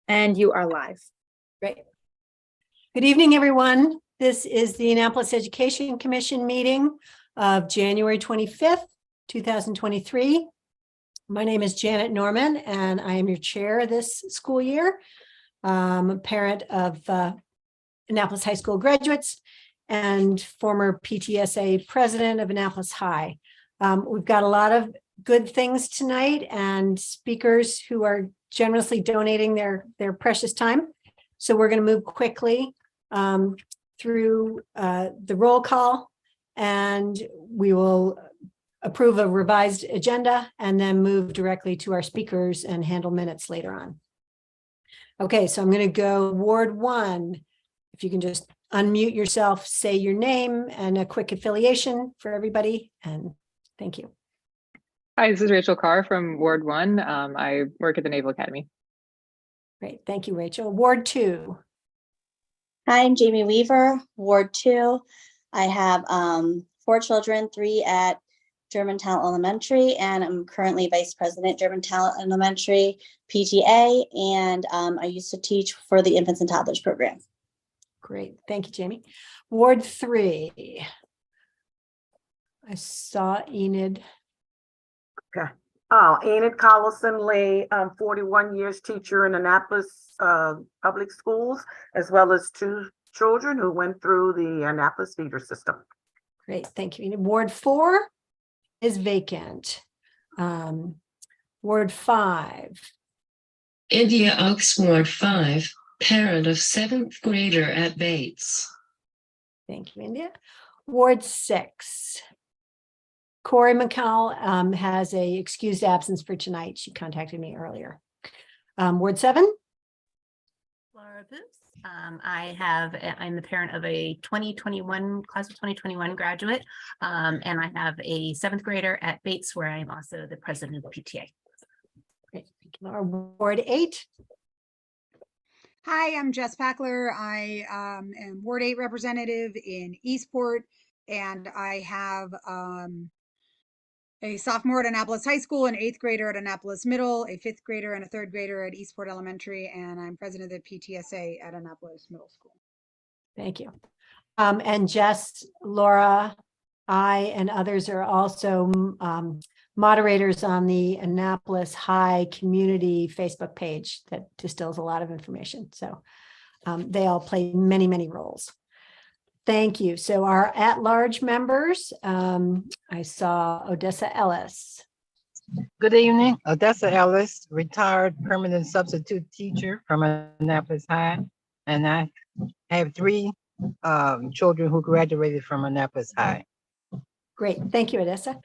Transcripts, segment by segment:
And you are live. Great. Good evening, everyone. This is the Annapolis Education Commission meeting of January 25th, 2023. My name is Janet Norman, and I am your chair this school year. I'm a parent of Annapolis High School graduates and former PTSA president of Annapolis High. We've got a lot of good things tonight and speakers who are generously donating their precious time. So we're going to move quickly through the roll call, and we will approve a revised agenda and then move directly to our speakers and handle minutes later on. Okay, so I'm going to go Ward 1. If you can just unmute yourself, say your name and a quick affiliation for everybody, and thank you. Hi, this is Rachel Carr from Ward 1. I work at the Naval Academy. Great, thank you, Rachel. Ward 2. Hi, I'm Jamie Weaver, Ward 2. I have 4 children, 3 at Germantown Elementary, and I'm currently Vice President, Germantown Elementary PTA, and I used to teach for the Infants and Toddlers program. Great, thank you, Jamie. Ward 3. I saw Enid. Okay. Enid Collison Lee, 41 years teacher in Annapolis public schools, as well as 2 children who went through the Annapolis feeder system. Great, thank you, Enid. Ward 4 is vacant. Ward 5. India Oaks, Ward 5, parent of 7th grader at Bates. Thank you, India. Ward 6. Corey McCall has a excused absence for tonight. She contacted me earlier. Ward 7. Laura Booth. I'm the parent of a class of 2021 graduate, and I have a 7th grader at Bates, where I'm also the president of the PTA. Great, thank you, Laura. Ward 8. Hi, I'm Jess Packler. I am Ward 8 representative in Eastport, and I have a sophomore at Annapolis High School, an 8th grader at Annapolis Middle, a 5th grader and a 3rd grader at Eastport Elementary, and I'm president of the PTSA at Annapolis Middle School. Thank you. And Jess, Laura, I, and others are also moderators on the Annapolis High Community Facebook page that distills a lot of information. So they all play many, many roles. Thank you. So our at-large members, I saw Odessa Ellis. Good evening, Odessa Ellis, retired permanent substitute teacher from Annapolis High, and I have 3 children who graduated from Annapolis High. Great, thank you, Odessa.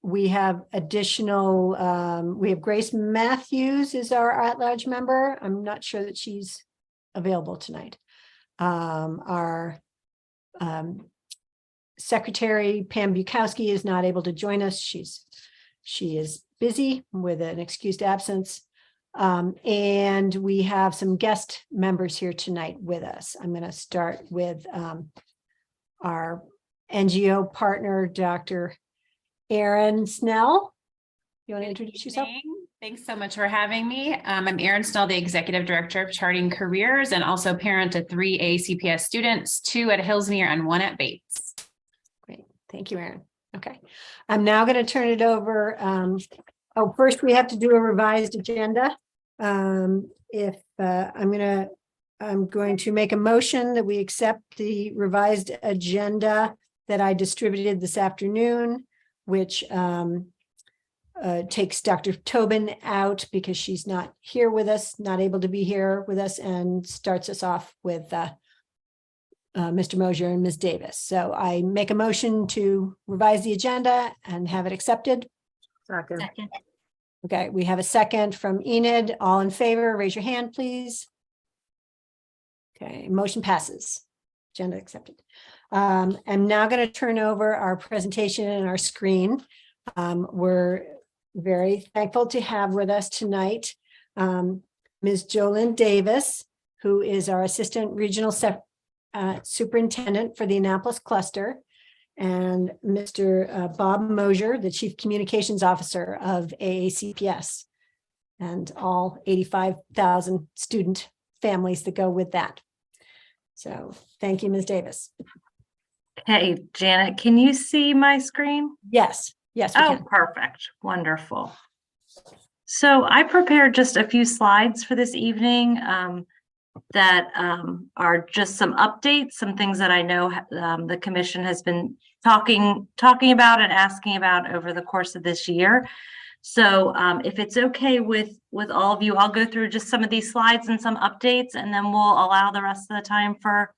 We have additional, we have Grace Matthews is our at-large member. I'm not sure that she's available tonight. Our secretary, Pam Bukowski, is not able to join us. She is busy with an excused absence. And we have some guest members here tonight with us. I'm going to start with our NGO partner, Dr. Erin Snell. You want to introduce yourself? Thanks so much for having me. I'm Erin Snell, the Executive Director of Charting Careers, and also parent of 3 ACPS students, 2 at Hillsmere and 1 at Bates. Great, thank you, Erin. Okay, I'm now going to turn it over. First we have to do a revised agenda. I'm going to make a motion that we accept the revised agenda that I distributed this afternoon, which takes Dr. Tobin out because she's not here with us, not able to be here with us, and starts us off with Mr. Mosier and Ms. Davis. So I make a motion to revise the agenda and have it accepted. Second. Okay, we have a second from Enid. All in favor, raise your hand, please. Okay, motion passes. Agenda accepted. I'm now going to turn over our presentation and our screen. We're very thankful to have with us tonight Ms. Jolynn Davis, who is our Assistant Regional Superintendent for the Annapolis Cluster, and Mr. Bob Mosier, the Chief Communications Officer of AACPS. and all 85,000 student families that go with that. So thank you, Ms. Davis. Hey, Janet, can you see my screen? Yes, yes, we Oh, can. perfect. Wonderful. So I prepared just a few slides for this evening that are just some updates, some things that I know the commission has been talking about and asking about over the course of this year. So if it's okay with all of you, I'll go through just some of these slides and some updates, and then we'll allow the rest of the time for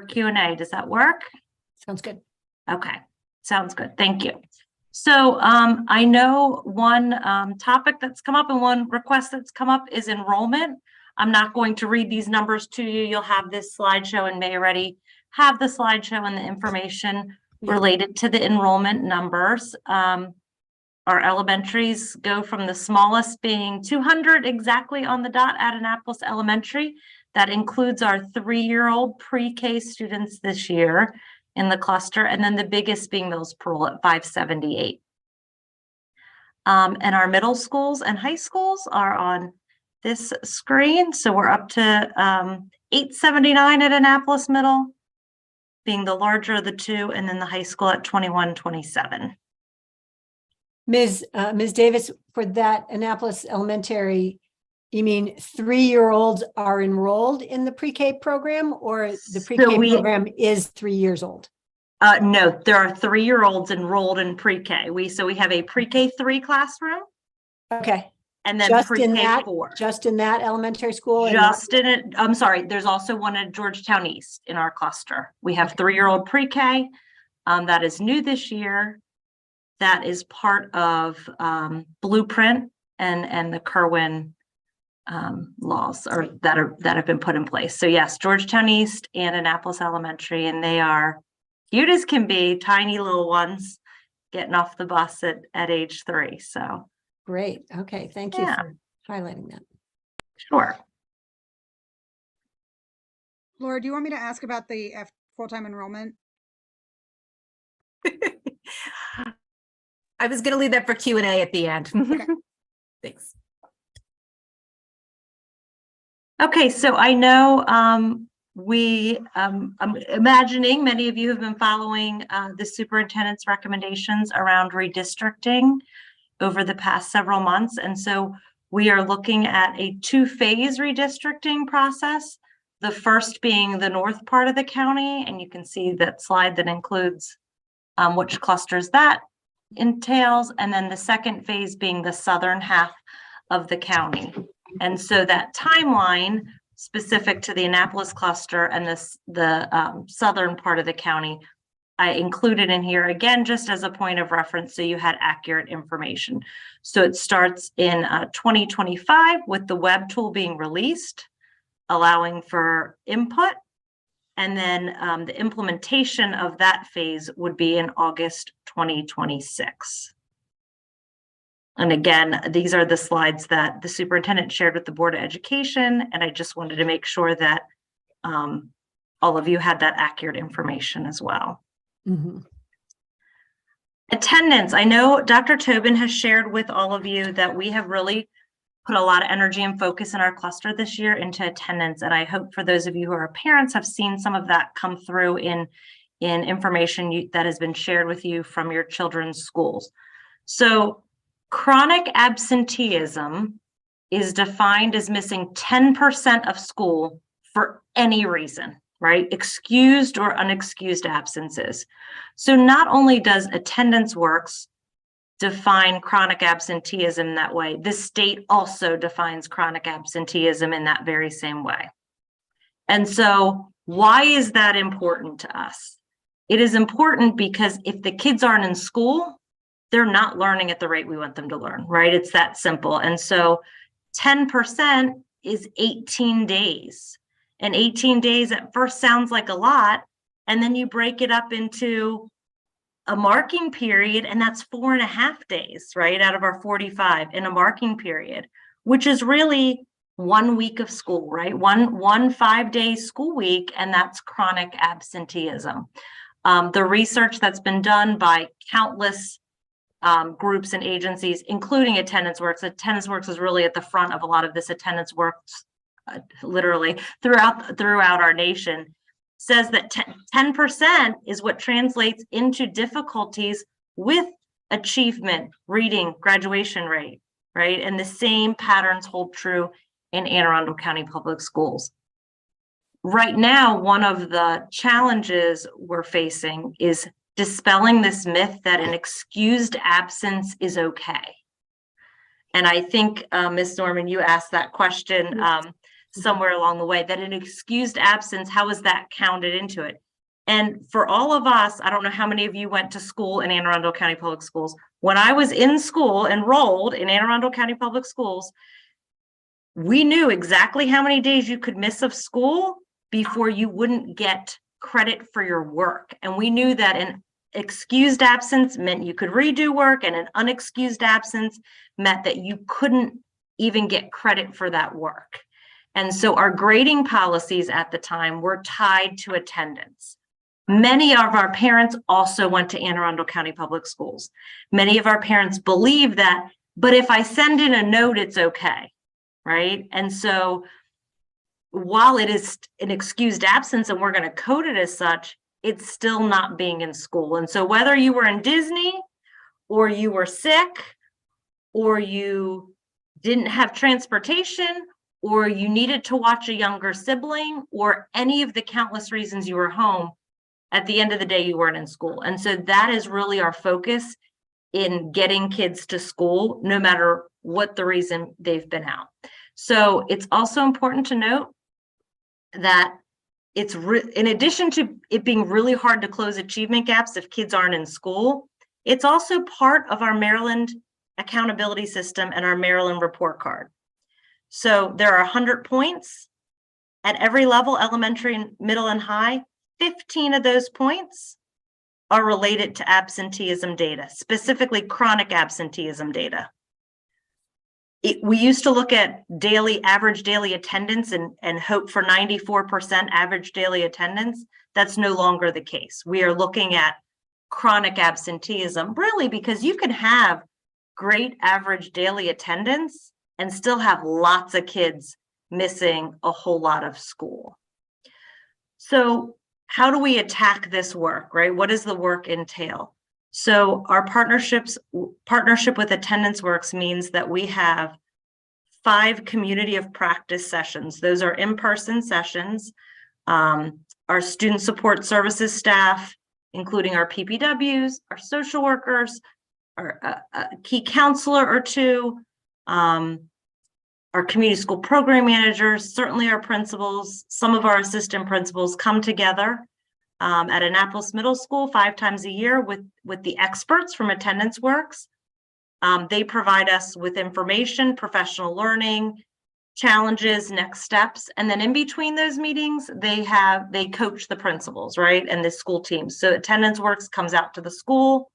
Q&A. Does that work? Sounds good. Okay, sounds good. Thank you. So I know one topic that's come up and one request that's come up is enrollment. I'm not going to read these numbers to you. You'll have this slideshow and may already have the slideshow and the information related to the enrollment numbers. Our elementaries go from the smallest being 200 exactly on the dot at Annapolis Elementary. That includes our 3-year-old pre-K students this year in the cluster, and then the biggest being Mills Pearl at 578. And our middle schools and high schools are on this screen. So we're up to 879 at Annapolis Middle, being the larger of the two, and then the high school at 2127. Ms. Davis, for that Annapolis Elementary, you mean 3-year-olds are enrolled in the pre-K program, or the pre-K program is 3 years old? No, there are 3-year-olds enrolled in pre-K. We have a pre-K 3 classroom. Okay. And then Just pre-K in that, 4. just in that elementary school? Just in it. I'm sorry. There's also one at Georgetown East in our cluster. We have 3-year-old pre-K. That is new this year. That is part of Blueprint and the Kerwin laws that have been put in place. So yes, Georgetown East and Annapolis Elementary, and they are cute as can be, tiny little ones getting off the bus at age 3. So great. Okay. Thank you for highlighting that. Sure. Laura, do you want me to ask about the full-time enrollment? I was going to leave that for Q&A at the end. Okay. Thanks. Okay, so I know I'm imagining many of you have been following the superintendent's recommendations around redistricting over the past several months. And so we are looking at a 2-phase redistricting process. The first being the north part of the county, and you can see that slide that includes which clusters that entails, and then the second phase being the southern half of the county. And so that timeline specific to the Annapolis cluster and the southern part of the county, I included in here again, just as a point of reference, so you had accurate information. So it starts in 2025 with the web tool being released, allowing for input. And then the implementation of that phase would be in August 2026. And again, these are the slides that the superintendent shared with the Board of Education, and I just wanted to make sure that all of you had that accurate information as well. Mm-hmm. Attendance. I know Dr. Tobin has shared with all of you that we have really put a lot of energy and focus in our cluster this year into attendance. And I hope for those of you who are parents have seen some of that come through in information that has been shared with you from your children's schools. So chronic absenteeism is defined as missing 10% of school for any reason, right? Excused or unexcused absences. So not only does Attendance Works define chronic absenteeism that way, the state also defines chronic absenteeism in that very same way. And so why is that important to us? It is important because if the kids aren't in school, they're not learning at the rate we want them to learn, right? It's that simple. And so 10% is 18 days. And 18 days at first sounds like a lot. And then you break it up into a marking period, and that's 4.5 days, right? Out of our 45 in a marking period, which is really 1 week of school, right? One 5-day school week, and that's chronic absenteeism. The research that's been done by countless groups and agencies, including Attendance Works. Attendance Works is really at the front of a lot of this attendance works, literally throughout our nation, says that 10% is what translates into difficulties with achievement, reading, graduation rate, right? And the same patterns hold true in Anne Arundel County Public Schools. Right now, one of the challenges we're facing is dispelling this myth that an excused absence is okay. And I think, Ms. Norman, you asked that question somewhere along the way, that an excused absence, how is that counted into it? And for all of us, I don't know how many of you went to school in Anne Arundel County Public Schools. When I was in school, enrolled in Anne Arundel County Public Schools, we knew exactly how many days you could miss of school before you wouldn't get credit for your work. And we knew that an excused absence meant you could redo work, and an unexcused absence meant that you couldn't even get credit for that work. And so our grading policies at the time were tied to attendance. Many of our parents also went to Anne Arundel County Public Schools. Many of our parents believe that, but if I send in a note, it's okay, right? And so while it is an excused absence and we're going to code it as such, it's still not being in school. And so whether you were in Disney or you were sick or you didn't have transportation or you needed to watch a younger sibling or any of the countless reasons you were home, at the end of the day, you weren't in school. And so that is really our focus in getting kids to school, no matter what the reason they've been out. So it's also important to note that it's in addition to it being really hard to close achievement gaps if kids aren't in school, it's also part of our Maryland accountability system and our Maryland report card. So there are 100 points at every level, elementary, middle, and high. 15 of those points are related to absenteeism data, specifically chronic absenteeism data. We used to look at average daily attendance and hope for 94% average daily attendance. That's no longer the case. We are looking at chronic absenteeism, really, because you can have great average daily attendance and still have lots of kids missing a whole lot of school. So how do we attack this work, right? What does the work entail? So our partnership with Attendance Works means that we have 5 community of practice sessions. Those are in-person sessions. Our student support services staff, including our PPWs, our social workers, our key counselor or two, our community school program managers, certainly our principals, some of our assistant principals come together at Annapolis Middle School 5 times a year with the experts from Attendance Works. They provide us with information, professional learning, challenges, next steps, and then in between those meetings, they coach the principals, right, and the school teams. So Attendance Works comes out to the school,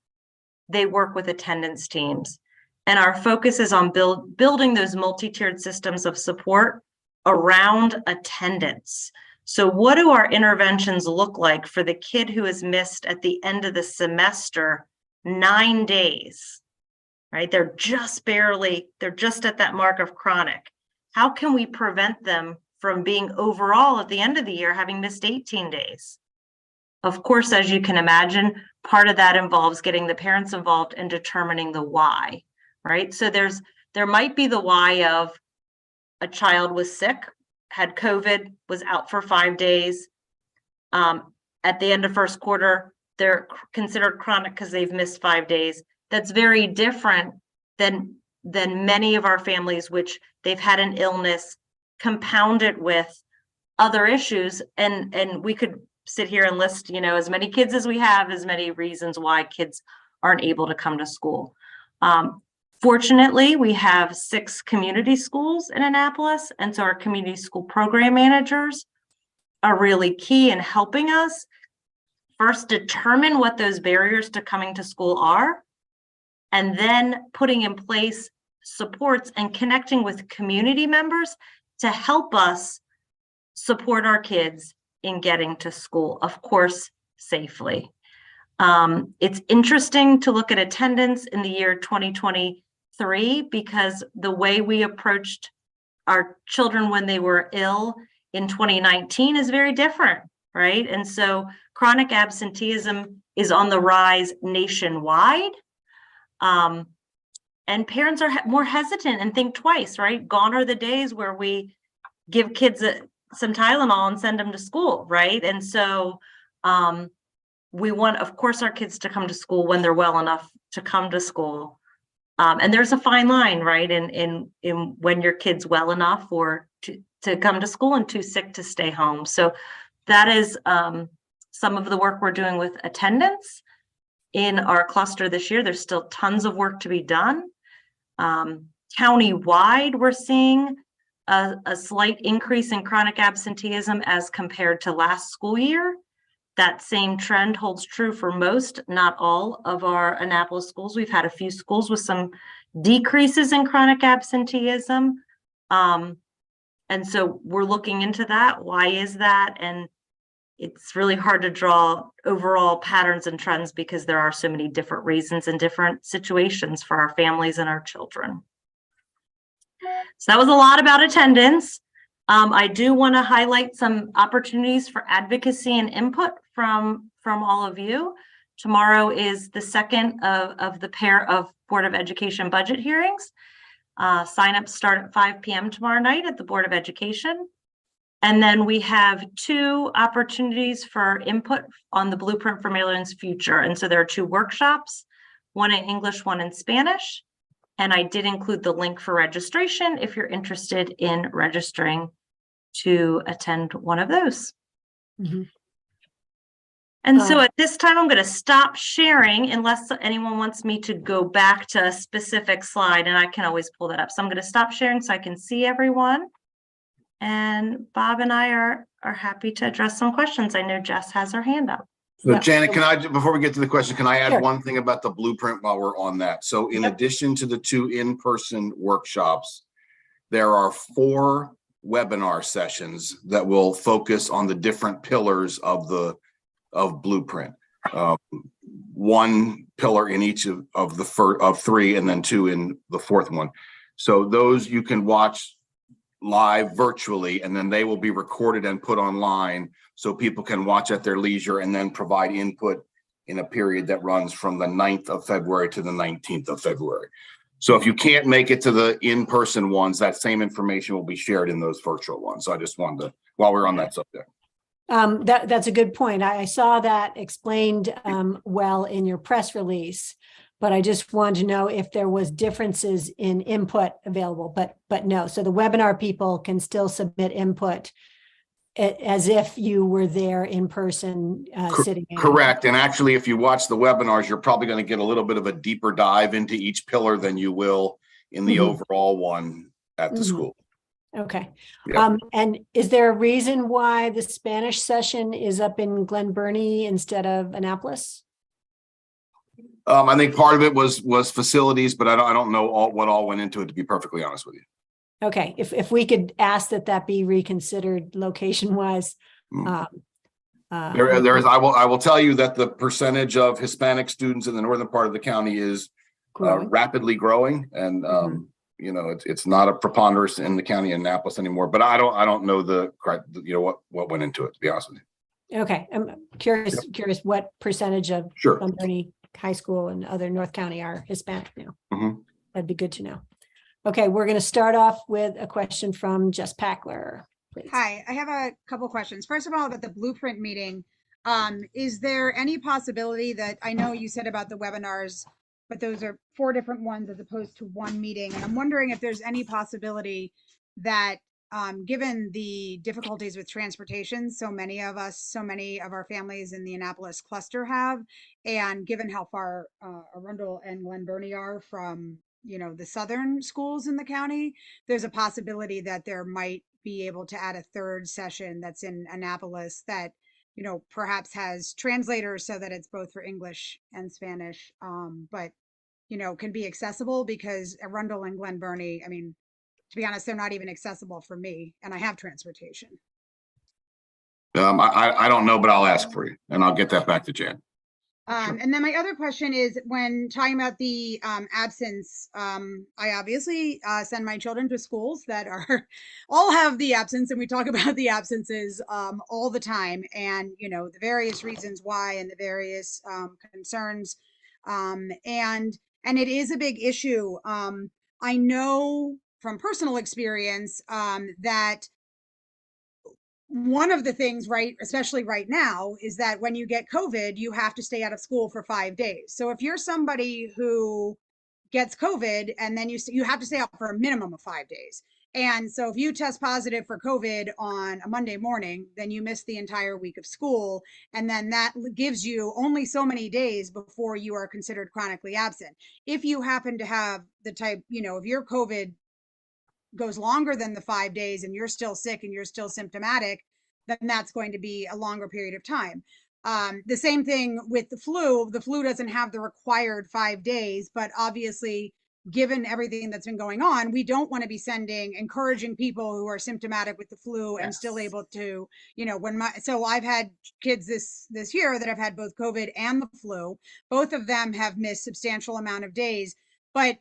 they work with attendance teams. And our focus is on building those multi-tiered systems of support around attendance. So what do our interventions look like for the kid who is missed at the end of the semester 9 days, right? They're just at that mark of chronic. How can we prevent them from being overall at the end of the year having missed 18 days? Of course, as you can imagine, part of that involves getting the parents involved and determining the why. Right. So there might be the why of a child was sick, had COVID, was out for 5 days. At the end of first quarter, they're considered chronic because they've missed 5 days. That's very different than many of our families, which they've had an illness compounded with other issues. And we could sit here and list, as many kids as we have, as many reasons why kids aren't able to come to school. Fortunately, we have 6 community schools in Annapolis, and so our community school program managers are really key in helping us first determine what those barriers to coming to school are, and then putting in place supports and connecting with community members to help us support our kids in getting to school, of course, safely. It's interesting to look at attendance in the year 2023 because the way we approached our children when they were ill in 2019 is very different, right? And so chronic absenteeism is on the rise nationwide. And parents are more hesitant and think twice, right? Gone are the days where we give kids some Tylenol and send them to school, right? And so we want, of course, our kids to come to school when they're well enough to come to school. And there's a fine line, right? In when your kid's well enough or to come to school and too sick to stay home. So that is some of the work we're doing with attendance in our cluster this year. There's still tons of work to be done. Countywide, we're seeing a slight increase in chronic absenteeism as compared to last school year. That same trend holds true for most, not all of our Annapolis schools. We've had a few schools with some decreases in chronic absenteeism. And so we're looking into that. Why is that? And it's really hard to draw overall patterns and trends because there are so many different reasons and different situations for our families and our children. So that was a lot about attendance. I do want to highlight some opportunities for advocacy and input from all of you. Tomorrow is the second of the pair of Board of Education budget hearings. Sign-ups start at 5 p.m. tomorrow night at the Board of Education. And then we have 2 opportunities for input on the Blueprint for Maryland's Future. And so there are 2 workshops, one in English, one in Spanish. And I did include the link for registration if you're interested in registering to attend one of those. Mhm. And so at this time, I'm going to stop sharing unless anyone wants me to go back to a specific slide, and I can always pull that up. So I'm going to stop sharing so I can see everyone. And Bob and I are happy to address some questions. I know Jess has her hand up. So Yeah. Janet, can I, before we get to the question, can I add Sure. one thing about the blueprint while we're on that? So in addition to the 2 in-person workshops, there are 4 webinar sessions that will focus on the different pillars of Blueprint. 1 pillar in each of 3, and then 2 in the 4th one. So those you can watch live virtually, and then they will be recorded and put online so people can watch at their leisure and then provide input in a period that runs from the 9th of February to the 19th of February. So if you can't make it to the in-person ones, that same information will be shared in those virtual ones. So I just wanted to, while we're on that subject. That's a good point. I saw that explained well in your press release, but I just wanted to know if there was differences in input available, but no. So the webinar people can still submit input as if you were there in person sitting in. Correct. And actually, if you watch the webinars, you're probably going to get a little bit of a deeper dive into each pillar than you will in the overall one at the school. Okay. Yeah. And is there a reason why the Spanish session is up in Glen Burnie instead of Annapolis? I think part of it was facilities, but I don't know what all went into it, to be perfectly honest with you. Okay, if we could ask that be reconsidered location wise. There is. I will tell you that the percentage of Hispanic students in the northern part of the county is rapidly growing, and you know, it's not a preponderance in the county of Annapolis anymore. But I don't know what went into it, to be honest with you. Okay, I'm curious what percentage of Glen Burnie High School and other North County are Hispanic now. That'd be good to know. Okay, we're going to start off with a question from Jess Packler, please. Hi, I have a couple questions. First of all, about the Blueprint meeting. Is there any possibility that, I know you said about the webinars, but those are 4 different ones as opposed to 1 meeting. And I'm wondering if there's any possibility that, given the difficulties with transportation, so many of our families in the Annapolis cluster have, and given how far Arundel and Glen Burnie are from the southern schools in the county, there's a possibility that there might be able to add a 3rd session that's in Annapolis that, perhaps has translators so that it's both for English and Spanish, but, can be accessible, because Arundel and Glen Burnie, I mean, to be honest, they're not even accessible for me, and I have transportation. I don't know, but I'll ask for you, and I'll get that back to Jan. And then my other question is, when talking about the absence, I obviously send my children to schools that are all have the absence, and we talk about the absences all the time, and you know the various reasons why and the various concerns, and it is a big issue. I know from personal experience that one of the things, right, especially right now, is that when you get COVID, you have to stay out of school for 5 days. So if you're somebody who gets COVID and then you have to stay out for a minimum of 5 days. And so if you test positive for COVID on a Monday morning, then you miss the entire week of school. And then that gives you only so many days before you are considered chronically absent. If you happen to have the type, you know, if your COVID goes longer than the 5 days and you're still sick and you're still symptomatic, then that's going to be a longer period of time. The same thing with the flu. The flu doesn't have the required 5 days, but obviously, given everything that's been going on, we don't want to be encouraging people who are symptomatic with the flu and still able to, you know, so I've had kids this year that have had both COVID and the flu. Both of them have missed substantial amount of days, but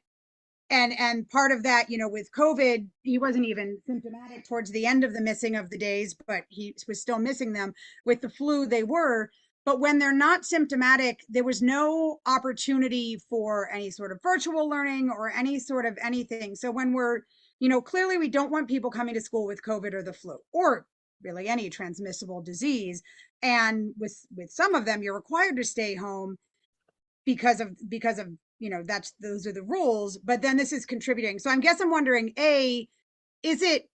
and part of that, you know, with COVID, he wasn't even symptomatic towards the end of the missing of the days, but he was still missing them. With the flu, they were. But when they're not symptomatic, there was no opportunity for any sort of virtual learning or any sort of anything. So when we're, you know, clearly we don't want people coming to school with COVID or the flu or really any transmissible disease. And with some of them, you're required to stay home because of you know, those are the rules, but then this is contributing. So I guess I'm wondering, is it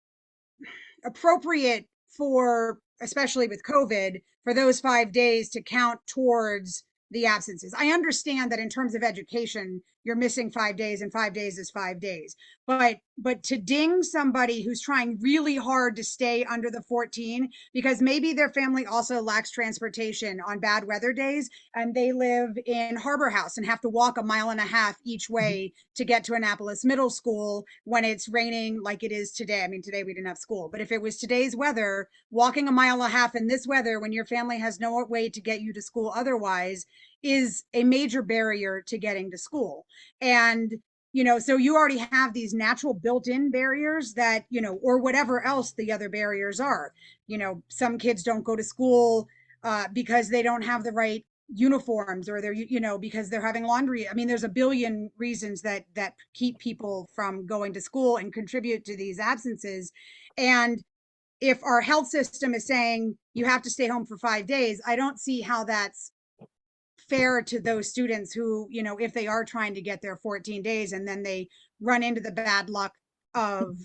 appropriate for, especially with COVID, for those 5 days to count towards the absences? I understand that in terms of education, you're missing 5 days and 5 days is 5 days, but to ding somebody who's trying really hard to stay under the 14 because maybe their family also lacks transportation on bad weather days and they live in Harbor House and have to walk 1.5 miles each way to get to Annapolis Middle School when it's raining like it is today. I mean, today we didn't have school, but if it was today's weather, walking 1.5 miles in this weather when your family has no way to get you to school otherwise is a major barrier to getting to school. And, you know, so you already have these natural built-in barriers that, you know, or whatever else the other barriers are. You know, some kids don't go to school because they don't have the right uniforms or they're, you know, because they're having laundry. I mean, there's a billion reasons that keep people from going to school and contribute to these absences. And if our health system is saying you have to stay home for 5 days, I don't see how that's fair to those students who, you know, if they are trying to get their 14 days and then they run into the bad luck of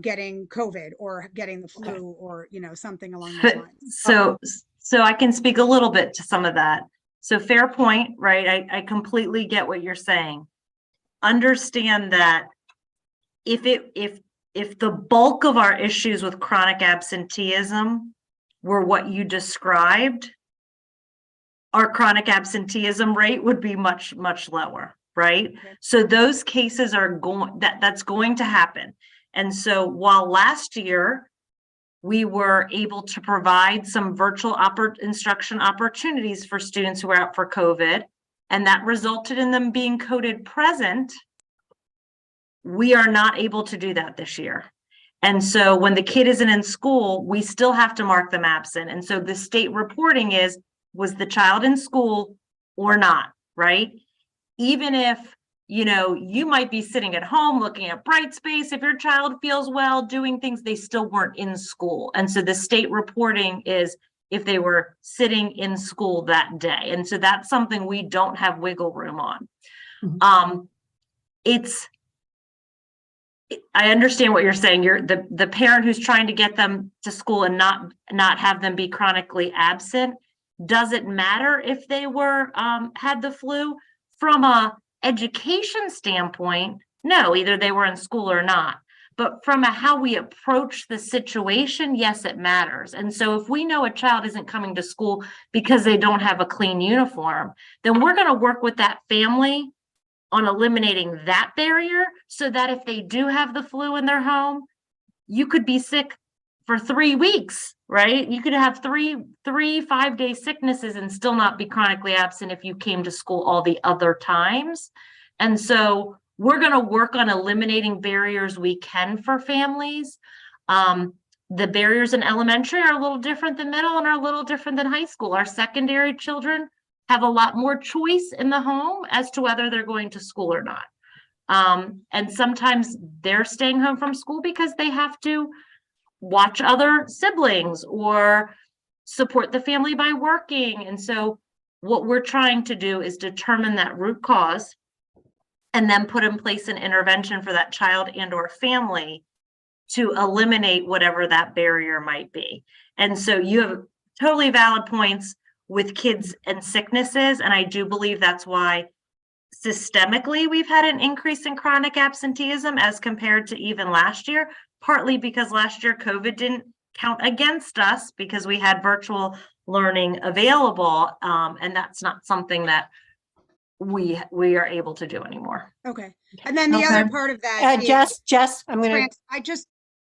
getting COVID or getting the flu or, you know, something along those lines. So I can speak a little bit to some of that. So fair point, right? I completely get what you're saying. Understand that if the bulk of our issues with chronic absenteeism were what you described, our chronic absenteeism rate would be much, much lower, right? Okay. So those cases are that's going to happen. And so while last year we were able to provide some virtual instruction opportunities for students who were out for COVID, and that resulted in them being coded present, we are not able to do that this year. And so when the kid isn't in school, we still have to mark them absent. And so the state reporting was the child in school or not, right? Even if, you know, you might be sitting at home looking at Brightspace, if your child feels well, doing things, they still weren't in school. And so the state reporting is if they were sitting in school that day. And so that's something we don't have wiggle room on. Mm-hmm. I understand what you're saying. You're the parent who's trying to get them to school and not have them be chronically absent. Does it matter if they were had the flu? From a education standpoint, no, either they were in school or not. But from how we approach the situation, yes, it matters. And so if we know a child isn't coming to school because they don't have a clean uniform, then we're going to work with that family on eliminating that barrier so that if they do have the flu in their home, you could be sick for 3 weeks, right? You could have three 5-day sicknesses and still not be chronically absent if you came to school all the other times. And so we're going to work on eliminating barriers we can for families. The barriers in elementary are a little different than middle and are a little different than high school. Our secondary children have a lot more choice in the home as to whether they're going to school or not. And sometimes they're staying home from school because they have to watch other siblings or support the family by working. And so what we're trying to do is determine that root cause and then put in place an intervention for that child and or family to eliminate whatever that barrier might be. And so you have totally valid points with kids and sicknesses. And I do believe that's why systemically we've had an increase in chronic absenteeism as compared to even last year, partly because last year COVID didn't count against us because we had virtual learning available. And that's not something that we are able to do anymore. Okay. And then the Okay. other part of that is Jess, I'm gonna,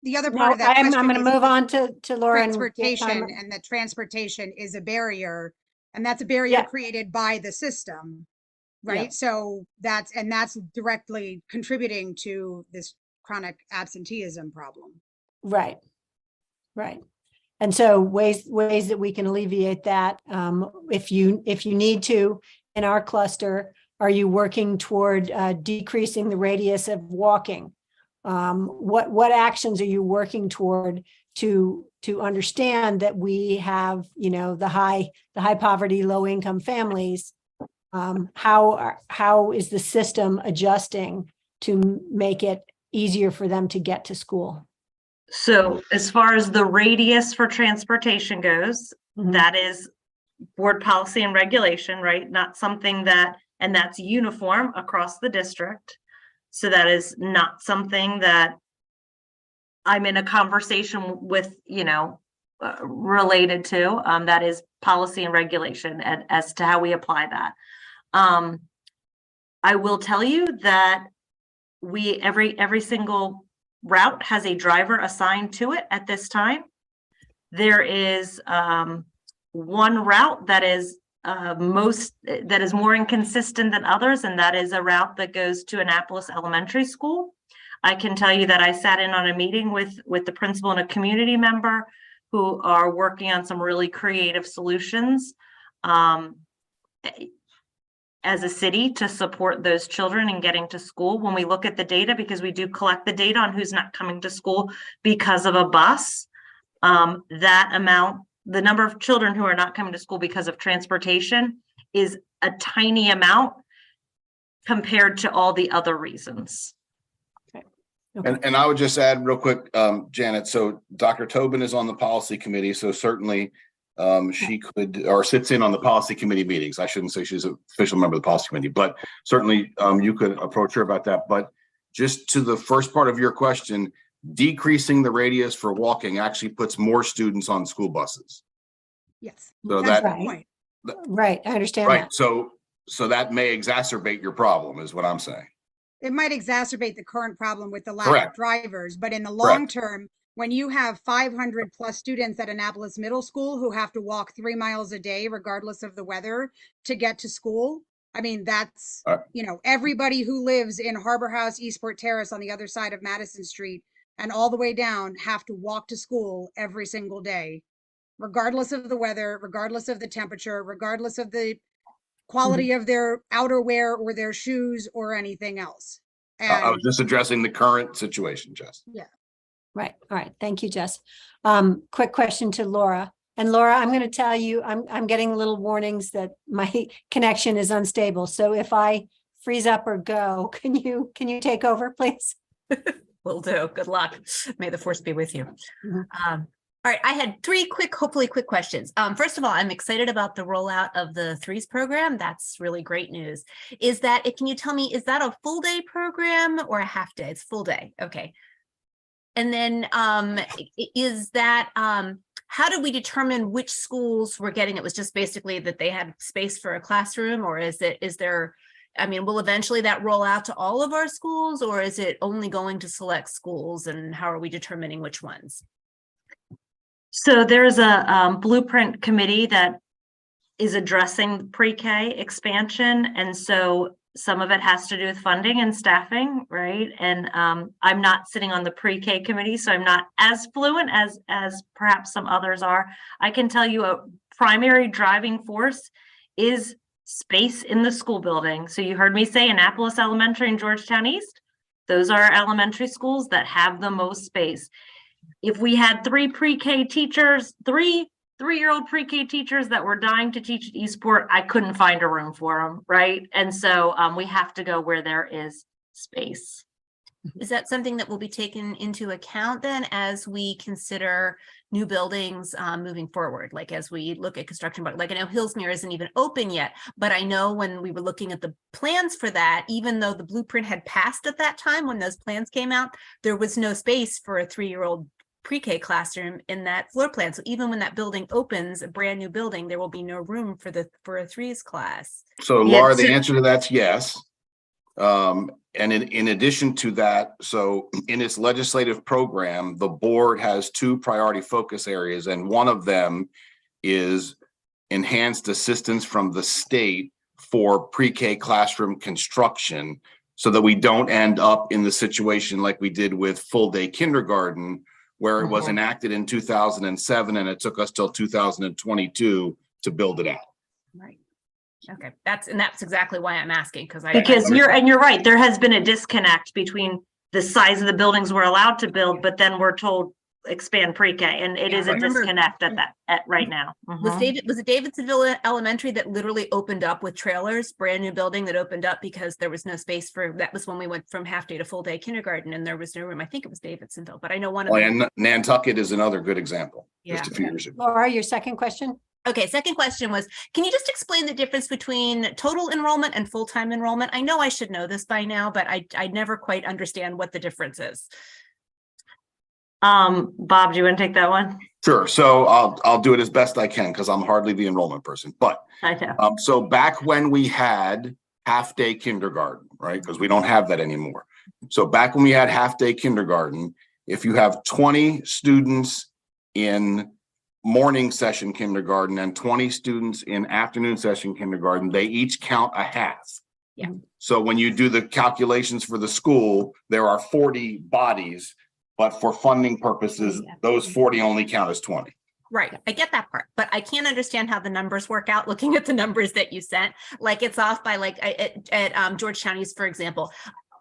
the other part of that I'm question gonna is move on to Laura. and get transportation, time. and that transportation is a barrier, and that's a barrier Yeah. created by the system, right? Yeah. So that's directly contributing to this chronic absenteeism problem. Right. Right. And so ways that we can alleviate that, if you need to, in our cluster, are you working toward decreasing the radius of walking? What actions are you working toward to understand that we have, the high poverty, low income families? How is the system adjusting to make it easier for them to get to school? So as far as the radius for transportation goes, Mhm. that is board policy and regulation, right? Not something and that's uniform across the district. So that is not something that I'm in a conversation with, related to. That is policy and regulation as to how we apply that. I will tell you that every single route has a driver assigned to it at this time. There is one route that is more inconsistent than others, and that is a route that goes to Annapolis Elementary School. I can tell you that I sat in on a meeting with the principal and a community member who are working on some really creative solutions as a city to support those children in getting to school. When we look at the data, because we do collect the data on who's not coming to school because of a bus, that amount, the number of children who are not coming to school because of transportation is a tiny amount compared to all the other reasons. Okay. And I would just add real quick, Janet, so Dr. Tobin is on the policy committee, so certainly she could, or sits in on the policy committee meetings. I shouldn't say she's an official member of the policy committee, but certainly you could approach her about that. But just to the first part of your question, decreasing the radius for walking actually puts more students on school buses. Yes. So That's that- the point. Right. I understand Right. that. So that may exacerbate your problem is what I'm saying. It might exacerbate the current problem with the lack Correct. of drivers, but in the long term, when you have 500 plus students at Annapolis Middle School who have to walk 3 miles a day, regardless of the weather, to get to school, I mean, that's, everybody who lives in Harbor House, Eastport Terrace on the other side of Madison Street and all the way down have to walk to school every single day, regardless of the weather, regardless of the temperature, regardless of the quality of their outerwear or their shoes or anything else. I was And just addressing the current situation, Jess. yeah, Right. All right. Thank you, Jess. Quick question to Laura. And Laura, I'm going to tell you, I'm getting little warnings that my connection is unstable. So if I freeze up or go, can you take over, please? Will do. Good luck. May the force be with you. Mhm. All right, I had hopefully quick questions. First of all, I'm excited about the rollout of the Threes program. That's really great news. Can you tell me, is that a full day program or a half day? It's full day. Okay. And then how do we determine which schools we're getting? It was just basically that they had space for a classroom, or will eventually that roll out to all of our schools, or is it only going to select schools, and how are we determining which ones? So there's a blueprint committee that is addressing pre-K expansion. And so some of it has to do with funding and staffing, right? And I'm not sitting on the pre-K committee, so I'm not as fluent as perhaps some others are. I can tell you a primary driving force is space in the school building. So you heard me say Annapolis Elementary and Georgetown East. Those are elementary schools that have the most space. If we had three pre-K teachers, three-year-old pre-K teachers that were dying to teach at Eastport, I couldn't find a room for them, right? And so we have to go where there is space. Is that something that will be taken into account then as we consider new buildings moving forward? Like as we look at construction, but like I know Hillsmere isn't even open yet, but I know when we were looking at the plans for that, even though the blueprint had passed at that time, when those plans came out, there was no space for a 3-year-old pre-K classroom in that floor plan. So even when that building opens, a brand new building, there will be no room for a 3s class. So Laura, the answer to that's yes. And in addition to that, so in its legislative program, the board has 2 priority focus areas, and one of them is enhanced assistance from the state for pre-K classroom construction, so that we don't end up in the situation like we did with full day kindergarten, where it was enacted in 2007 and it took us till 2022 to build it out. Right. Okay, that's exactly why I'm asking, because you're right. There has been a disconnect between the size of the buildings we're allowed to build, but then we're told expand pre-K, and it is a disconnect at right now. Was it Davidsonville Elementary that literally opened up with trailers, brand new building that opened up because there was no space that was when we went from half day to full day kindergarten and there was no room. I think it was Davidsonville, but I know one of them. And Nantucket is another good example. Just a few years ago. Laura, your second question? Okay, second question was, can you just explain the difference between total enrollment and full-time enrollment? I know I should know this by now, but I never quite understand what the difference is. Bob, do you want to take that one? Sure. So I'll do it as best I can because I'm hardly the enrollment person. But I know. So back when we had half-day kindergarten, right? Because we don't have that anymore. So back when we had half-day kindergarten, if you have 20 students in morning session kindergarten and 20 students in afternoon session kindergarten, they each count a half. Yeah. So when you do the calculations for the school, there are 40 bodies, but for funding purposes, those 40 only count as 20. Right. I get that part, but I can't understand how the numbers work out looking at the numbers that you sent. Like it's off by like at Georgetown East, for example,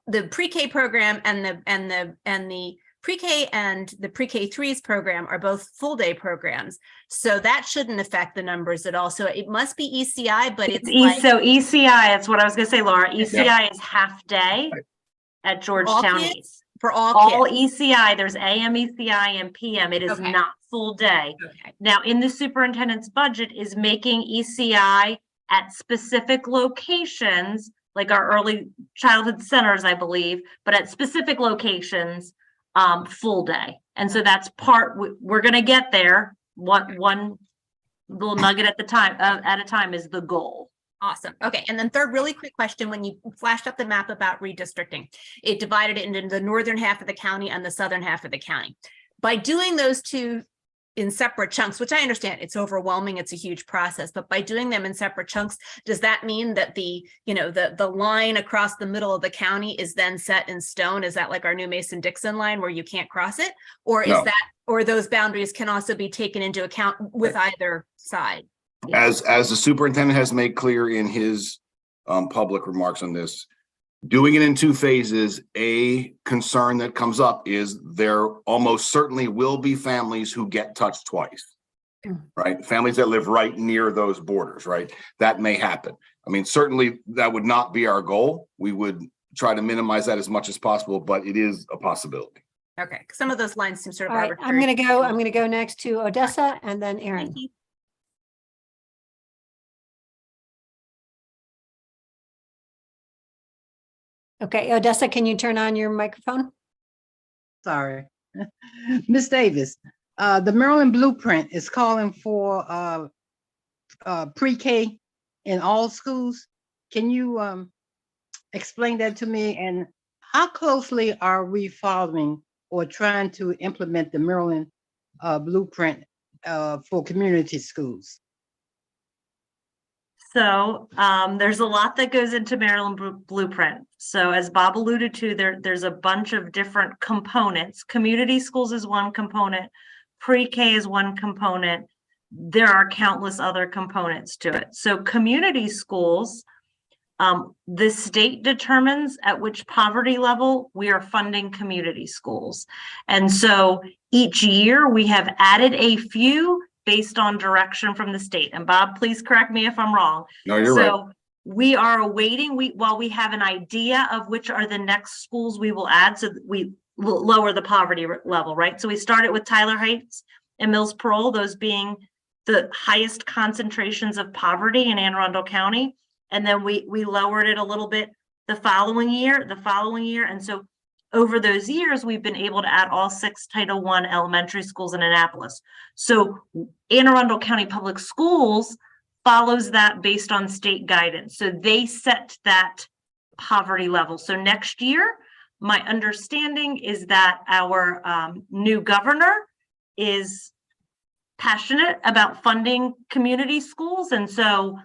the pre-K program and the pre-K and the pre-K 3s program are both full day programs. So that shouldn't affect the numbers at all. So it must be ECI, but it's so ECI, that's what I was going to say, Laura. ECI is half day at Georgetown East. For all kids? ECI, there's AM ECI and PM. It is not full day. Okay. Now, in the superintendent's budget is making ECI at specific locations, like our early childhood centers, I believe, but at specific locations, full day. And so that's we're going to get there. One little nugget at a time is the goal. Awesome. Okay. And then third, really quick question. When you flashed up the map about redistricting, it divided it into the northern half of the county and the southern half of the county. By doing those two in separate chunks, which I understand it's overwhelming, it's a huge process, but by doing them in separate chunks, does that mean that the line across the middle of the county is then set in stone? Is that like our new Mason-Dixon line where you can't cross it? Or is or those boundaries can also be taken into account with either side? As the superintendent has made clear in his public remarks on this, doing it in 2 phases, a concern that comes up is there almost certainly will be families who get touched twice, right? Families that live right near those borders, right? That may happen. I mean, certainly that would not be our goal. We would try to minimize that as much as possible, but it is a possibility. Okay, some of those lines seem sort of All right, arbitrary. I'm going to go next to Odessa and then Aaron. Thank you. Okay, Odessa, can you turn on your microphone? Sorry. Ms. Davis, the Maryland Blueprint is calling for pre-K in all schools. Can you explain that to me? And how closely are we following or trying to implement the Maryland Blueprint for community schools? So there's a lot that goes into Maryland Blueprint. So as Bob alluded to, there's a bunch of different components. Community schools is one component, pre-K is one component. There are countless other components to it. So community schools, the state determines at which poverty level we are funding community schools. And so each year we have added a few based on direction from the state. And Bob, please correct me if I'm wrong. No, you're right. So we are awaiting, while we have an idea of which are the next schools we will add, so that we will lower the poverty level, right? So we started with Tyler Heights and Mills Parole, those being the highest concentrations of poverty in Anne Arundel County. And then we lowered it a little bit the following year. And so over those years, we've been able to add all 6 Title I elementary schools in Annapolis. So Anne Arundel County Public Schools follows that based on state guidance. So they set that poverty level. So next year, my understanding is that our new governor is passionate about funding community schools. And so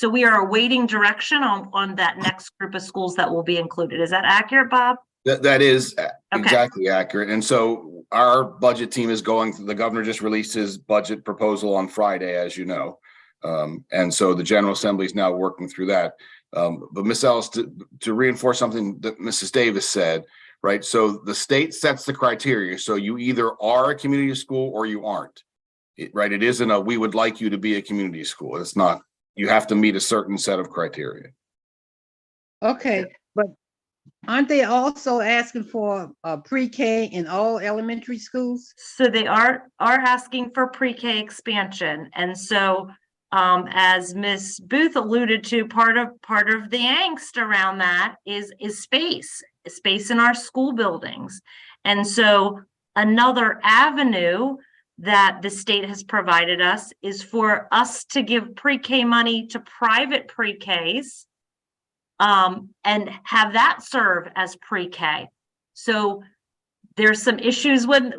we are awaiting direction on that next group of schools that will be included. Is that accurate, Bob? That is Okay. exactly accurate. And so our budget team is going, the governor just released his budget proposal on Friday, as you know. And so the General Assembly is now working through that. But Ms. Ellis, to reinforce something that Mrs. Davis said, right? So the state sets the criteria. So you either are a community school or you aren't, right? It isn't a, we would like you to be a community school. It's not, you have to meet a certain set of criteria. Okay, but aren't they also asking for pre-K in all elementary schools? So they are asking for pre-K expansion. And so as Ms. Booth alluded to, part of the angst around that is space in our school buildings. And so another avenue that the state has provided us is for us to give pre-K money to private pre-Ks and have that serve as pre-K. So there's some issues when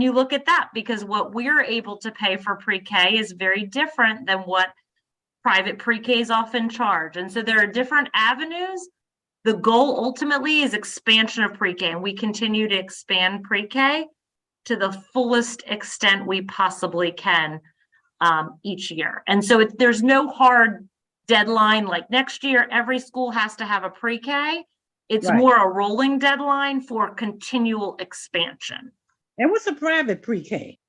you look at that, because what we're able to pay for pre-K is very different than what private pre-Ks often charge. And so there are different avenues. The goal ultimately is expansion of pre-K, and we continue to expand pre-K to the fullest extent we possibly can each year. And so there's no hard deadline, like next year, every school has to have a pre-K. It's Right. more a rolling deadline for continual expansion. And what's a private pre-K?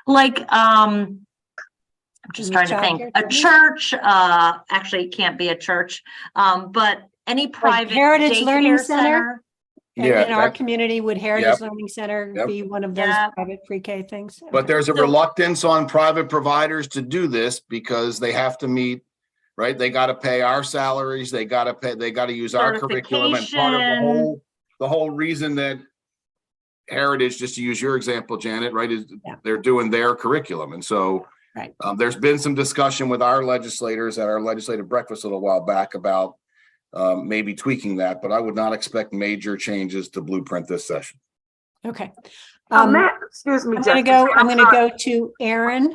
Like, I'm just trying to Childcare think, a center? church, actually it can't be a church, but any private Heritage Learning daycare Center? And Yeah, in our that- community, would Heritage Learning Center Yep. be one of those Yep. private pre-K things? But Okay. there's a So- reluctance on private providers to do this because they have to meet, right? They got to pay our salaries. They got to use our curriculum. And part of Certification. the whole reason that Heritage, just to use your example, Janet, right, is Yeah. they're doing their curriculum. And so Right. there's been some discussion with our legislators at our legislative breakfast a little while back about maybe tweaking that, but I would not expect major changes to Blueprint this session. Okay. Matt, excuse me, I'm gonna Justice, I'm gonna sorry. go to Aaron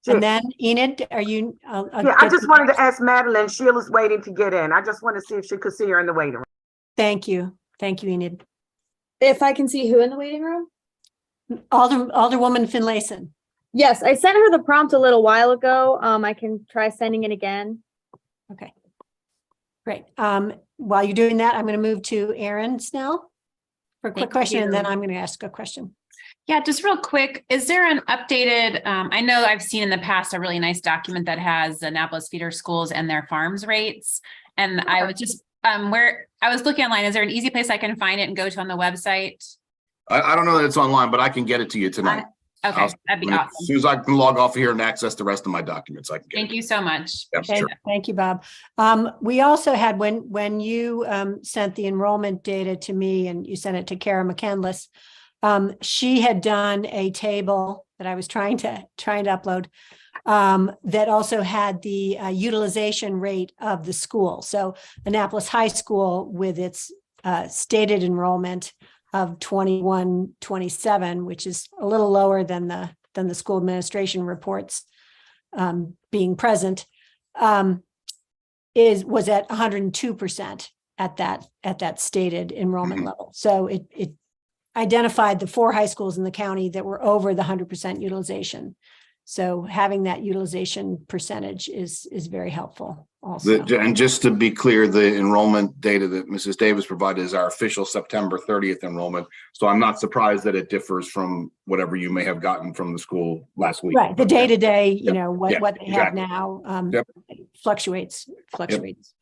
Sure. and then Enid, are you? I'll Yeah, I get just to- wanted to ask Madeline, Sheila's waiting to get in. I just want to see if she could see her in the waiting room. Thank you. Thank you, Enid. If I can see who in the waiting room? Alderwoman Finlayson. Yes, I sent her the prompt a little while ago. I can try sending it again. Okay. Great. While you're doing that, I'm going to move to Aaron Snell for a quick Thank question, and then you. I'm going to ask a question. Yeah, just real quick, is there an updated, I know I've seen in the past a really nice document that has Annapolis feeder schools and their farms rates. And I was just, where I was looking online, is there an easy place I can find it and go to on the website? I don't know that it's online, but I can get it to you tonight. Okay, I'll- that'd be As awesome. soon as I can log off here and access the rest of my documents, I can get it. Thank you so much. Yep, Thank, sure. thank you, Bob. We also had, when you sent the enrollment data to me and you sent it to Kara McCandless, she had done a table that I was trying to upload that also had the utilization rate of the school. So Annapolis High School, with its stated enrollment of 2127, which is a little lower than the the school administration reports being present, was at 102% at that stated enrollment level. So it identified the 4 high schools in the county that were over the 100% utilization. So having that utilization percentage is very helpful also. And just to be clear, the enrollment data that Mrs. Davis provided is our official September 30th enrollment. So I'm not surprised that it differs from whatever you may have gotten from the school last week. Right, the day-to-day, you know, what Yeah, they have exactly. now Yep. fluctuates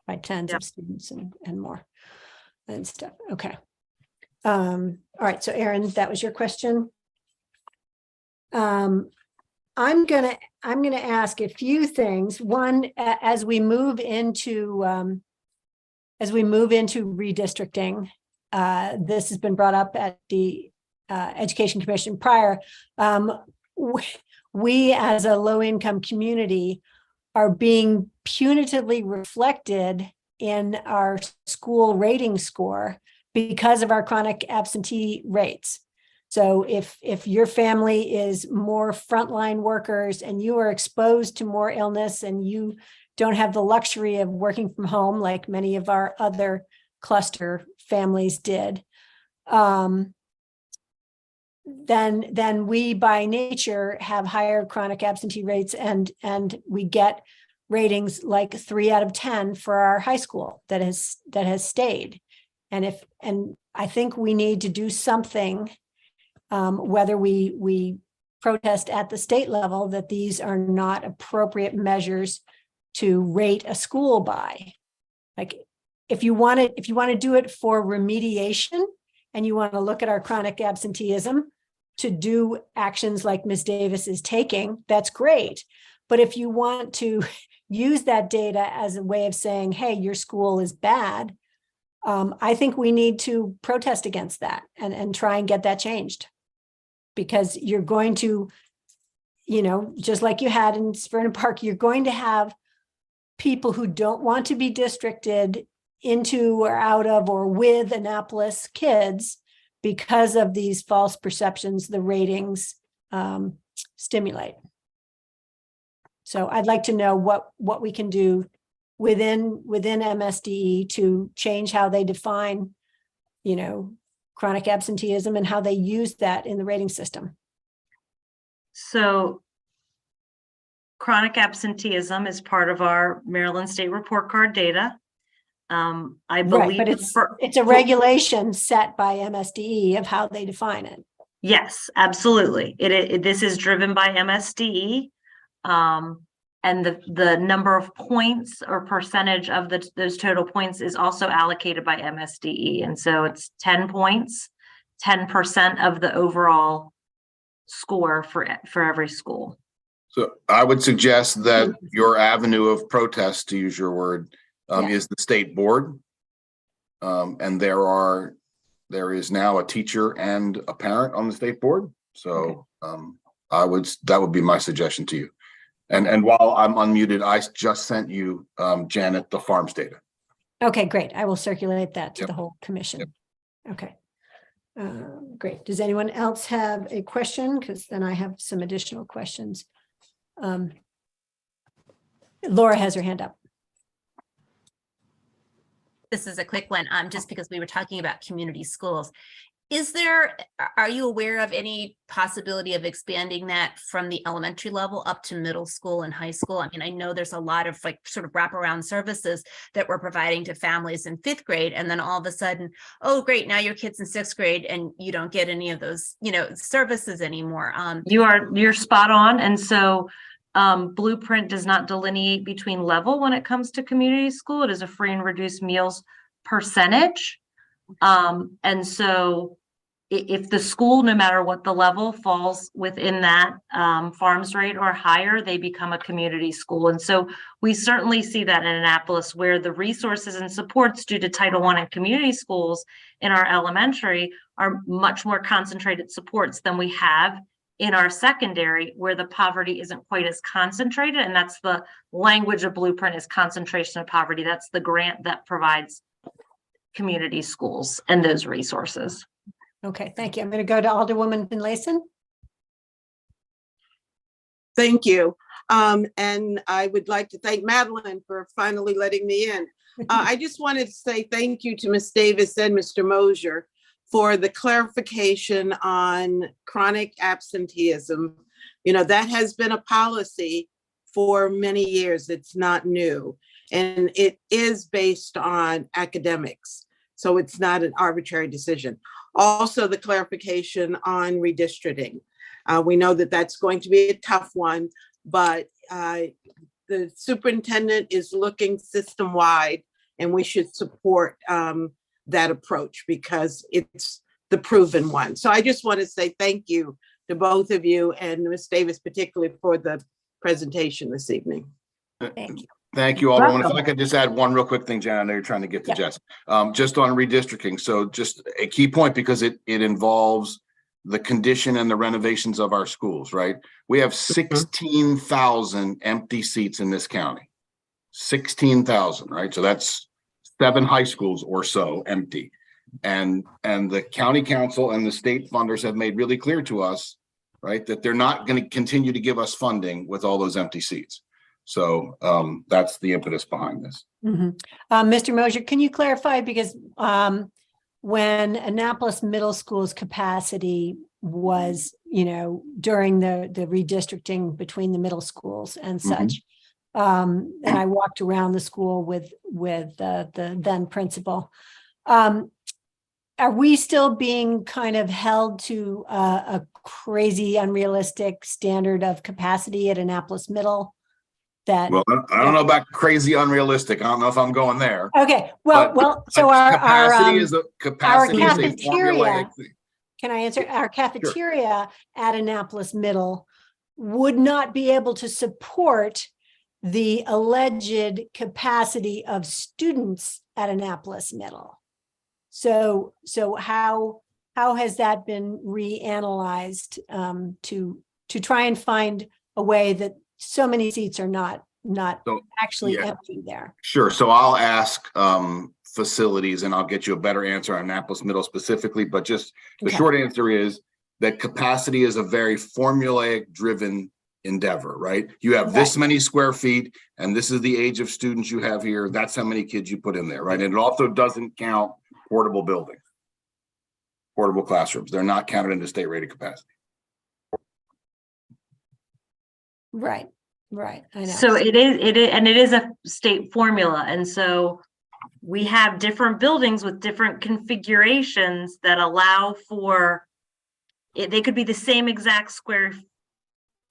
by tens of students and more and stuff. Okay. All right, so Erin, that was your question. I'm gonna ask a few things. One, as we move into redistricting, this has been brought up at the Education Commission prior. We as a low-income community are being punitively reflected in our school rating score because of our chronic absentee rates. So if your family is more frontline workers and you are exposed to more illness and you don't have the luxury of working from home like many of our other cluster families did, then we by nature have higher chronic absentee rates and we get ratings like 3 out of 10 for our high school that has stayed. And I think we need to do something, whether we protest at the state level that these are not appropriate measures to rate a school by. Like if you want to do it for remediation and you want to look at our chronic absenteeism to do actions like Ms. Davis is taking, that's great. But if you want to use that data as a way of saying, hey, your school is bad, I think we need to protest against that and try and get that changed. Because you're going to, you know, just like you had in Vernon Park, you're going to have people who don't want to be districted into or out of or with Annapolis kids because of these false perceptions the ratings stimulate. So I'd like to know what we can do within MSDE to change how they define, you know, chronic absenteeism and how they use that in the rating system. So chronic absenteeism is part of our Maryland State Report Card data. I believe Right, but it's a regulation set by MSDE of how they define it. Yes, absolutely. This is driven by MSDE. And the number of points or percentage of those total points is also allocated by MSDE. And so it's 10 points, 10% of the overall score for every school. So I would suggest that your avenue of protest, to use your word, is the state board. And there is now a teacher and a parent on the state board. So that would be my suggestion to you. And while I'm unmuted, I just sent you, Janet, the farms data. Okay, great. I will circulate that to the whole commission. Okay. Great. Does anyone else have a question? Because then I have some additional questions. Laura has her hand up. This is a quick one, just because we were talking about community schools. Are you aware of any possibility of expanding that from the elementary level up to middle school and high school? I mean, I know there's a lot of like sort of wraparound services that we're providing to families in 5th grade. And then all of a sudden, oh, great, now your kid's in 6th grade and you don't get any of those, you know, services anymore. You're spot on. And so Blueprint does not delineate between level when it comes to community school. It is a free and reduced meals percentage. And so if the school, no matter what the level, falls within that farms rate or higher, they become a community school. And so we certainly see that in Annapolis, where the resources and supports due to Title I and community schools in our elementary are much more concentrated supports than we have in our secondary, where the poverty isn't quite as concentrated. And that's the language of Blueprint, is concentration of poverty. That's the grant that provides community schools and those resources. Okay, thank you. I'm going to go to Alderwoman Finlayson. Thank you. And I would like to thank Madeline for finally letting me in. I just wanted to say thank you to Ms. Davis and Mr. Mosier for the clarification on chronic absenteeism. You know, that has been a policy for many years. It's not new. And it is based on academics. So it's not an arbitrary decision. Also, the clarification on redistricting. We know that that's going to be a tough one, but the superintendent is looking system-wide, and we should support that approach because it's the proven one. So I just want to say thank you to both of you and Ms. Davis particularly for the presentation this evening. Thank you. Thank you, Alderwoman. If Welcome. I could just add one real quick thing, Jen, I know you're trying to get to Yeah. Jess. Just on redistricting. So just a key point because it involves the condition and the renovations of our schools, right? We have 16,000 empty seats in this county. 16,000, right? So that's 7 high schools or so empty. And the county council and the state funders have made really clear to us, right, that they're not going to continue to give us funding with all those empty seats. So that's the impetus behind this. Mr. Mosier, can you clarify, because when Annapolis Middle School's capacity was, you know, during the redistricting between the middle schools and such, and I walked around the school with the then principal, are we still being kind of held to a crazy, unrealistic standard of capacity at Annapolis Middle? That Well, I don't know about crazy unrealistic. I don't know if I'm going there. okay, well, so Capacity is a cafeteria, formulaic thing. can I answer? Our cafeteria at Annapolis Middle would not be able to support the alleged capacity of students at Annapolis Middle. So how has that been reanalyzed to try and find a way that so many seats are not actually empty there? Sure. So I'll ask facilities and I'll get you a better answer on Annapolis Middle specifically, but just the short answer is that capacity is a very formulaic driven endeavor, right? You have this many square feet and this is the age of students you have here. That's how many kids you put in there, right? And it also doesn't count portable buildings, portable classrooms. They're not counted into state rated capacity. Right. I know. So it is a state formula. And so we have different buildings with different configurations that allow for it. They could be the same exact square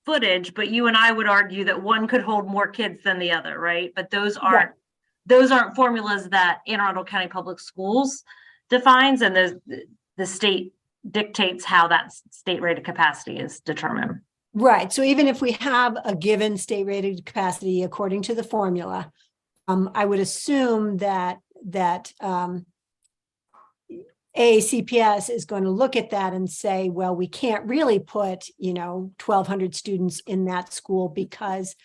footage, but you and I would argue that one could hold more kids than the other, right? But those aren't formulas that Anne Arundel County Public Schools defines, and the state dictates how that state rated capacity is determined. Right. So even if we have a given state rated capacity according to the formula, I would assume that AACPS is going to look at that and say, well, we can't really put, 1,200 students in that school because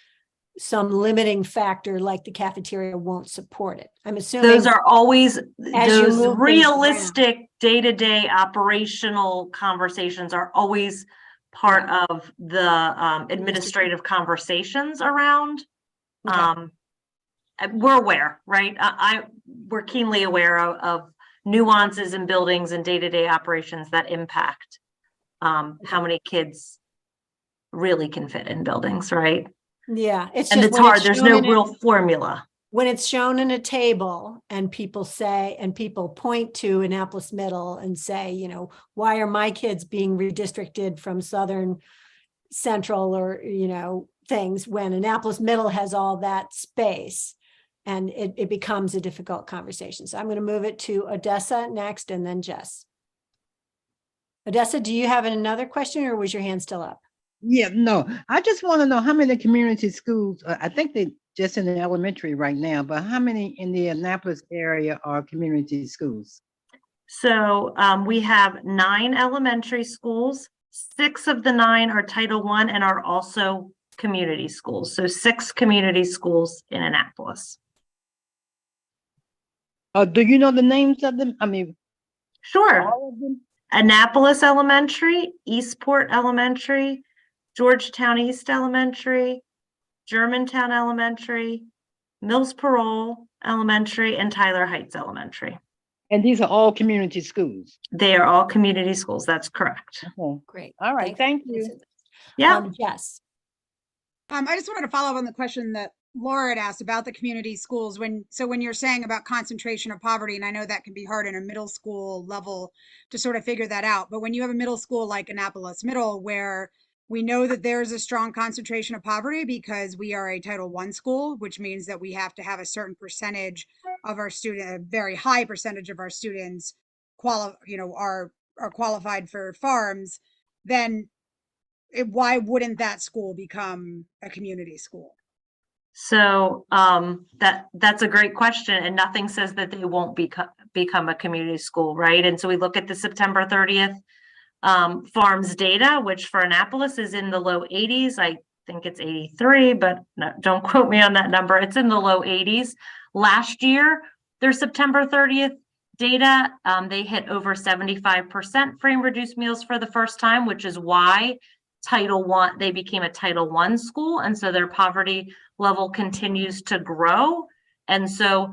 some limiting factor like the cafeteria won't support it. I'm assuming those are always those move things realistic day-to-day operational conversations are always part of the administrative conversations around. We're aware, right? We're keenly aware of nuances in buildings and day-to-day operations that impact how many kids really can fit in buildings, right? Yeah, it's And just it's when hard. There's shown no in real formula. When it's shown in a table and people point to Annapolis Middle and say, why are my kids being redistricted from Southern Central or, things, when Annapolis Middle has all that space, and it becomes a difficult conversation. So I'm going to move it to Odessa next and then Jess. Odessa, do you have another question or was your hand still up? Yeah, no, I just want to know how many community schools, I think they just in the elementary right now, but how many in the Annapolis area are community schools? So we have 9 elementary schools. 6 of the 9 are Title I and are also community schools. So 6 community schools in Annapolis. Do you know the names of them? I mean, sure. All of them? Annapolis Elementary, Eastport Elementary, Georgetown East Elementary, Germantown Elementary, Mills Parole Elementary, and Tyler Heights Elementary. And these are all community schools. They are all community schools. That's correct. Okay. Great. All right, thank you. Yeah. Jess. I just wanted to follow up on the question that Laura had asked about the community schools. When you're saying about concentration of poverty, and I know that can be hard in a middle school level to sort of figure that out, but when you have a middle school like Annapolis Middle, where we know that there's a strong concentration of poverty because we are a Title I school, which means that we have to have a certain percentage of our student, a very high percentage of our students are qualified for farms, then why wouldn't that school become a community school? So that's a great question, and nothing says that they won't become a community school, right? And so we look at the September 30th farms data, which for Annapolis is in the low 80s. I think it's 83, but no, don't quote me on that number. It's in the low 80s. Last year, their September 30th data, they hit over 75% free and reduced meals for the first time, which is why they became a Title I school. And so their poverty level continues to grow. And so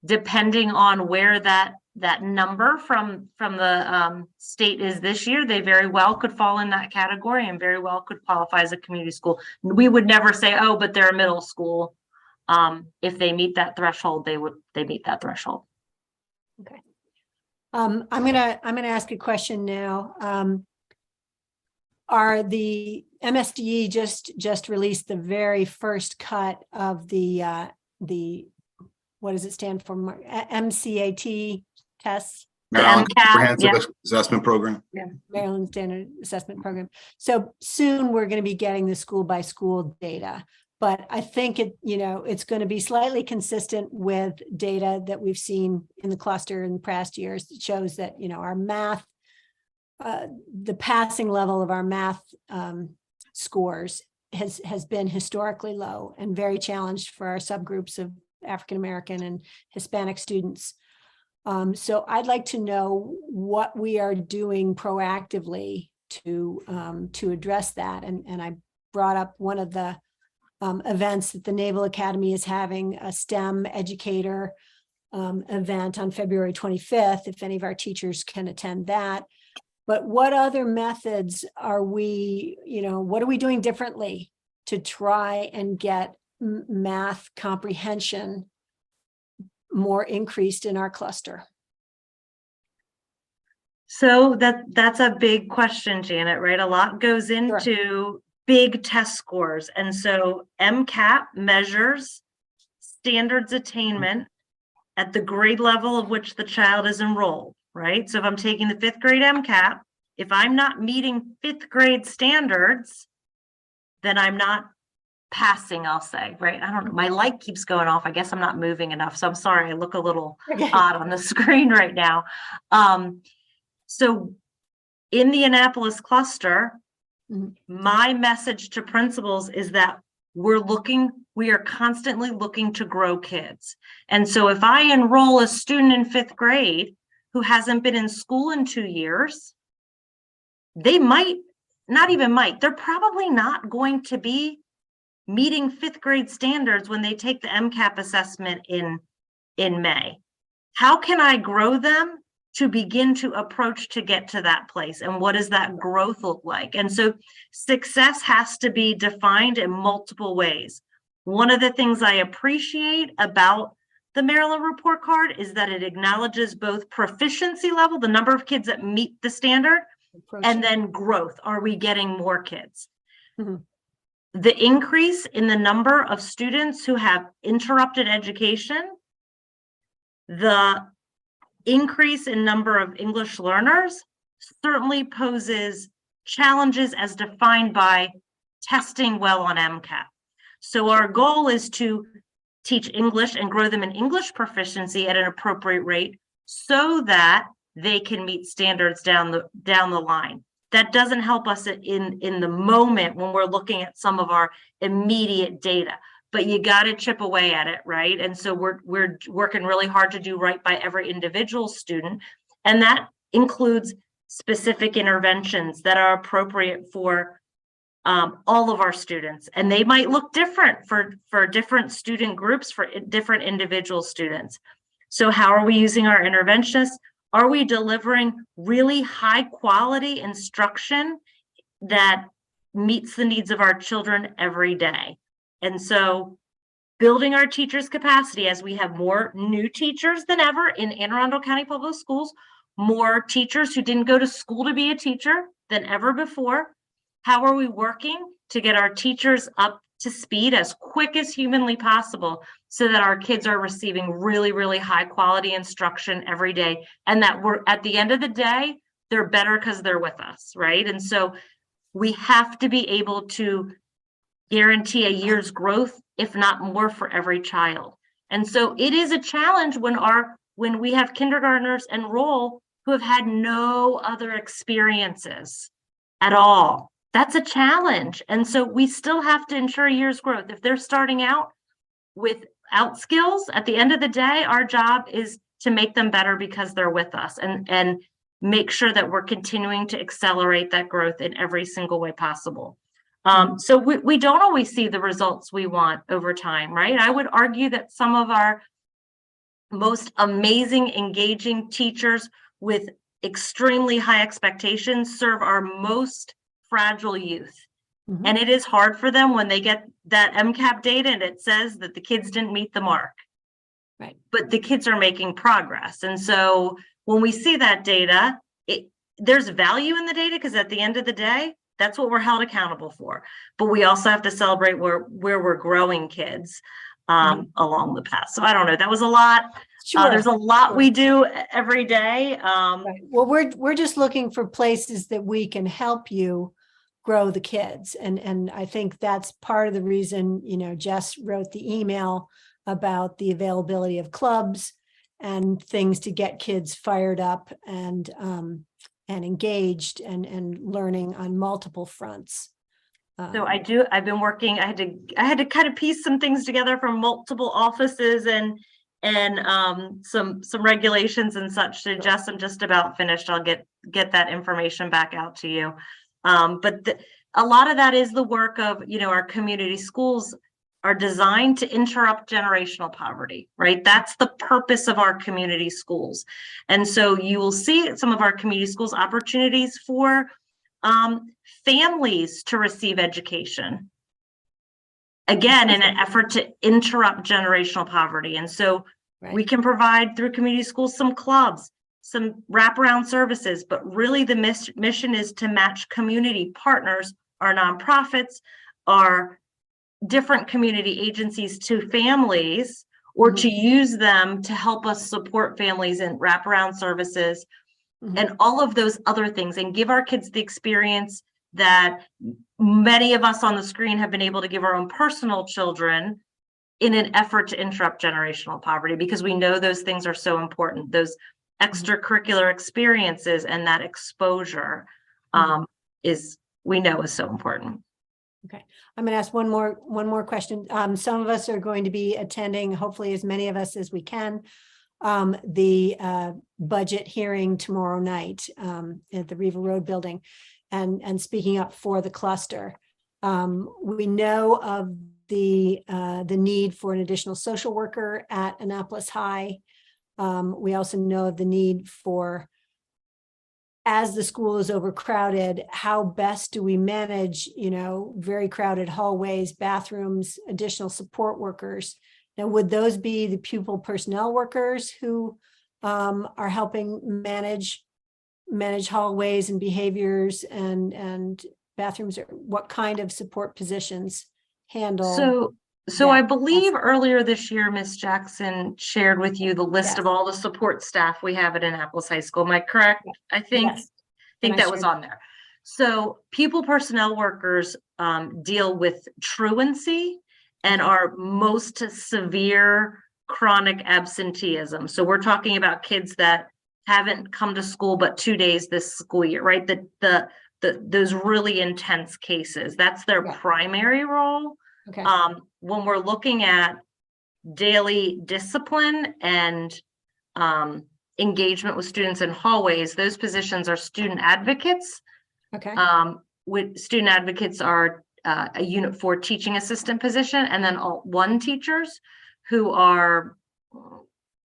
depending on where that number from the state is this year, they very well could fall in that category and very well could qualify as a community school. We would never say, oh, but they're a middle school. If they meet that threshold, they meet that threshold. Okay. I'm gonna ask a question now. Are the MSDE just released the very first cut of the what does it stand for? MCAT tests? Maryland MCAT, Comprehensive yeah. Assessment Program. Yeah, Maryland Standard Assessment Program. So soon we're going to be getting the school by school data, but I think it's going to be slightly consistent with data that we've seen in the cluster in the past years. It shows that, our math, the passing level of our math scores has been historically low and very challenged for our subgroups of African-American and Hispanic students. So I'd like to know what we are doing proactively to address that. And I brought up one of the events that the Naval Academy is having, a STEM educator event on February 25th, if any of our teachers can attend that. But what other methods are we, what are we doing differently to try and get math comprehension more increased in our cluster? So that's a big question, Janet, right? A lot goes into big test scores. And so MCAT measures standards attainment at the grade level of which the child is enrolled, right? So if I'm taking the 5th grade MCAT, if I'm not meeting 5th grade standards, then I'm not passing, I'll say, right? I don't know. My light keeps going off. I guess I'm not moving enough. So I'm sorry. I look a little odd on the screen right now. So in the Annapolis cluster, my message to principals is that we are constantly looking to grow kids. And so if I enroll a student in 5th grade who hasn't been in school in 2 years, they're probably not going to be meeting 5th grade standards when they take the MCAP assessment in May. How can I grow them to begin to approach to get to that place? And what does that growth look like? And so success has to be defined in multiple ways. One of the things I appreciate about the Maryland report card is that it acknowledges both proficiency level, the number of kids that meet the standard, and then growth. Are we getting more kids? The increase in the number of students who have interrupted education, the increase in number of English learners certainly poses challenges as defined by testing well on MCAT. So our goal is to teach English and grow them in English proficiency at an appropriate rate so that they can meet standards down the line. That doesn't help us in the moment when we're looking at some of our immediate data, but you got to chip away at it, right? And so we're working really hard to do right by every individual student. And that includes specific interventions that are appropriate for all of our students, and they might look different for different student groups, for different individual students. So how are we using our interventionists? Are we delivering really high quality instruction that meets the needs of our children every day? And so building our teachers' capacity as we have more new teachers than ever in Anne Arundel County Public Schools, more teachers who didn't go to school to be a teacher than ever before. How are we working to get our teachers up to speed as quick as humanly possible so that our kids are receiving really, really high quality instruction every day, and that we're at the end of the day, they're better because they're with us, right? And so we have to be able to guarantee a year's growth, if not more, for every child. And so it is a challenge when we have kindergartners enroll who have had no other experiences at all. That's a challenge. And so we still have to ensure a year's growth. If they're starting out without skills, at the end of the day, our job is to make them better because they're with us, and make sure that we're continuing to accelerate that growth in every single way possible. So we don't always see the results we want over time, right? I would argue that some of our most amazing, engaging teachers with extremely high expectations serve our most fragile youth. And it is hard for them when they get that MCAP data and it says that the kids didn't meet the mark. Right. But the kids are making progress. And so when we see that data, there's value in the data, because at the end of the day, that's what we're held accountable for. But we also have to celebrate where we're growing kids along the path. So I don't know, that was a lot. Sure. There's a lot we do every day. Right. Well, we're just looking for places that we can help you grow the kids. And I think that's part of the reason, Jess wrote the email about the availability of clubs and things to get kids fired up and engaged and learning on multiple fronts. So I've been working, I had to kind of piece some things together from multiple offices and some regulations and such. So Jess, I'm just about finished. I'll get that information back out to you. But a lot of that is the work of, our community schools are designed to interrupt generational poverty, right? That's the purpose of our community schools. And so you will see at some of our community schools opportunities for families to receive education. Again, in an effort to interrupt generational poverty. And so we can provide through community schools some clubs, some wraparound services, but really the mission is to match community partners, our nonprofits, our different community agencies to families, or to use them to help us support families in wraparound services and all of those other things, and give our kids the experience that many of us on the screen have been able to give our own personal children in an effort to interrupt generational poverty, because we know those things are so important. Those extracurricular experiences and that exposure is so important. Okay, I'm going to ask one more question. Some of us are going to be attending, hopefully as many of us as we can, the budget hearing tomorrow night at the Riva Road building, and speaking up for the cluster. We know of the need for an additional social worker at Annapolis High. We also know of the need for, as the school is overcrowded, how best do we manage, very crowded hallways, bathrooms, additional support workers? Now, would those be the pupil personnel workers who are helping manage hallways and behaviors and bathrooms? Or what kind of support positions handle? So I believe earlier this year, Ms. Jackson shared with you the list of all the support staff we have at Annapolis High School. Am I correct? I think that was on there. So pupil personnel workers deal with truancy and our most severe chronic absenteeism. So we're talking about kids that haven't come to school but 2 days this school year, right? Those really intense cases. That's their primary role. Okay. When we're looking at daily discipline and engagement with students in hallways, those positions are student advocates. Okay. with student advocates are a unit 4 teaching assistant position, and then all 1 teachers who are,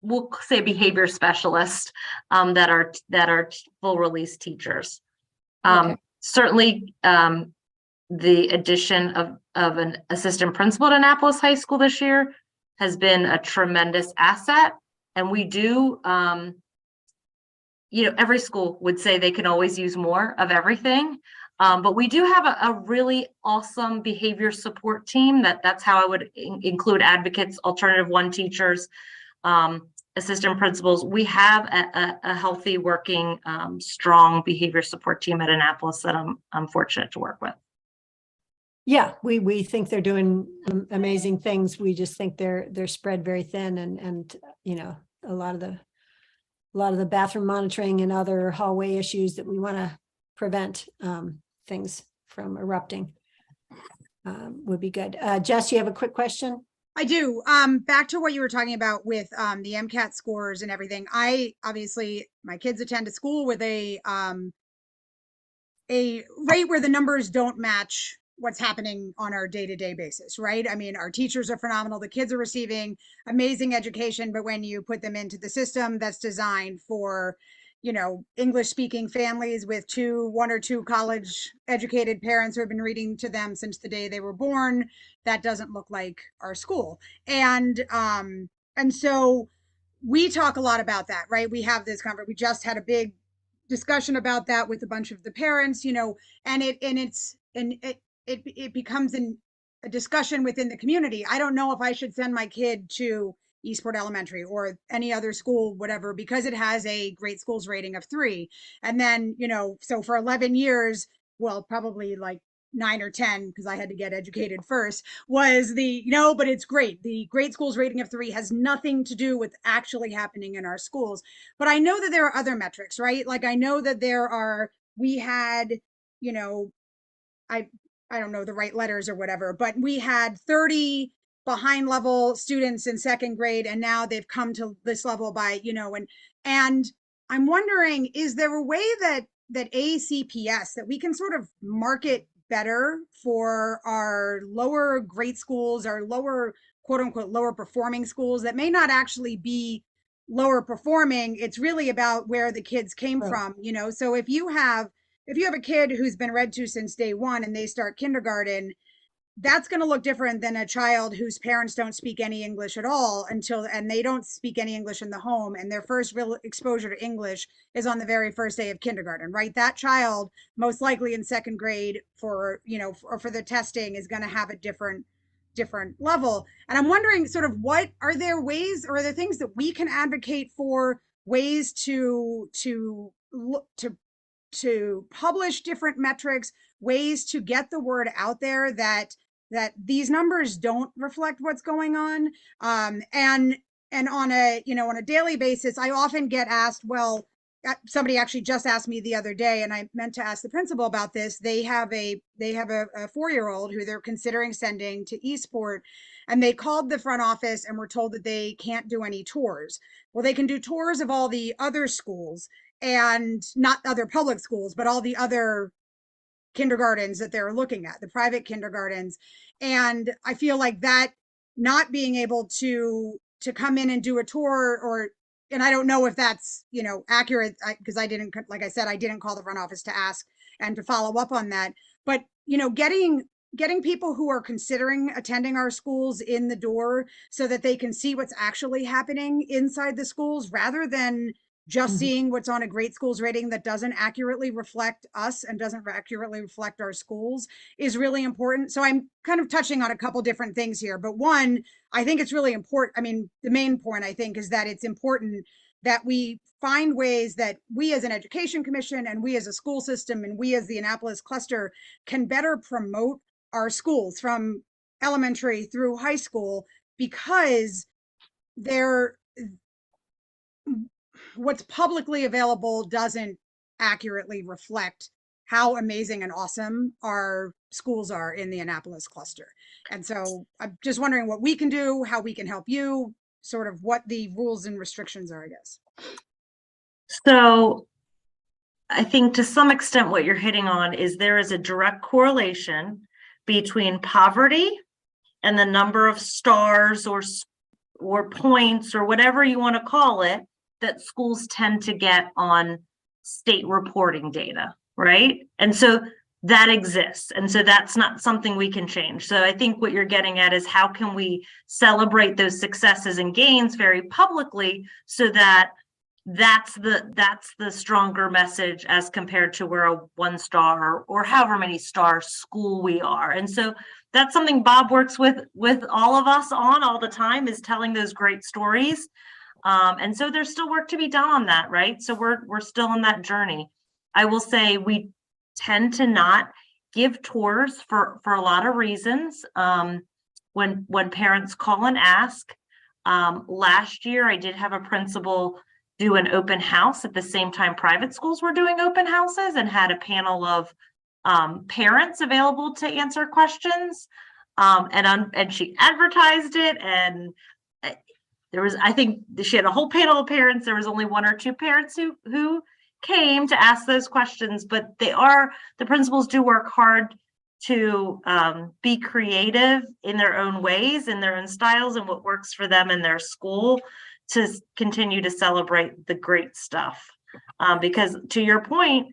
we'll say, behavior specialists that are full release teachers. Okay. Certainly, the addition of an assistant principal at Annapolis High School this year has been a tremendous asset. And we do, every school would say they can always use more of everything. But we do have a really awesome behavior support team that's how I would include advocates, alternative 1 teachers, assistant principals. We have a healthy working, strong behavior support team at Annapolis that I'm fortunate to work with. Yeah, we think they're doing amazing things. We just think they're spread very thin, and a lot of the bathroom monitoring and other hallway issues that we want to prevent things from erupting would be good. Jess, you have a quick question? I do. Back to what you were talking about with the MCAT scores and everything. Obviously my kids attend a school with a rate where the numbers don't match what's happening on our day-to-day basis, right? I mean, our teachers are phenomenal. The kids are receiving amazing education, but when you put them into the system that's designed for, English speaking families with 1 or 2 college educated parents who have been reading to them since the day they were born, that doesn't look like our school. And so we talk a lot about that, right? We have this conversation. We just had a big discussion about that with a bunch of the parents, and it becomes a discussion within the community. I don't know if I should send my kid to Eastport Elementary or any other school, whatever, because it has a great schools rating of 3. And then, so for 11 years, well, probably like 9 or 10, because I had to get educated first, was but it's great. The great schools rating of 3 has nothing to do with actually happening in our schools. But I know that there are other metrics, right? Like I know that we had, I don't know the right letters or whatever, but we had 30 behind level students in 2nd grade, and now they've come to this level by, and I'm wondering, is there a way that ACPS, that we can sort of market better for our lower grade schools, our lower, quote unquote, lower performing schools that may not actually be lower performing? It's really about where the kids came from, so if you have a kid who's been read to since day 1 and they start kindergarten, that's going to look different than a child whose parents don't speak any English at all and they don't speak any English in the home, and their first real exposure to English is on the very first day of kindergarten, right? That child, most likely in 2nd grade for the testing, is going to have a different level. And I'm wondering, sort of, what are there ways, or are there things that we can advocate for, ways to publish different metrics, ways to get the word out there that these numbers don't reflect what's going on. And on a daily basis, I often get asked, well, somebody actually just asked me the other day, and I meant to ask the principal about this. They have a 4-year-old who they're considering sending to Eastport, and they called the front office and were told that they can't do any tours. Well, they can do tours of all the other schools, and not other public schools, but all the other kindergartens that they're looking at, the private kindergartens. And I feel like that not being able to come in and do a tour, and I don't know if that's, accurate, because I didn't, like I said, I didn't call the front office to ask and to follow up on that. But, getting people who are considering attending our schools in the door so that they can see what's actually happening inside the schools, rather than just seeing what's on a great schools rating that doesn't accurately reflect us and doesn't accurately reflect our schools, is really important. So I'm kind of touching on a couple different things here, but one, I think it's really important. I mean, the main point, I think, is that it's important that we find ways that we as an education commission, and we as a school system, and we as the Annapolis cluster can better promote our schools from elementary through high school, because what's publicly available doesn't accurately reflect how amazing and awesome our schools are in the Annapolis cluster. And so I'm just wondering what we can do, how we can help you, sort of what the rules and restrictions are, I guess. So I think to some extent what you're hitting on is there is a direct correlation between poverty and the number of stars or points or whatever you want to call it that schools tend to get on state reporting data, right? And so that exists. And so that's not something we can change. So I think what you're getting at is how can we celebrate those successes and gains very publicly so that that's the stronger message as compared to we're a 1-star or however many star school we are. And so that's something Bob works with all of us on all the time, is telling those great stories. And so there's still work to be done on that, right? So we're still on that journey. I will say we tend to not give tours for a lot of reasons. When parents call and ask, last year I did have a principal do an open house at the same time private schools were doing open houses, and had a panel of parents available to answer questions. And she advertised it, and there was, I think she had a whole panel of parents. There was only 1 or 2 parents who came to ask those questions, but the principals do work hard to be creative in their own ways, in their own styles, and what works for them in their school, to continue to celebrate the great stuff. Because to your point,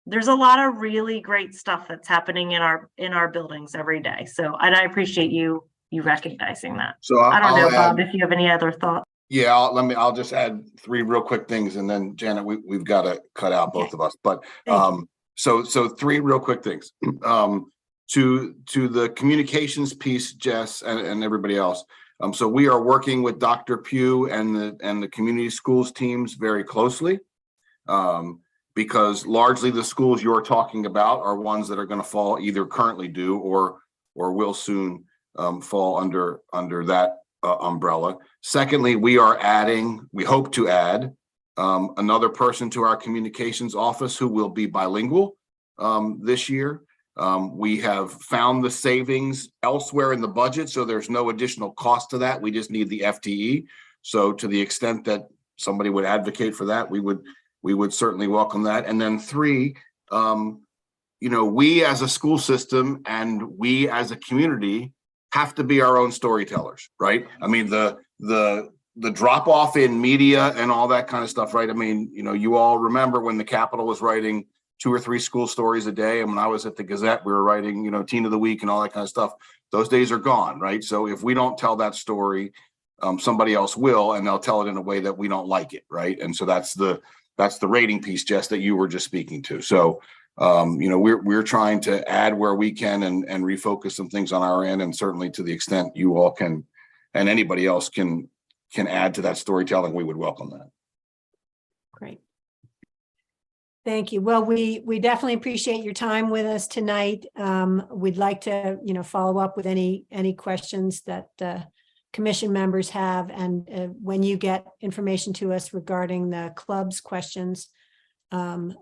there's a lot of really great stuff that's happening in our buildings every day. So, and I appreciate you recognizing that. So I don't know, I'll Bob, add, if you have any other thoughts. yeah, I'll just add 3 real quick things, and then Janet, we've got to cut out both of us. But so 3 real quick things. To the communications piece, Jess and everybody else. So we are working with Dr. Pugh and the community schools teams very closely, because largely the schools you're talking about are ones that are going to fall, either currently do or will soon fall under that umbrella. Secondly, we hope to add another person to our communications office who will be bilingual this year. We have found the savings elsewhere in the budget, so there's no additional cost to that. We just need the FTE. So to the extent that somebody would advocate for that, we would certainly welcome that. And then 3, we as a school system and we as a community have to be our own storytellers, right? I mean, the drop off in media and all that kind of stuff, right? I mean, you all remember when the Capitol was writing 2 or 3 school stories a day. And when I was at the Gazette, we were writing, Teen of the Week and all that kind of stuff. Those days are gone, right? So if we don't tell that story, somebody else will, and they'll tell it in a way that we don't like it, right? And so that's the rating piece, Jess, that you were just speaking to. So, we're trying to add where we can and refocus some things on our end, and certainly to the extent you all can, and anybody else can add to that storytelling, we would welcome that. Great. Thank you. Well, we definitely appreciate your time with us tonight. We'd like to, follow up with any questions that commission members have. And when you get information to us regarding the club's questions,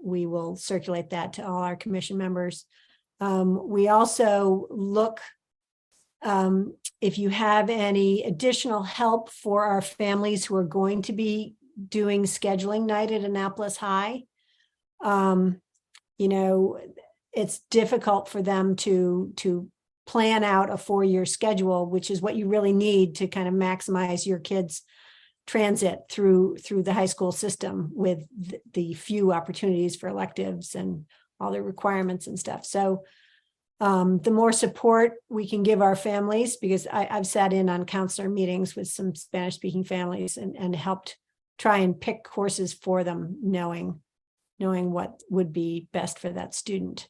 we will circulate that to all our commission members. We also look, if you have any additional help for our families who are going to be doing scheduling night at Annapolis High, it's difficult for them to plan out a 4-year schedule, which is what you really need to kind of maximize your kids' transit through the high school system with the few opportunities for electives and all the requirements and stuff. So the more support we can give our families, because I've sat in on counselor meetings with some Spanish speaking families and helped try and pick courses for them, knowing what would be best for that student.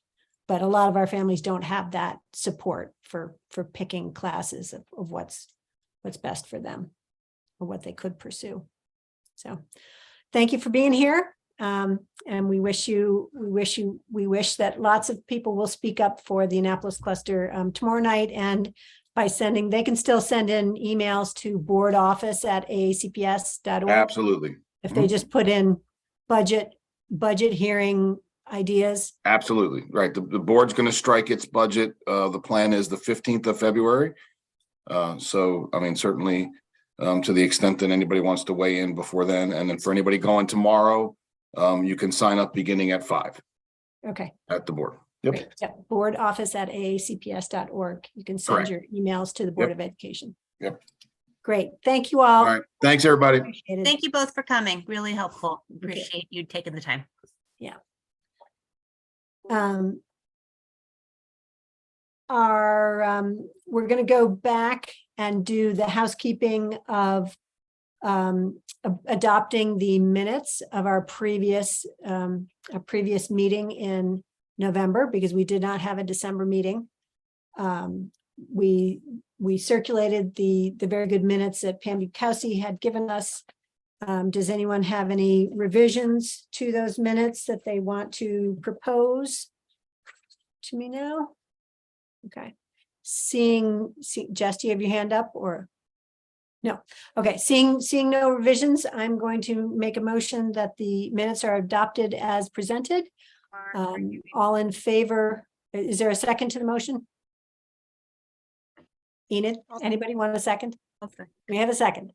But a lot of our families don't have that support for picking classes of what's best for them or what they could pursue. So thank you for being here. And we wish that lots of people will speak up for the Annapolis cluster tomorrow night, and they can still send in emails to boardoffice@aacps.org. Absolutely. If they just put in budget hearing ideas. Absolutely. Right. The board's going to strike its budget. The plan is the 15th of February. So, I mean, certainly to the extent that anybody wants to weigh in before then, and then for anybody going tomorrow, You can sign up beginning at 5 Okay. at the board. Yep. Great. Yep. Board office at aacps.org. You can send Correct. your emails to the Board Yep. of Education. Yep. Great. Thank you all. All right. Thanks, everybody. Appreciate it. Thank you both for coming. Really helpful. Appreciate you taking the time. We're going to go back and do the housekeeping of adopting the minutes of our previous meeting in November, because we did not have a December meeting. We circulated the very good minutes that Pam Bukowski had given us. Does anyone have any revisions to those minutes that they want to propose to me now? Okay. Jess, do you have your hand up or? No. Okay. Seeing no revisions, I'm going to make a motion that the minutes are adopted as presented. All in favor? Is there a second to the motion? Enid, anybody want a second? Okay. We have a second.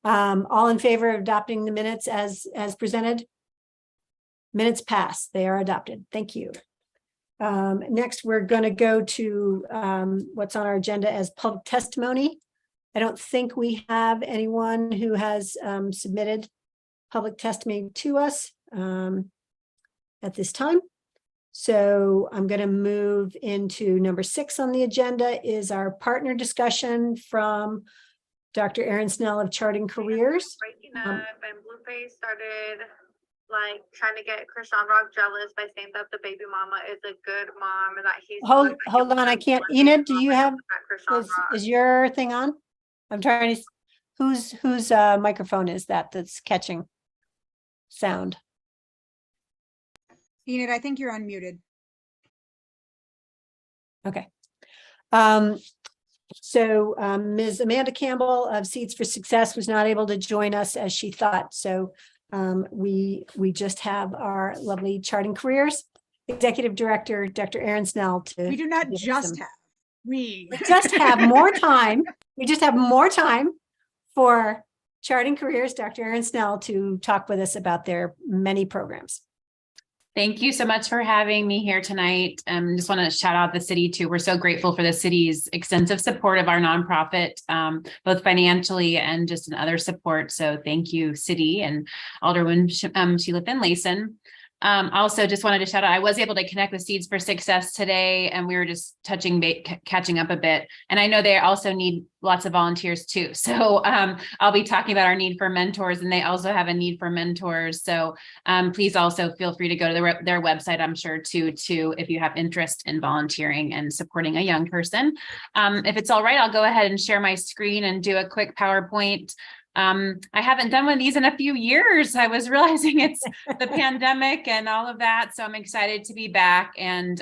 All in favor of adopting the minutes as presented? Minutes pass. They are adopted. Thank you. Next, we're going to go to what's on our agenda as public testimony. I don't think we have anyone who has submitted public testimony to us at this time. So I'm going to move into number 6 on the agenda is our partner discussion from Dr. Erin Snell of Charting Careers. Breaking up and Blueface started like trying to get Krishan Rock jealous by saying that the baby mama is a good mom and that he's Hold on, I can't. Enid, do you have is your thing on? I'm trying to. Whose microphone is that's catching sound? Enid, I think you're unmuted. Okay. So Ms. Amanda Campbell of Seeds for Success was not able to join us as she thought. So we just have our lovely Charting Careers Executive Director, Dr. Erin Snell. We do not just have. We just have more time. We just have more time for Charting Careers, Dr. Erin Snell, to talk with us about their many programs. Thank you so much for having me here tonight. Just want to shout out the city too. We're so grateful for the city's extensive support of our nonprofit, both financially and just in other support. So thank you, city and Alderwoman Sheila Finlayson. Also just wanted to shout out, I was able to connect with Seeds for Success today, and we were just catching up a bit. And I know they also need lots of volunteers too. So I'll be talking about our need for mentors, and they also have a need for mentors. So please also feel free to go to their website, I'm sure too, if you have interest in volunteering and supporting a young person. If it's all right, I'll go ahead and share my screen and do a quick PowerPoint. I haven't done one of these in a few years. I was realizing it's the pandemic and all of that. So I'm excited to be back. And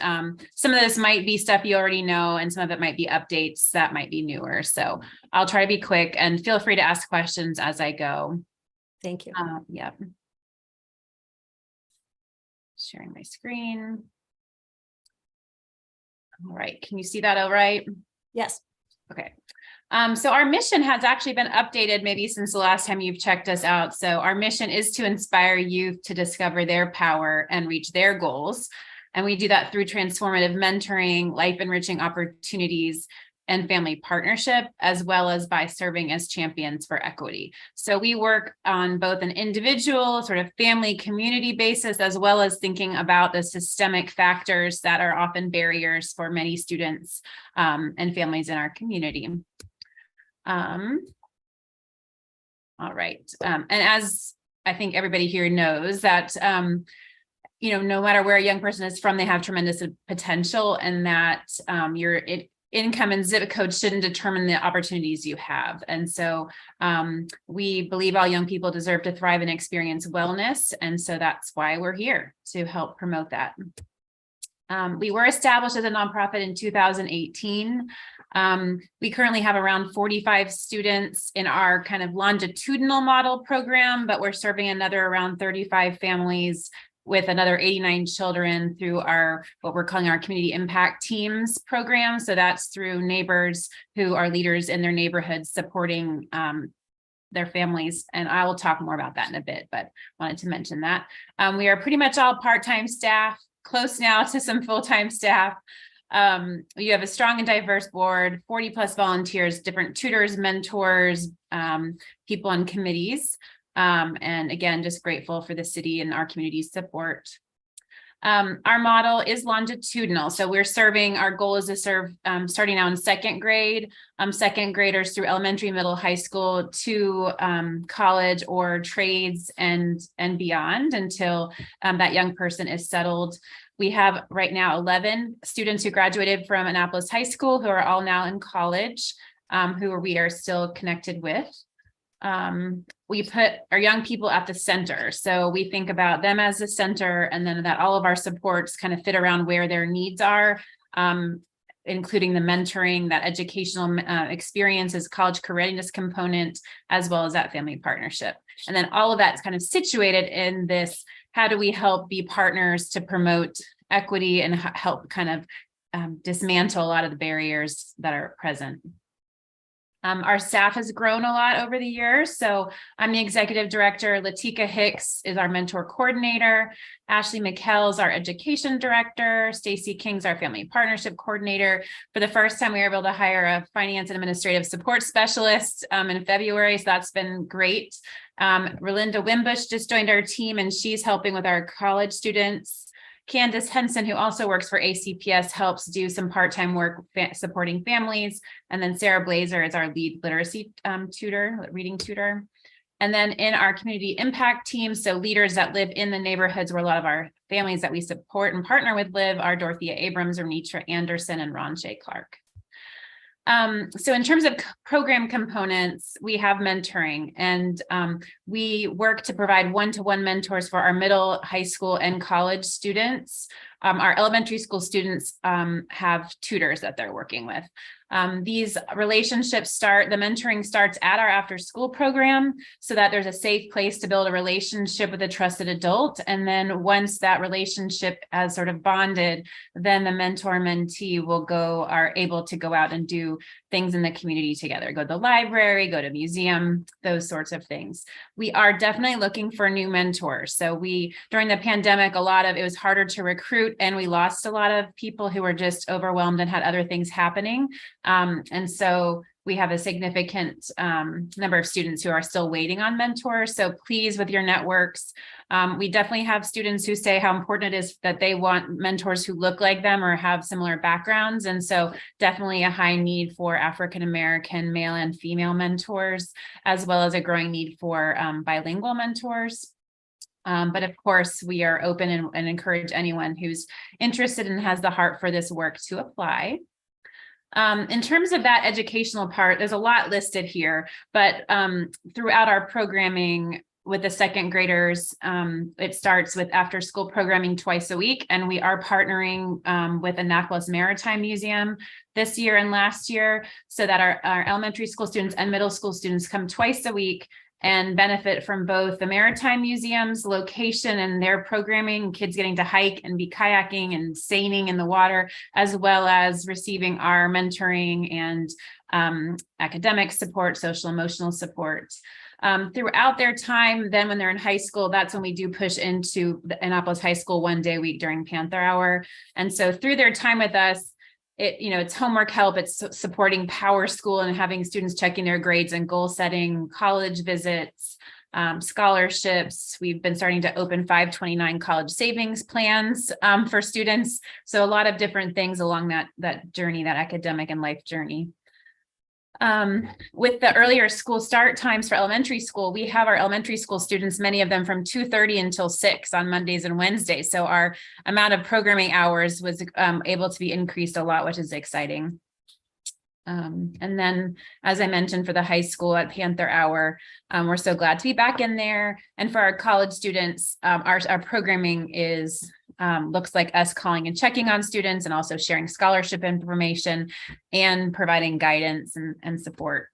some of this might be stuff you already know, and some of it might be updates that might be newer. So I'll try to be quick, and feel free to ask questions as I go. Thank you. Yep. Sharing my screen. All right. Can you see that all right? Yes. Okay. So our mission has actually been updated maybe since the last time you've checked us out. So our mission is to inspire youth to discover their power and reach their goals. And we do that through transformative mentoring, life enriching opportunities, and family partnership, as well as by serving as champions for equity. So we work on both an individual sort of family community basis, as well as thinking about the systemic factors that are often barriers for many students and families in our community. All right. And as I think everybody here knows that, no matter where a young person is from, they have tremendous potential, and that your income and zip code shouldn't determine the opportunities you have. And so we believe all young people deserve to thrive and experience wellness. And so that's why we're here, to help promote that. We were established as a nonprofit in 2018. We currently have around 45 students in our kind of longitudinal model program, but we're serving another around 35 families with another 89 children through our, what we're calling our community impact teams program. So that's through neighbors who are leaders in their neighborhoods supporting their families. And I will talk more about that in a bit, but wanted to mention that. We are pretty much all part-time staff, close now to some full-time staff. You have a strong and diverse board, 40 plus volunteers, different tutors, mentors, people on committees. And again, just grateful for the city and our community's support. Our model is longitudinal. So we're serving, our goal is to serve starting now in second grade, second graders through elementary, middle, high school to college or trades and beyond until that young person is settled. We have right now 11 students who graduated from Annapolis High School who are all now in college, who we are still connected with. We put our young people at the center. So we think about them as the center, and then that all of our supports kind of fit around where their needs are, including the mentoring, that educational experiences, college career readiness component, as well as that family partnership. And then all of that's kind of situated in this, how do we help be partners to promote equity and help kind of dismantle a lot of the barriers that are present. Our staff has grown a lot over the years. So I'm the executive director. Latika Hicks is our mentor coordinator. Ashley McKell is our education director. Stacy King's our family partnership coordinator. For the first time, we were able to hire a finance and administrative support specialist in February. So that's been great. Relinda Wimbush just joined our team, and she's helping with our college students. Candace Henson, who also works for ACPS, helps do some part-time work supporting families. And then Sarah Blazer is our lead literacy tutor, reading tutor. And then in our community impact team, so leaders that live in the neighborhoods where a lot of our families that we support and partner with live are Dorothea Abrams, Renitra Anderson, and Ron Shea Clark. So in terms of program components, we have mentoring, and we work to provide one-to-one mentors for our middle, high school, and college students. Our elementary school students have tutors that they're working with. These relationships the mentoring starts at our after school program so that there's a safe place to build a relationship with a trusted adult. And then once that relationship has sort of bonded, then the mentor mentee are able to go out and do things in the community together, go to the library, go to museum, those sorts of things. We are definitely looking for new mentors. So during the pandemic, it was harder to recruit, and we lost a lot of people who were just overwhelmed and had other things happening. And so we have a significant number of students who are still waiting on mentors. So please, with your networks, we definitely have students who say how important it is that they want mentors who look like them or have similar backgrounds. And so definitely a high need for African-American male and female mentors, as well as a growing need for bilingual mentors. But of course, we are open and encourage anyone who's interested and has the heart for this work to apply. In terms of that educational part, there's a lot listed here, but throughout our programming with the second graders, it starts with after school programming twice a week, and we are partnering with Annapolis Maritime Museum this year and last year so that our elementary school students and middle school students come twice a week and benefit from both the Maritime Museum's location and their programming, kids getting to hike and be kayaking and seining in the water, as well as receiving our mentoring and academic support, social emotional support. Throughout their time, then when they're in high school, that's when we do push into the Annapolis High School 1 day a week during Panther Hour. And so through their time with us, it's homework help, it's supporting Power School and having students checking their grades and goal setting, college visits, scholarships. We've been starting to open 529 college savings plans for students. So a lot of different things along that journey, that academic and life journey. With the earlier school start times for elementary school, we have our elementary school students, many of them from 2:30 until 6 on Mondays and Wednesdays. So our amount of programming hours was able to be increased a lot, which is exciting. And then, as I mentioned, for the high school at Panther Hour, we're so glad to be back in there. And for our college students, our programming looks like us calling and checking on students and also sharing scholarship information and providing guidance and support.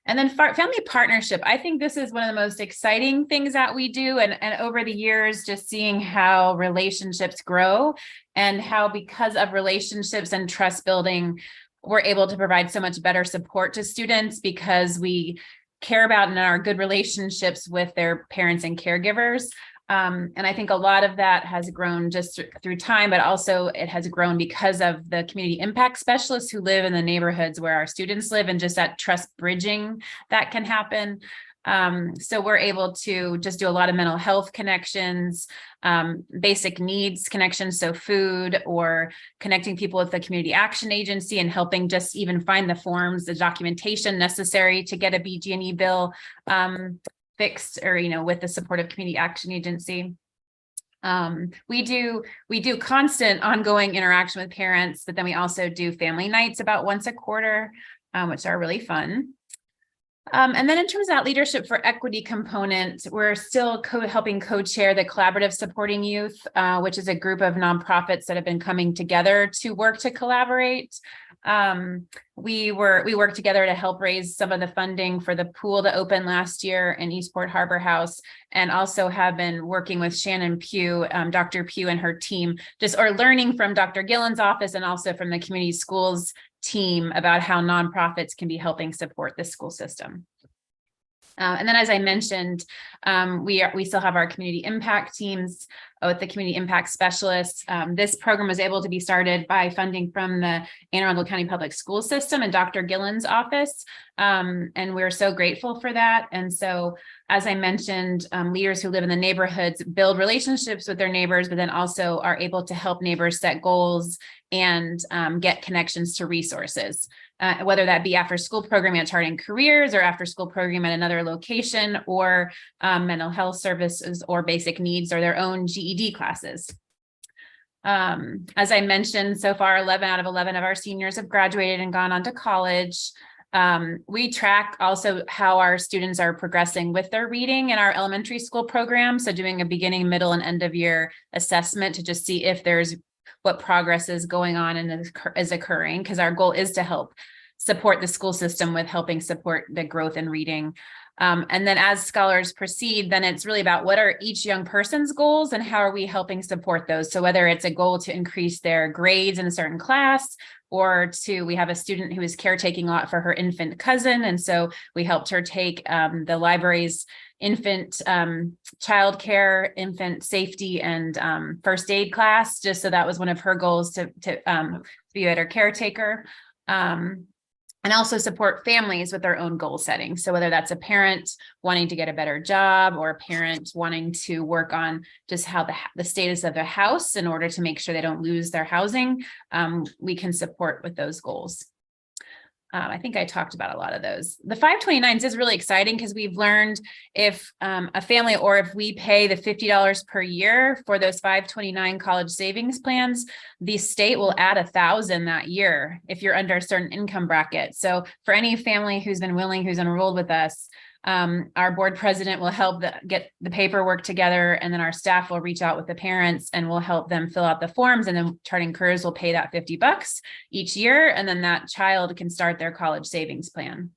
And then family partnership. I think this is one of the most exciting things that we do. And over the years, just seeing how relationships grow and how, because of relationships and trust building, we're able to provide so much better support to students because we care about and are good relationships with their parents and caregivers. And I think a lot of that has grown just through time, but also it has grown because of the community impact specialists who live in the neighborhoods where our students live, and just that trust bridging that can happen. So we're able to just do a lot of mental health connections, basic needs connections, so food, or connecting people with the community action agency and helping just even find the forms, the documentation necessary to get a BG&E bill fixed, or, you know, with the support of community action agency. We do constant ongoing interaction with parents, but then we also do family nights about once a quarter, which are really fun. And then in terms of that leadership for equity component, we're still helping co-chair the Collaborative Supporting Youth, which is a group of nonprofits that have been coming together to work to collaborate. We worked together to help raise some of the funding for the pool to open last year in Eastport Harbor House, and also have been working with Shannon Pugh, Dr. Pugh and her team, or learning from Dr. Gillen's office and also from the community schools team about how nonprofits can be helping support the school system. And then, as I mentioned, we still have our community impact teams with the community impact specialists. This program was able to be started by funding from the Anne Arundel County Public School System and Dr. Gillen's office. And we're so grateful for that. And so, as I mentioned, leaders who live in the neighborhoods build relationships with their neighbors, but then also are able to help neighbors set goals and get connections to resources. Whether that be after school programming at Charting Careers, or after school program at another location, or mental health services, or basic needs, or their own GED classes. As I mentioned, so far 11 out of 11 of our seniors have graduated and gone on to college. We track also how our students are progressing with their reading in our elementary school program. So doing a beginning, middle, and end of year assessment to just see if there's what progress is going on and is occurring, because our goal is to help support the school system with helping support the growth in reading. And then as scholars proceed, then it's really about what are each young person's goals and how are we helping support those. So whether it's a goal to increase their grades in a certain class, or we have a student who is caretaking a lot for her infant cousin. And so we helped her take the library's infant childcare, infant safety, and first aid class, just so that was one of her goals to be a better caretaker. And also support families with their own goal setting. So whether that's a parent wanting to get a better job, or a parent wanting to work on just how the status of their house in order to make sure they don't lose their housing, we can support with those goals. I think I talked about a lot of those. The 529s is really exciting because we've learned if a family, or if we pay the $50 per year for those 529 college savings plans, the state will add $1,000 that year if you're under a certain income bracket. So for any family who's been willing, who's enrolled with us, our board president will help get the paperwork together, and then our staff will reach out with the parents and we'll help them fill out the forms, and then Charting Careers will pay that $50 each year, and then that child can start their college savings plan.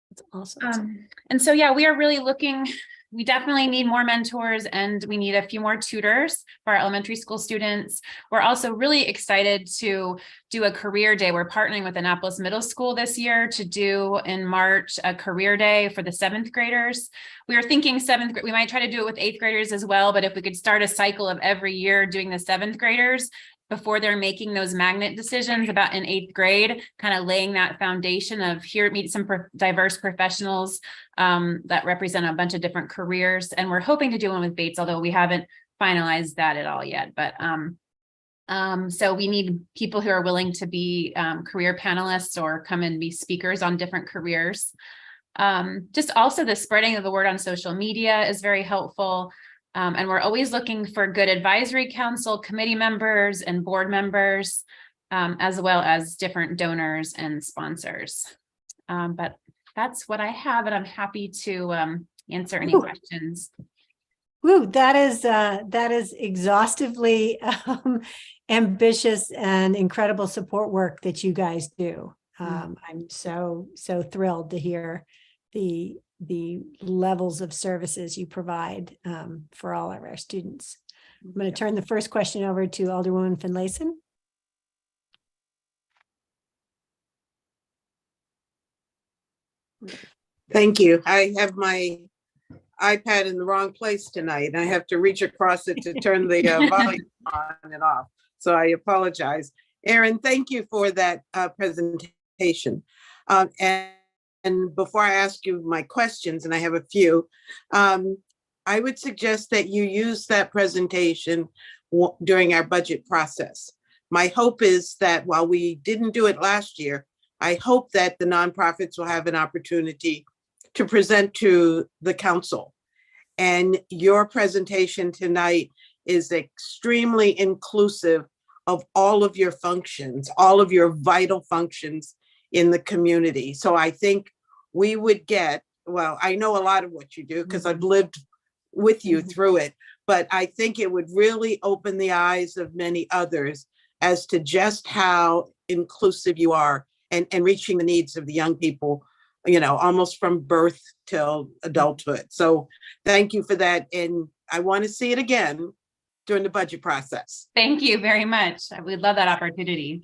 That's awesome. And so, yeah, we are really looking. We definitely need more mentors, and we need a few more tutors for our elementary school students. We're also really excited to do a career day. We're partnering with Annapolis Middle School this year to do in March a career day for the 7th graders. We were thinking we might try to do it with 8th graders as well, but if we could start a cycle of every year doing the 7th graders before they're making those magnet decisions about in 8th grade, kind of laying that foundation of here, meet some diverse professionals that represent a bunch of different careers. And we're hoping to do one with Bates, although we haven't finalized that at all yet. But so we need people who are willing to be career panelists or come and be speakers on different careers. Just also the spreading of the word on social media is very helpful. And we're always looking for good advisory council, committee members, and board members, as well as different donors and sponsors. But that's what I have, and I'm happy to answer any questions. Woo, that is exhaustively ambitious and incredible support work that you guys do. I'm so thrilled to hear the levels of services you provide for all of our students. I'm going to turn the first question over to Alderwoman Finlayson. Thank you. I have my iPad in the wrong place tonight. I have to reach across it to turn the volume on and off. So I apologize. Erin, thank you for that presentation. And before I ask you my questions, and I have a few, I would suggest that you use that presentation during our budget process. My hope is that while we didn't do it last year, I hope that the nonprofits will have an opportunity to present to the council. And your presentation tonight is extremely inclusive of all of your functions, all of your vital functions in the community. So I think we would get, well, I know a lot of what you do because I've lived with you through it, but I think it would really open the eyes of many others as to just how inclusive you are and reaching the needs of the young people, you know, almost from birth till adulthood. So thank you for that. And I want to see it again during the budget process. Thank you very much. I would love that opportunity.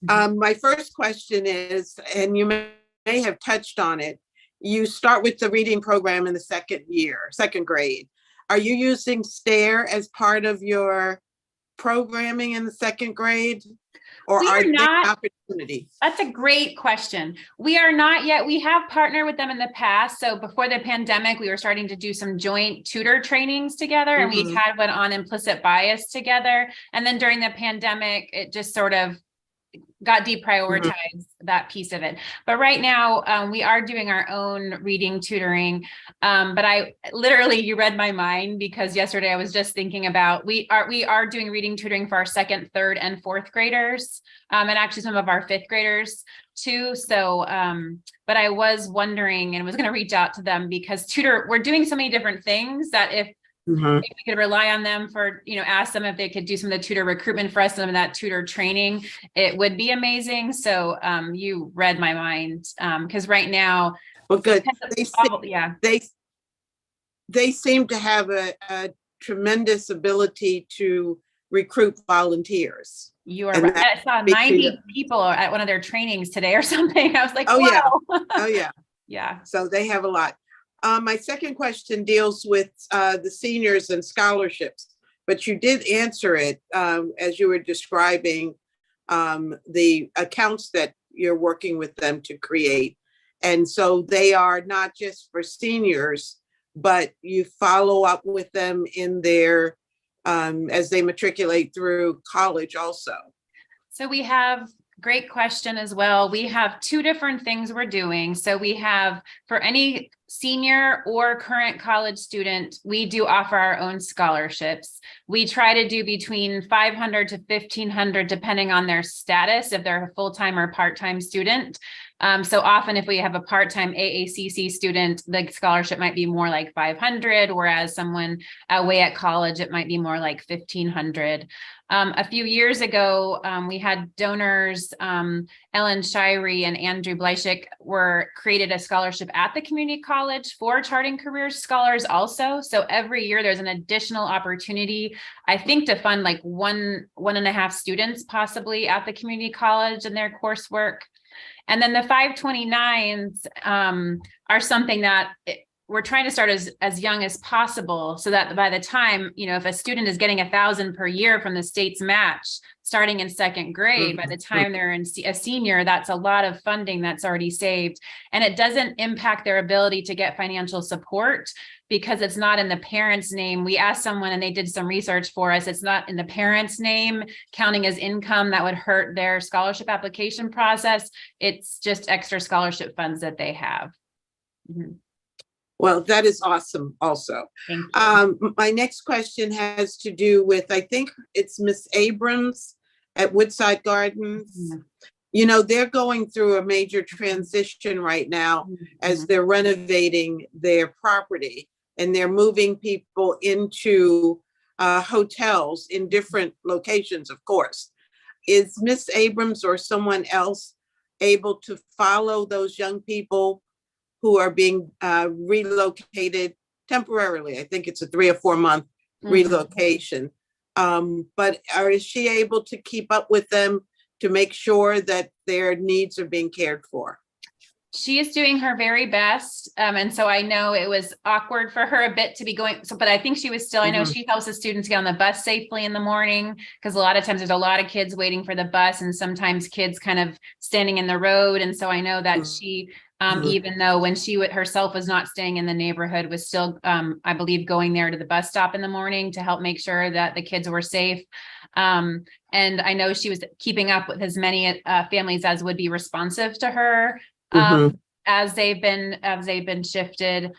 My first question is, and you may have touched on it, you start with the reading program in the second grade. Are you using STAIR as part of your programming in the second grade? Or are there opportunities? That's a great question. We are not yet. We have partnered with them in the past. So before the pandemic, we were starting to do some joint tutor trainings together, and we had one on implicit bias together. And then during the pandemic, it just sort of got deprioritized, that piece of it. But right now, we are doing our own reading tutoring. But I literally, you read my mind, because yesterday I was just thinking about, we are doing reading tutoring for our second, third, and fourth graders, and actually some of our fifth graders too. So, but I was wondering and was going to reach out to them, because we're doing so many different things that if we could rely on them for, ask them if they could do some of the tutor recruitment for us, some of that tutor training, it would be amazing. So you read my mind, because right now, well, good. They seem to have a tremendous ability to recruit volunteers. You are right. I saw 90 people at one of their trainings today or something. I was like, oh, wow. Yeah. Oh, yeah. Yeah. So they have a lot. My second question deals with the seniors and scholarships, but you did answer it as you were describing the accounts that you're working with them to create. And so they are not just for seniors, but you follow up with them in their, as they matriculate through college also. So we have, great question as well. We have two different things we're doing. So we have, for any senior or current college student, we do offer our own scholarships. We try to do between $500 to $1,500, depending on their status, if they're a full-time or part-time student. So often if we have a part-time AACC student, the scholarship might be more like $500, whereas someone away at college, it might be more like $1,500. A few years ago, we had donors, Ellen Shirey and Andrew Bleichik created a scholarship at the community college for Charting Careers scholars also. So every year there's an additional opportunity, I think, to fund like one and a half students possibly at the community college in their coursework. And then the 529s are something that we're trying to start as young as possible, so that by the time, if a student is getting 1,000 per year from the state's match, starting in second grade, by the time they're a senior, that's a lot of funding that's already saved. And it doesn't impact their ability to get financial support because it's not in the parent's name. We asked someone and they did some research for us. It's not in the parent's name, counting as income. That would hurt their scholarship application process. It's just extra scholarship funds that they have. Well, that is awesome also. Thank you. My next question has to do with, I think it's Miss Abrams at Woodside Gardens. They're going through a major transition right now as they're renovating their property, and they're moving people into hotels in different locations, of course. Is Miss Abrams or someone else able to follow those young people who are being relocated temporarily? I think it's a 3 or 4 month relocation. But is she able to keep up with them to make sure that their needs are being cared for? She is doing her very best. And so I know it was awkward for her a bit to be going. So, but I think she was still, I know she helps the students get on the bus safely in the morning, because a lot of times there's a lot of kids waiting for the bus, and sometimes kids kind of standing in the road. And so I know that she, even though when she herself was not staying in the neighborhood, was still, I believe, going there to the bus stop in the morning to help make sure that the kids were safe. And I know she was keeping up with as many families as would be responsive to her. As they've been shifted.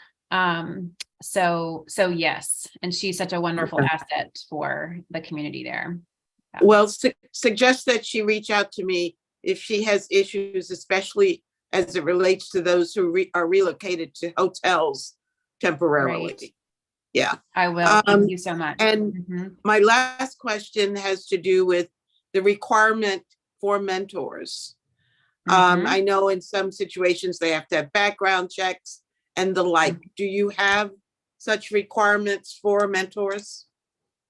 So yes, and she's such a wonderful asset for the community there. Well, suggest that she reach out to me if she has issues, especially as it relates to those who are relocated to hotels temporarily. Right. Yeah. I will. Thank you so much. And my last question has to do with the requirement for mentors. I know in some situations they have to have background checks and the like. Do you have such requirements for mentors?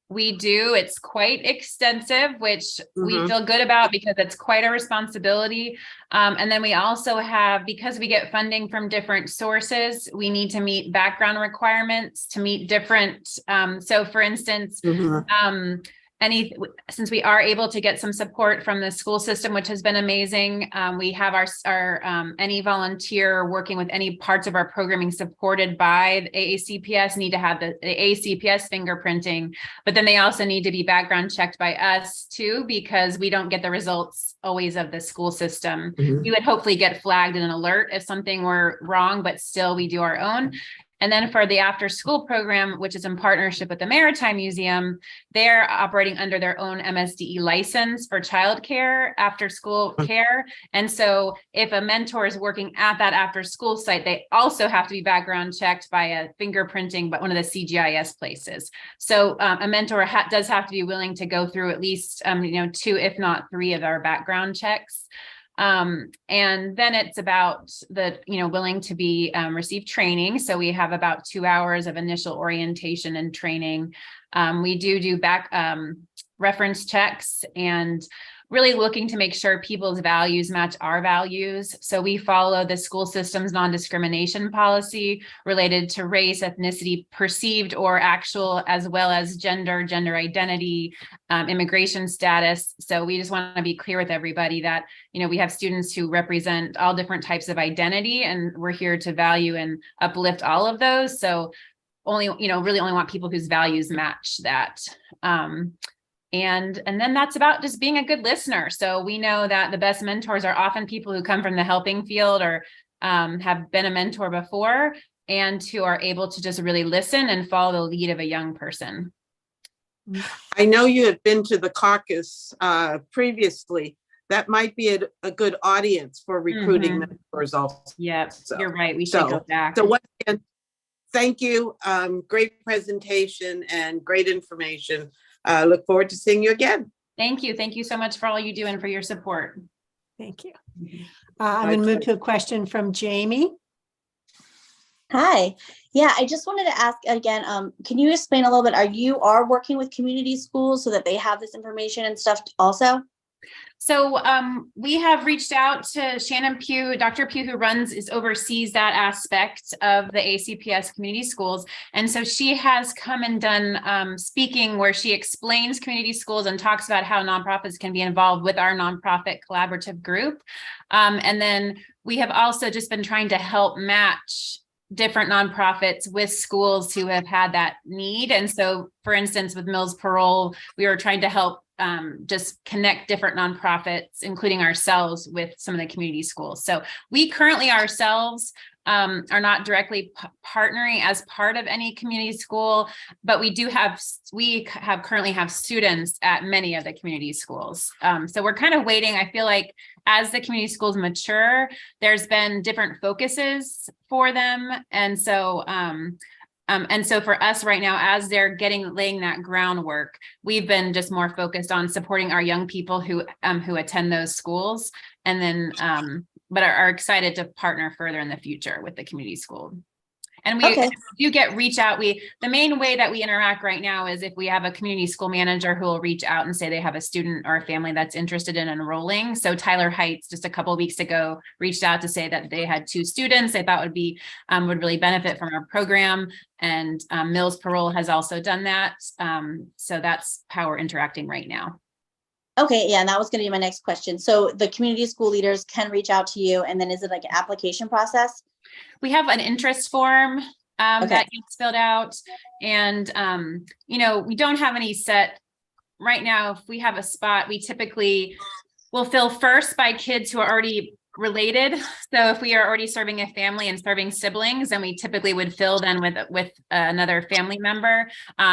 We do. It's quite extensive, which we feel good about because it's quite a responsibility. And then we also have, because we get funding from different sources, we need to meet background requirements to meet different. So for instance, since we are able to get some support from the school system, which has been amazing, we have our any volunteer working with any parts of our programming supported by the AACPS need to have the AACPS fingerprinting, but then they also need to be background checked by us too, because we don't get the results always of the school system. We would hopefully get flagged in an alert if something were wrong, but still we do our own. And then for the after school program, which is in partnership with the Maritime Museum, they're operating under their own MSDE license for childcare, after school care. And so if a mentor is working at that after school site, they also have to be background checked by a fingerprinting, but one of the CGIS places. So a mentor does have to be willing to go through at least 2, if not 3 of our background checks. And then it's about the, willing to be, receive training. So we have about 2 hours of initial orientation and training. We do back, reference checks and really looking to make sure people's values match our values. So we follow the school system's non-discrimination policy related to race, ethnicity, perceived or actual, as well as gender identity, immigration status. So we just want to be clear with everybody that, we have students who represent all different types of identity, and we're here to value and uplift all of those. So really only want people whose values match that. And then that's about just being a good listener. So we know that the best mentors are often people who come from the helping field or have been a mentor before, and who are able to just really listen and follow the lead of a young person. I know you have been to the caucus previously. That might be a good audience for recruiting mentors also. Yep, so, you're right. We should go back. So once again, thank you. Great presentation and great information. Look forward to seeing you again. Thank you. Thank you so much for all you do and for your support. Thank you. I'm going to move to a question from Jamie. Hi. Yeah, I just wanted to ask again, can you explain a little bit, you are working with community schools so that they have this information and stuff also? So we have reached out to Shannon Pugh, Dr. Pugh, who oversees that aspect of the ACPS community schools. And so she has come and done speaking where she explains community schools and talks about how nonprofits can be involved with our nonprofit collaborative group. And then we have also just been trying to help match different nonprofits with schools who have had that need. And so, for instance, with Mills Parole, we were trying to help just connect different nonprofits, including ourselves, with some of the community schools. So we currently ourselves are not directly partnering as part of any community school, but we currently have students at many of the community schools. So we're kind of waiting. I feel like as the community schools mature, there's been different focuses for them. And so for us right now, as they're laying that groundwork, we've been just more focused on supporting our young people who attend those schools, and then but are excited to partner further in the future with the community school. And we Okay. do get reach out. The main way that we interact right now is if we have a community school manager who will reach out and say they have a student or a family that's interested in enrolling. So Tyler Heights just a couple of weeks ago reached out to say that they had 2 students they thought would really benefit from our program. And Mills Parole has also done that. So that's how we're interacting right now. Okay, yeah, and that was going to be my next question. So the community school leaders can reach out to you, and then is it like an application process? We have an interest form that gets filled out, and we don't have any set right now. If we have a spot, we typically will fill first by kids who are already related. So if we are already serving a family and serving siblings, then we typically would fill then with another family member,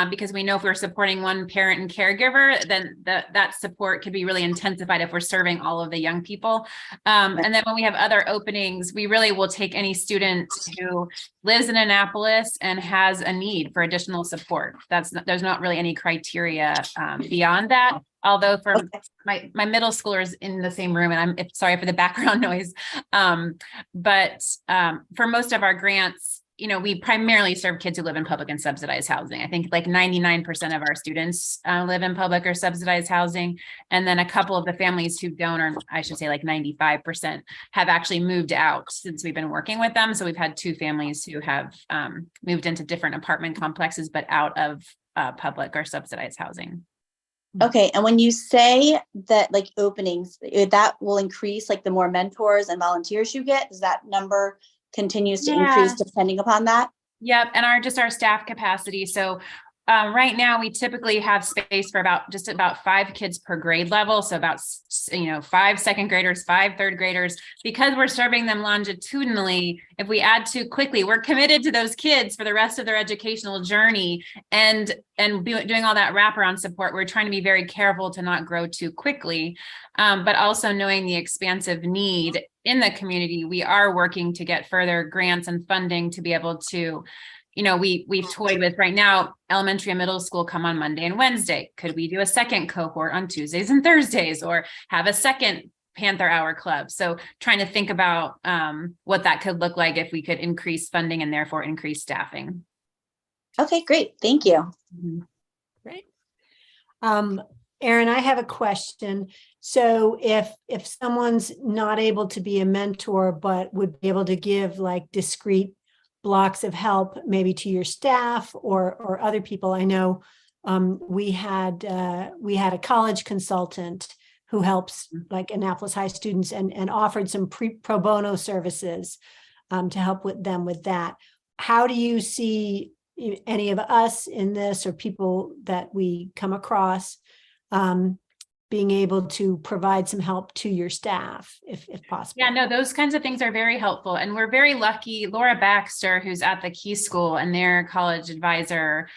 because we know if we're supporting one parent and caregiver, then that support could be really intensified if we're serving all of the young people. And then when we have other openings, we really will take any student who lives in Annapolis and has a need for additional support. There's not really any criteria beyond that. Although for my middle schoolers in the same room, and I'm sorry for the background noise, but for most of our grants, we primarily serve kids who live in public and subsidized housing. I think like 99% of our students live in public or subsidized housing. And then a couple of the families who don't, or I should say like 95%, have actually moved out since we've been working with them. So we've had 2 families who have moved into different apartment complexes, but out of public or subsidized housing. Okay, and when you say that like openings, that will increase like the more mentors and volunteers you get, does that number continues to increase depending upon that? Yep, and our staff capacity. So right now we typically have space for about 5 kids per grade level. So about 5 second graders, 5 third graders. Because we're serving them longitudinally, if we add too quickly, we're committed to those kids for the rest of their educational journey and doing all that wraparound support. We're trying to be very careful to not grow too quickly, but also knowing the expansive need in the community, we are working to get further grants and funding to be able to, we've toyed with right now, elementary and middle school come on Monday and Wednesday. Could we do a second cohort on Tuesdays and Thursdays, or have a second Panther Hour Club? So trying to think about what that could look like if we could increase funding and therefore increase staffing. Okay, great. Thank you. Great. Erin, I have a question. So if someone's not able to be a mentor, but would be able to give like discrete blocks of help, maybe to your staff or other people, I know we had a college consultant who helps like Annapolis High students and offered some pro bono services to help with them with that. How do you see any of us in this, or people that we come across, being able to provide some help to your staff if possible? Yeah, no, those kinds of things are very helpful. And we're very lucky. Laura Baxter, who's at the Key School and their college advisor,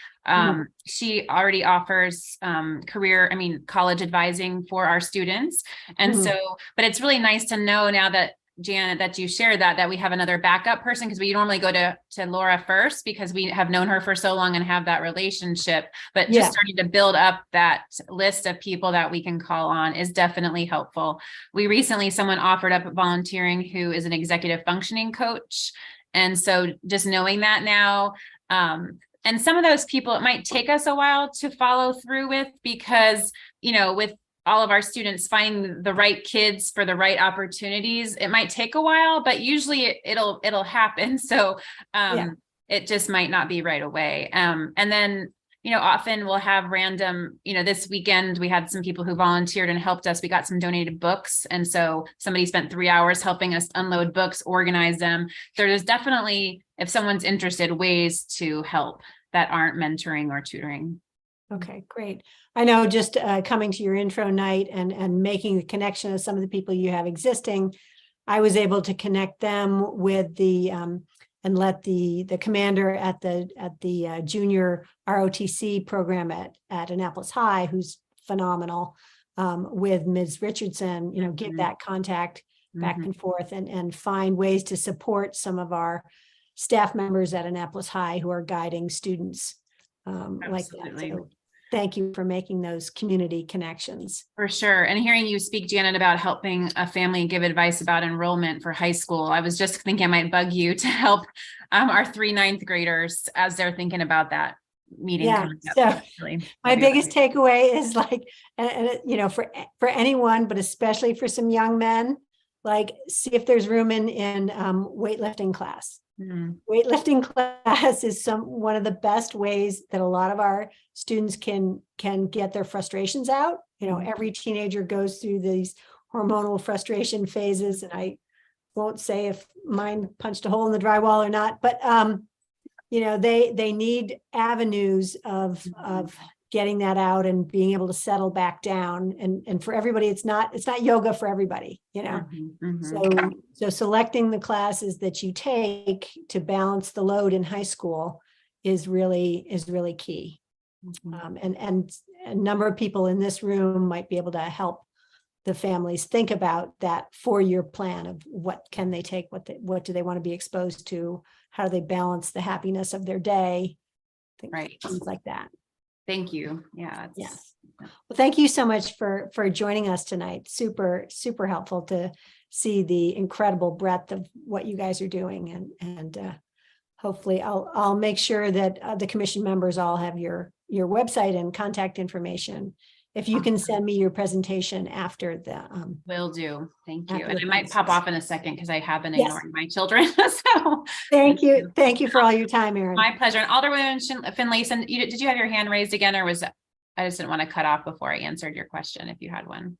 she already offers college advising for our students. And so, but it's really nice to know now that, Janet, that you shared that we have another backup person, because we normally go to Laura first because we have known her for so long and have that relationship, but just starting to build up that list of people that we can call on is definitely helpful. Someone offered up volunteering who is an executive functioning coach. And so just knowing that now, and some of those people, it might take us a while to follow through with, because, with all of our students finding the right kids for the right opportunities, it might take a while, but usually it'll happen. So it just might not be right away. And then, often we'll have random, this weekend we had some people who volunteered and helped us. We got some donated books. And so somebody spent 3 hours helping us unload books, organize them. There's definitely, if someone's interested, ways to help that aren't mentoring or tutoring. Okay, great. I know just coming to your intro night and making the connection of some of the people you have existing, I was able to connect them with and let the commander at the junior ROTC program at Annapolis High, who's phenomenal, with Ms. Richardson, give that contact back and forth and find ways to support some of our staff members at Annapolis High who are guiding students like that. So thank you for making those community connections. For sure. And hearing you speak, Janet, about helping a family give advice about enrollment for high school, I was just thinking I might bug you to help our 3 ninth graders as they're thinking about that meeting. Yeah, coming up. so Really, my that'd be biggest takeaway is like, and for anyone, but especially for some young men, like see if there's room in weightlifting class. Mhm. Weightlifting class is one of the best ways that a lot of our students can get their frustrations out. Every teenager goes through these hormonal frustration phases, and I won't say if mine punched a hole in the drywall or not, but they need avenues of getting that out and being able to settle back down. And for everybody, it's not yoga for everybody, So selecting the classes that you take to balance the load in high school is really key. And a number of people in this room might be able to help the families think about that 4-year plan of what can they take, what do they want to be exposed to, how do they balance the happiness of their day, right, things like that. Thank you. Yeah. Yes. Well, thank you so much for joining us tonight. Super, super helpful to see the incredible breadth of what you guys are doing, and hopefully I'll make sure that the commission members all have your website and contact information. If you can send me your presentation after the will do. Thank you. after And the I might pop off in a second because I have been Yes. ignoring my children. So Thank you. Thank you for all your time, Erin. my pleasure. And Alderwoman Finlayson, did you have your hand raised again, or was I just didn't want to cut off before I answered your question if you had one?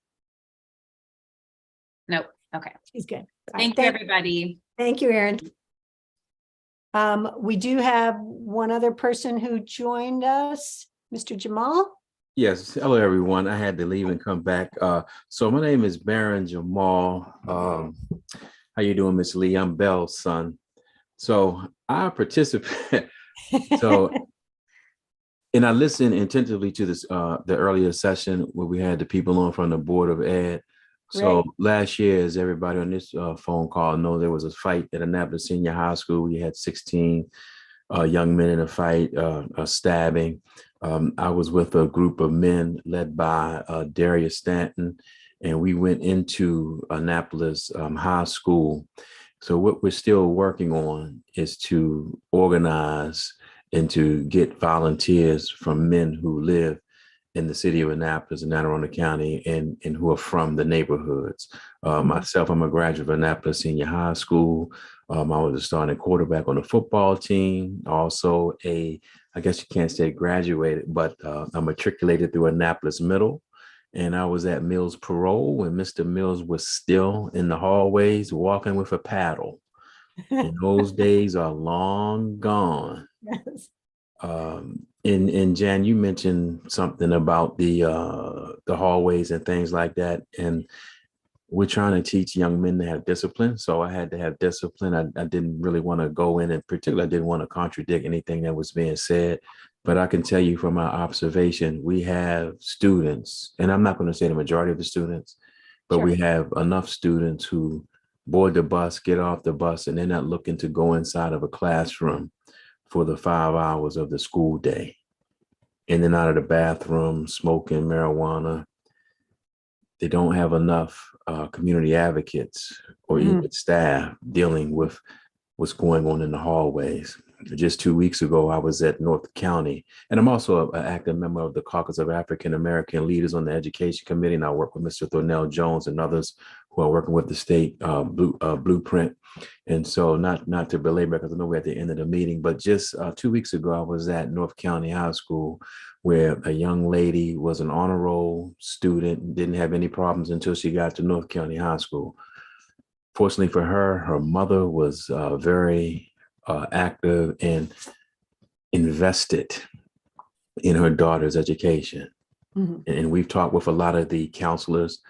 Nope. Okay. She's good. Thank you, everybody. Thank you, Erin. We do have one other person who joined us, Mr. Jamal. Yes, hello everyone. I had to leave and come back. So my name is Baron Jamal. How you doing, Miss Lee? I'm Belle's son. So I participate. And I listened attentively to this the earlier session where we had the people on from the Board of Ed. So last year, as everybody on this phone call know, there was a fight at Annapolis Senior High School. We had 16 young men in a fight, a stabbing. I was with a group of men led by Darius Stanton, and we went into Annapolis High School. So what we're still working on is to organize and to get volunteers from men who live in the city of Annapolis and Anne Arundel County and who are from the neighborhoods. Myself, I'm a graduate of Annapolis Senior High School. I was a starting quarterback on the football team. Also I guess you can't say graduated, but I matriculated through Annapolis Middle. And I was at Mills Parole when Mr. Mills was still in the hallways walking with a paddle. And those days are long gone. Yes. And Jan, you mentioned something about the hallways and things like that. And we're trying to teach young men to have discipline. So I had to have discipline. I didn't really want to go in, and particularly I didn't want to contradict anything that was being said. But I can tell you from my observation, we have students, and I'm not going to say the majority of the students, but we have enough students who board the bus, get off the bus, and they're not looking to go inside of a classroom for the 5 hours of the school day. In and out of the bathroom, smoking marijuana. They don't have enough community advocates or even staff dealing with what's going on in the hallways. Just 2 weeks ago, I was at North County, and I'm also an active member of the Caucus of African American Leaders on the Education Committee, and I work with Mr. Thornell Jones and others who are working with the state blueprint. And so not to belabor, because I know we're at the end of the meeting, but just 2 weeks ago, I was at North County High School where a young lady was an honor roll student, didn't have any problems until she got to North County High School. Fortunately for her, her mother was very active and invested in her daughter's education. And we've talked with a lot of the counselors.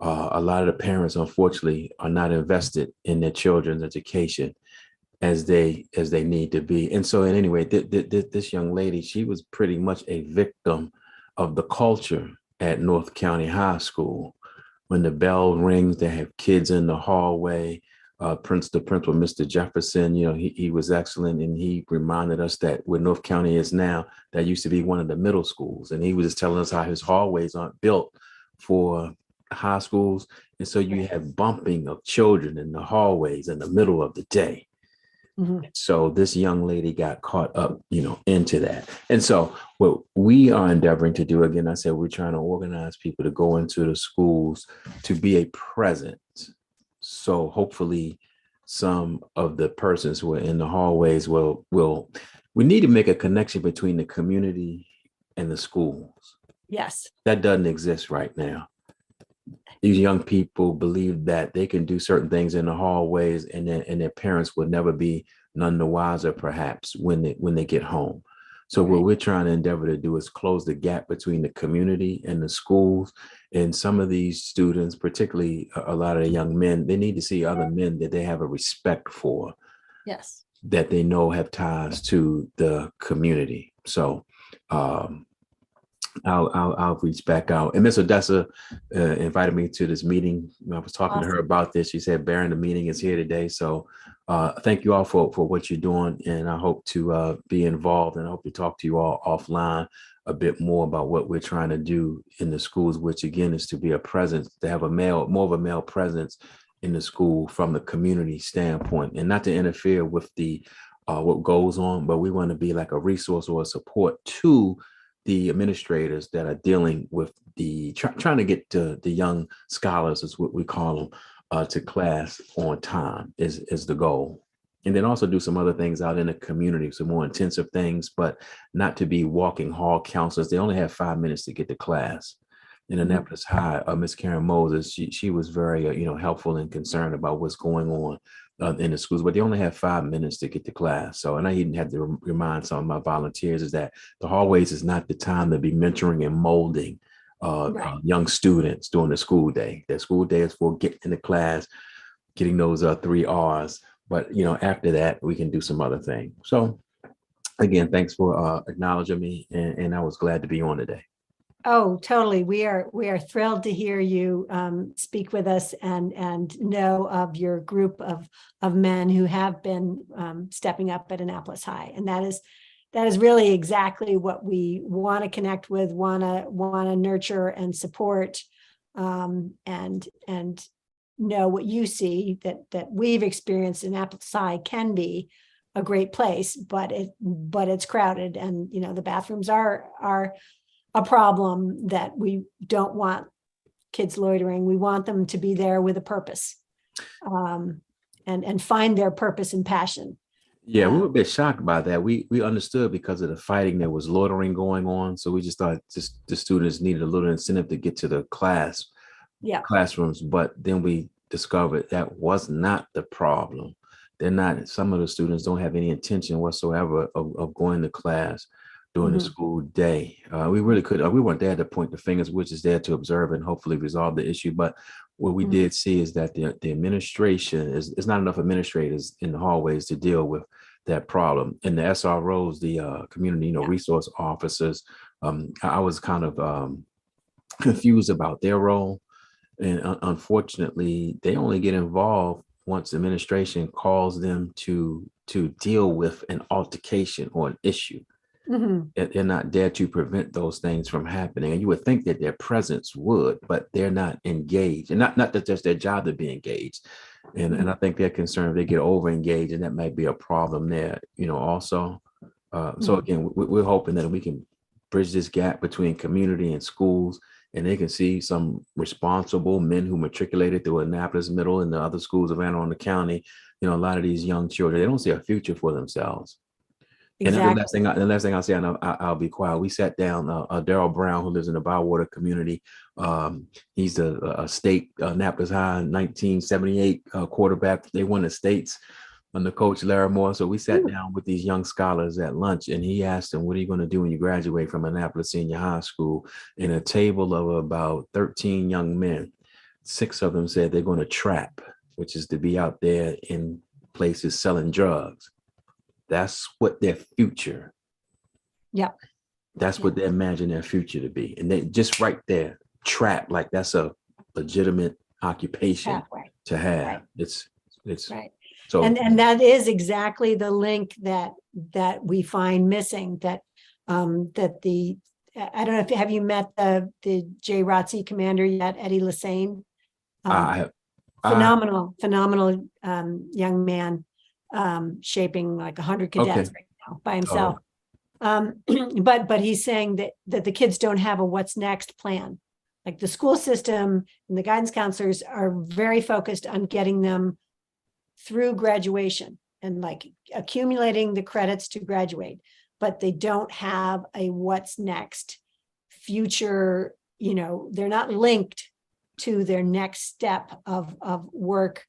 A lot of the parents, unfortunately, are not invested in their children's education as they need to be. And so in any way, this young lady, she was pretty much a victim of the culture at North County High School. When the bell rings, they have kids in the hallway. the principal, Mr. Jefferson, he was excellent, and he reminded us that where North County is now, that used to be one of the middle schools. And he was just telling us how his hallways aren't built for high schools. And so you have bumping of children in the hallways in the middle of the day. So this young lady got caught up, into that. And so what we are endeavoring to do, again, I said, we're trying to organize people to go into the schools to be a presence. So hopefully some of the persons who are in the hallways we need to make a connection between the community and the schools. Yes. That doesn't exist right now. These young people believe that they can do certain things in the hallways, and their parents will never be none the wiser, perhaps, when they get home. So what we're trying to endeavor to do is close the gap between the community and the schools. And some of these students, particularly a lot of the young men, they need to see other men that they have a respect for. Yes. That they know have ties to the community. So I'll reach back out. And Miss Odessa invited me to this meeting. I was talking to her about this. She said, Baron, the meeting is here today. So thank you all for what you're doing. And I hope to be involved, and I hope to talk to you all offline a bit more about what we're trying to do in the schools, which again is to be a presence, to have more of a male presence in the school from the community standpoint, and not to interfere with the what goes on, but we want to be like a resource or a support to the administrators that are dealing with trying to get the young scholars, is what we call them, to class on time is the goal. And then also do some other things out in the community, some more intensive things, but not to be walking hall counselors. They only have 5 minutes to get to class. In Annapolis High, Miss Karen Moses, she was very helpful and concerned about what's going on in the schools, but they only have 5 minutes to get to class. So, and I even had to remind some of my volunteers is that the hallways is not the time to be mentoring and molding young students during the school day. The school day is for getting into class, getting those 3 R's. But after that, we can do some other thing. So, again, thanks for acknowledging me, and I was glad to be on today. Oh, totally. We are thrilled to hear you speak with us and know of your group of men who have been stepping up at Annapolis High. And that is really exactly what we want to connect with, want to nurture and support, and know what you see that we've experienced. Annapolis High can be a great place, but it's crowded, and the bathrooms are a problem that we don't want kids loitering. We want them to be there with a purpose, and find their purpose and passion. Yeah, we were a bit shocked by that. We understood because of the fighting, there was loitering going on. So we just thought the students needed a little incentive to get to the classrooms. But then we discovered that was not the problem. Some of the students don't have any intention whatsoever of going to class during the school day. We weren't there to point the fingers, which is there to observe and hopefully resolve the issue. But what we did see is that the administration is not enough administrators in the hallways to deal with that problem. And the SROs, the community, resource officers, I was kind of confused about their role. And unfortunately, they only get involved once administration calls them to deal with an altercation or an issue. They're not there to prevent those things from happening. And you would think that their presence would, but they're not engaged. And not that that's their job to be engaged. And I think they're concerned if they get over engaged, and that might be a problem there, also. So again, we're hoping that we can bridge this gap between community and schools, and they can see some responsible men who matriculated through Annapolis Middle and the other schools of Anne Arundel County. A lot of these young children, they don't see a future for themselves. Exactly. And the last thing I'll say, and I'll be quiet. We sat down, Daryl Brown, who lives in the Bywater community. He's a state Annapolis High 1978 quarterback. They won the states under Coach Larimore. So we sat down with these young scholars at lunch, and he asked them, what are you going to do when you graduate from Annapolis Senior High School? And a table of about 13 young men, 6 of them said they're going to trap, which is to be out there in places selling drugs. That's what their future. Yeah. That's what they imagine their future to be. And they just right there, trap, like that's a legitimate occupation to have. Right. It's It's Right. so. And that is exactly the link that we find missing, that I don't know if, have you met the JROTC commander yet, Eddie Lassane? I Phenomenal young man, shaping like 100 cadets Okay. right now by himself. But he's saying that the kids don't have a what's next plan. Like the school system and the guidance counselors are very focused on getting them through graduation and like accumulating the credits to graduate, but they don't have a what's next future, they're not linked to their next step of work,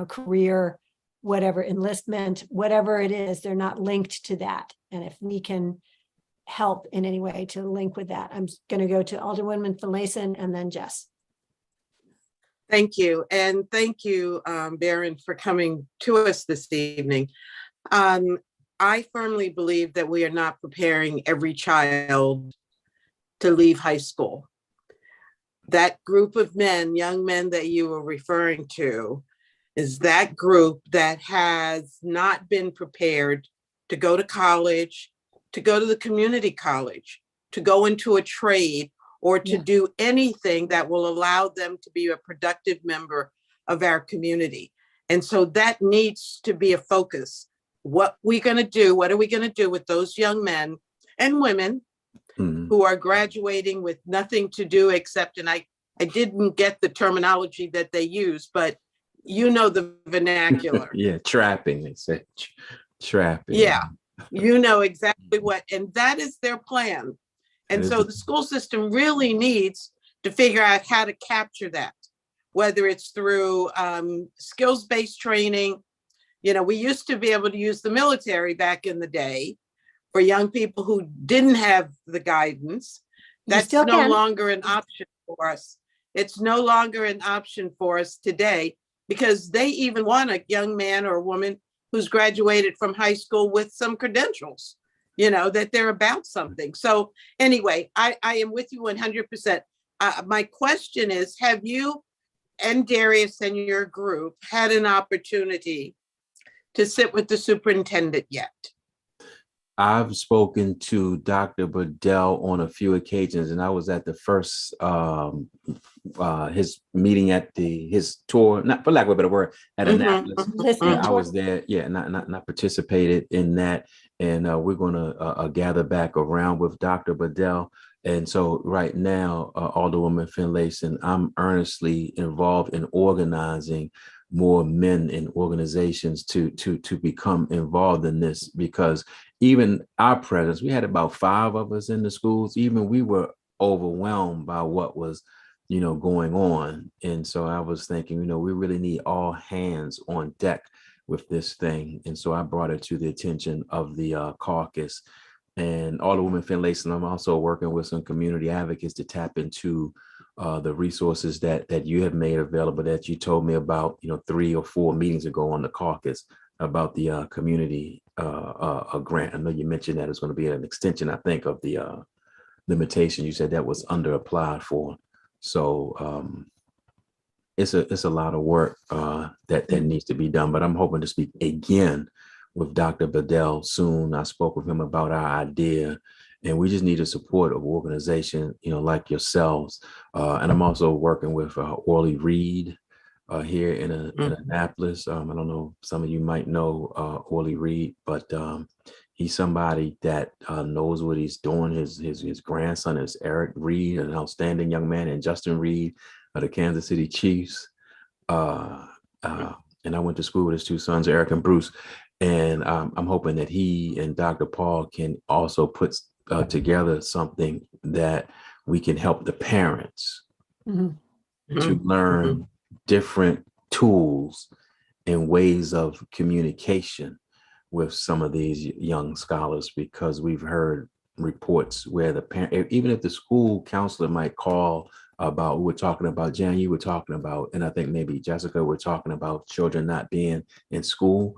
career, whatever, enlistment, whatever it is, they're not linked to that. And if we can help in any way to link with that, I'm going to go to Alderwoman Finlayson and then Jess. Thank you. And thank you, Baron, for coming to us this evening. I firmly believe that we are not preparing every child to leave high school. That group of men, young men that you were referring to, is that group that has not been prepared to go to college, to go to the community college, to go into a trade, or to do anything that will allow them to be a productive member of our community. And so that needs to be a focus. What are we going to do with those young men and women who are graduating with nothing to do except, and I didn't get the terminology that they use, but the vernacular. Yeah, trapping, they say. Trapping. Yeah, exactly what, and that is their plan. And so the school system really needs to figure out how to capture that, whether it's through skills-based training. We used to be able to use the military back in the day for young people who didn't have the guidance. That's no longer an option for us. It's no longer an option for us today, because they even want a young man or a woman who's graduated from high school with some credentials, that they're about something. So anyway, I am with you 100%. My question is, have you and Darius and your group had an opportunity to sit with the superintendent yet? I've spoken to Dr. Bedell on a few occasions, and I was at the first his meeting at his tour, not for lack of a better word, at Annapolis. I was there, not participated in that, and we're going to gather back around with Dr. Bedell. And so right now, Alderwoman Finlayson, I'm earnestly involved in organizing more men in organizations to become involved in this, because even our presence, we had about 5 of us in the schools, even we were overwhelmed by what was, going on. And so I was thinking, we really need all hands on deck with this thing. And so I brought it to the attention of the caucus. And Alderwoman Finlayson, I'm also working with some community advocates to tap into the resources that you have made available, that you told me about, 3 or 4 meetings ago on the caucus, about the community grant. I know you mentioned that it's going to be an extension, I think, of the limitation. You said that was under applied for. So it's a lot of work that needs to be done. But I'm hoping to speak again with Dr. Bedell soon. I spoke with him about our idea, and we just need the support of organization, like yourselves. And I'm also working with Orly Reed here in Annapolis. I don't know, some of you might know Orly Reed, but he's somebody that knows what he's doing. His grandson is Eric Reed, an outstanding young man, and Justin Reed of the Kansas City Chiefs. And I went to school with his 2 sons, Eric and Bruce. And I'm hoping that he and Dr. Paul can also put together something that we can help the parents to learn different tools and ways of communication with some of these young scholars, because we've heard reports where the parent, even if the school counselor might call about, we're talking about, Jan, you were talking about, and I think maybe Jessica, we're talking about children not being in school.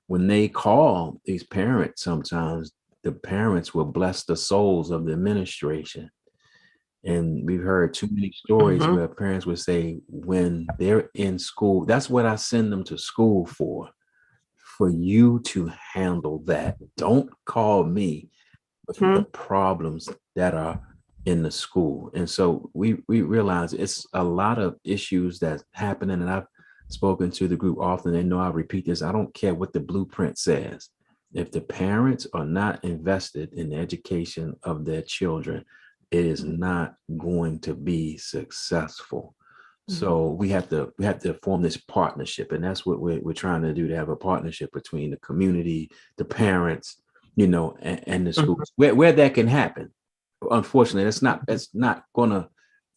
When they call these parents, sometimes the parents will bless the souls of the administration And we've heard too many stories Mhm. where parents would say when they're in school, that's what I send them to school for you to handle that. Don't call me with the problems that are in the school. And so we realize it's a lot of issues that's happening. And I've spoken to the group often. They know I repeat this. I don't care what the blueprint says. If the parents are not invested in the education of their children, it is not going to be successful. So we have to form this partnership, and that's what we're trying to do, to have a partnership between the community, the parents, and the schools, where that can happen. Unfortunately, it's not gonna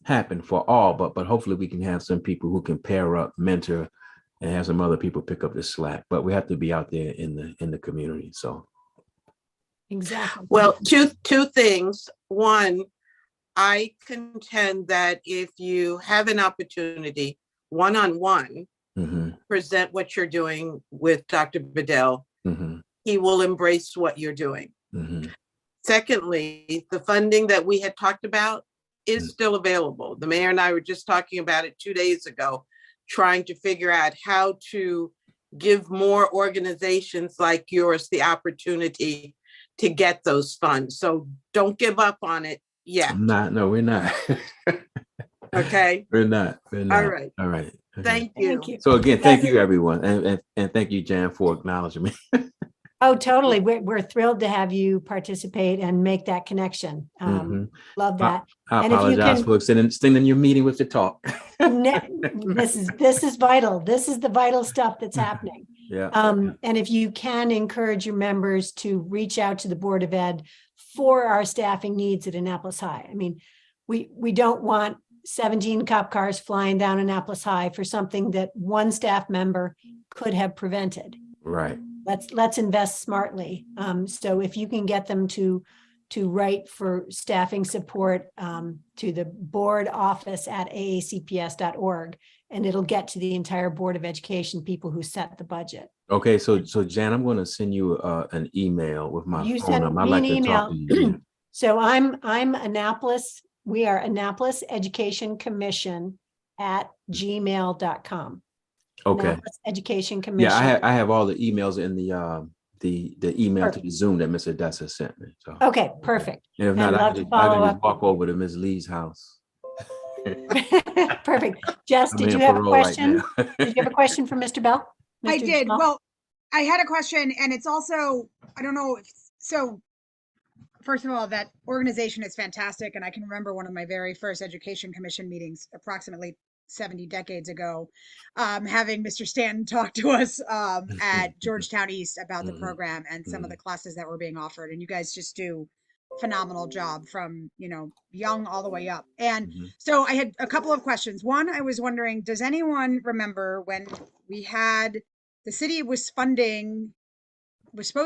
happen for all, but hopefully we can have some people who can pair up, mentor, and have some other people pick up the slack. But we have to be out there in the community. So Exactly. Well, two things. One, I contend that if you have an opportunity one-on-one, present what you're doing with Dr. Bedell, he will embrace what you're doing. Secondly, the funding that we had talked about is still available. The mayor and I were just talking about it 2 days ago, trying to figure out how to give more organizations like yours the opportunity to get those funds. So don't give up on it yet. No, we're not. Okay. We're not. All right. All right. Okay. Thank you. So again, thank you everyone. And thank you, Jan, for acknowledging me. Oh, totally. We're thrilled to have you participate and make that connection. Love that. I And if you apologize can- for extending your meeting with the talk. This is vital. This is the vital stuff that's happening. Yeah. And if you can encourage your members to reach out to the Board of Ed for our staffing needs at Annapolis High. I mean, we don't want 17 cop cars flying down Annapolis High for something that one staff member could have prevented. Right. Let's invest smartly. So if you can get them to write for staffing support to the board office at aacps.org, and it'll get to the entire Board of Education people who set the budget. Okay, so Jan, I'm going to send you an email with my You phone send number. I'd me like an to talk email. to you. So I'm Annapolis. We are Annapolis Education Commission at gmail.com. Okay. Annapolis Education Commission. Yeah, I have all the emails in the email to the Zoom that Mr. Dessa sent me. So Okay, perfect. and if And not, I love to can follow just up. walk over to Ms. Lee's house. Perfect. Jess, I'm did you in have a parole right question? now. Did you have a question for Mr. Bell? I Mr. did. Bell? Well, I had a question, and it's also, I don't know if, so first of all, that organization is fantastic. And I can remember one of my very first Education Commission meetings approximately 70 decades ago, having Mr. Stanton talk to us at Georgetown East about the program and some of the classes that were being offered. And you guys just do a phenomenal job from, young all the way up. And so I had a couple of questions. One, I was wondering, does anyone remember when we had, the city was supposed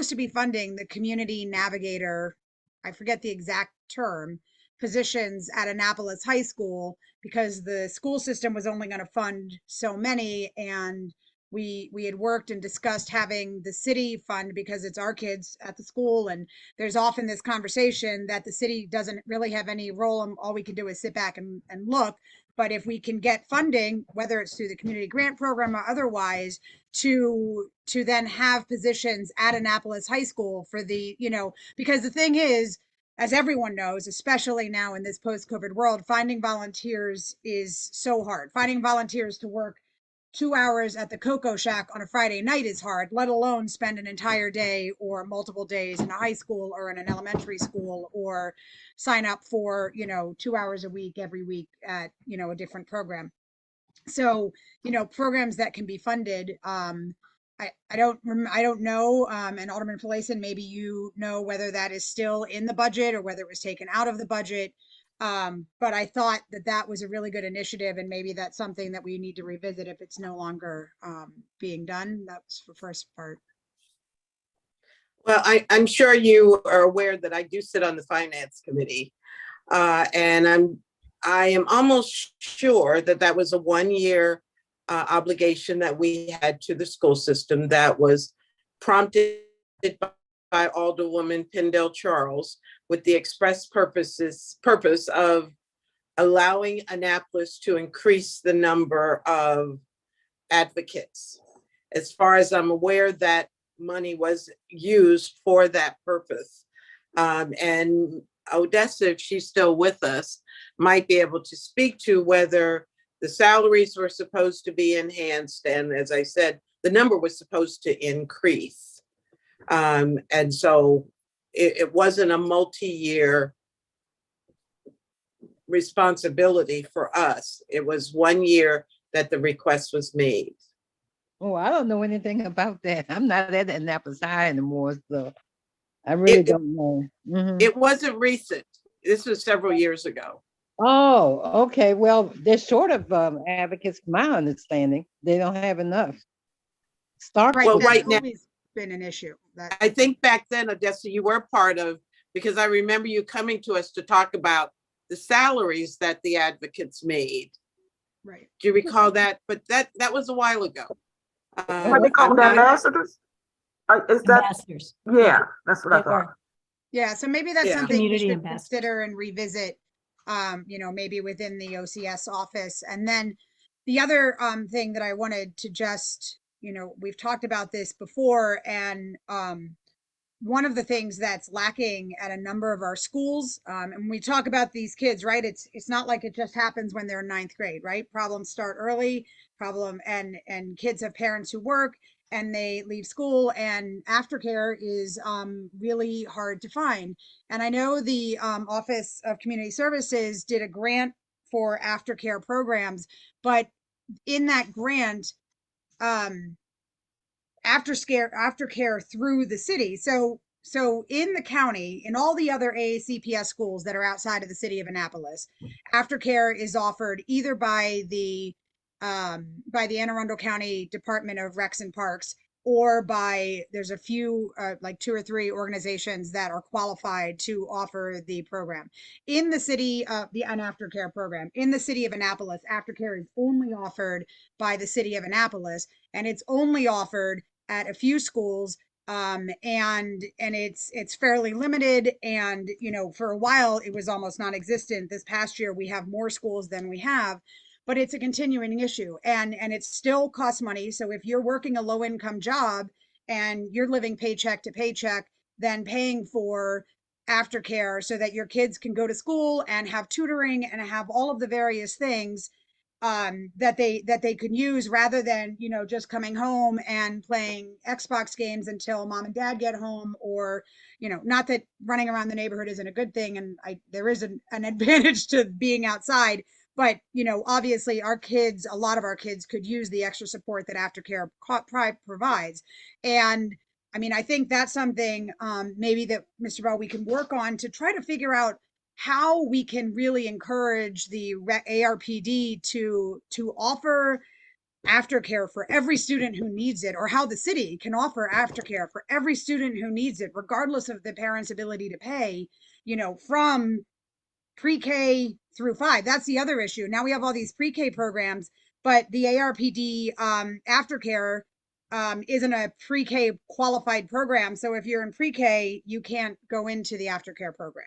to be funding the community navigator, I forget the exact term, positions at Annapolis High School, because the school system was only going to fund so many, and we had worked and discussed having the city fund because it's our kids at the school, and there's often this conversation that the city doesn't really have any role, and all we can do is sit back and look. But if we can get funding, whether it's through the community grant program or otherwise, to then have positions at Annapolis High School for the, because the thing is, as everyone knows, especially now in this post-COVID world, finding volunteers is so hard. Finding volunteers to work 2 hours at the Cocoa Shack on a Friday night is hard, let alone spend an entire day or multiple days in a high school or in an elementary school, or sign up for, 2 hours a week, every week at, a different program. So, programs that can be funded, I don't know, and Alderman Palason, maybe you know whether that is still in the budget or whether it was taken out of the budget. But I thought that was a really good initiative, and maybe that's something that we need to revisit if it's no longer being done. That's the first part. Well, I'm sure you are aware that I do sit on the Finance Committee, and I am almost sure that was a 1-year obligation that we had to the school system that was prompted by Alderwoman Pendle Charles with the express purpose of allowing Annapolis to increase the number of advocates. As far as I'm aware, that money was used for that purpose. And Odessa, if she's still with us, might be able to speak to whether the salaries were supposed to be enhanced. And as I said, the number was supposed to increase. And so it wasn't a multi-year responsibility for us. It was 1 year that the request was made. Oh, I don't know anything about that. I'm not at Annapolis High anymore, so I really don't know. Mhm. It wasn't recent. This was several years ago. Oh, okay. Well, they're short of advocates, from my understanding. They don't have enough. Start Right, Well, that's right now- always been an issue. That I think back then, Odessa, you were part of, because I remember you coming to us to talk about the salaries that the advocates made. right. Do you recall that? But that was a while ago. What they call them, I'm not- ambassadors? Is that, Ambassadors. yeah, that's what I They thought. were. Yeah, so maybe that's Yeah. something we Community should ambassadors. consider and revisit, maybe within the OCS office. And then the other thing that I wanted to just, we've talked about this before, and one of the things that's lacking at a number of our schools, and when we talk about these kids, right, it's not like it just happens when they're in 9th grade, right? Problems start early, and kids have parents who work and they leave school, and aftercare is really hard to find. And I know the Office of Community Services did a grant for aftercare programs, but in that grant, aftercare through the city. So in the county, in all the other AACPS schools that are outside of the city of Annapolis, aftercare is offered either by the Anne Arundel County Department of Recs and Parks, or there's a few, like 2 or 3 organizations that are qualified to offer the program. In the city, an aftercare program, in the city of Annapolis, aftercare is only offered by the city of Annapolis, and it's only offered at a few schools, and it's fairly limited. And for a while it was almost non-existent. This past year we have more schools than we have, but it's a continuing issue, and it still costs money. So if you're working a low-income job and you're living paycheck to paycheck, then paying for aftercare so that your kids can go to school and have tutoring and have all of the various things that they could use, rather than just coming home and playing Xbox games until mom and dad get home, or not that running around the neighborhood isn't a good thing, and there is an advantage to being outside, but obviously a lot of our kids could use the extra support that aftercare provides. And I mean, I think that's something maybe that, Mr. Bell, we can work on to try to figure out how we can really encourage the ARPD to offer aftercare for every student who needs it, or how the city can offer aftercare for every student who needs it, regardless of the parents' ability to pay, from pre-K through 5. That's the other issue. Now we have all these pre-K programs, but the ARPD aftercare isn't a pre-K qualified program. So if you're in pre-K, you can't go into the aftercare program.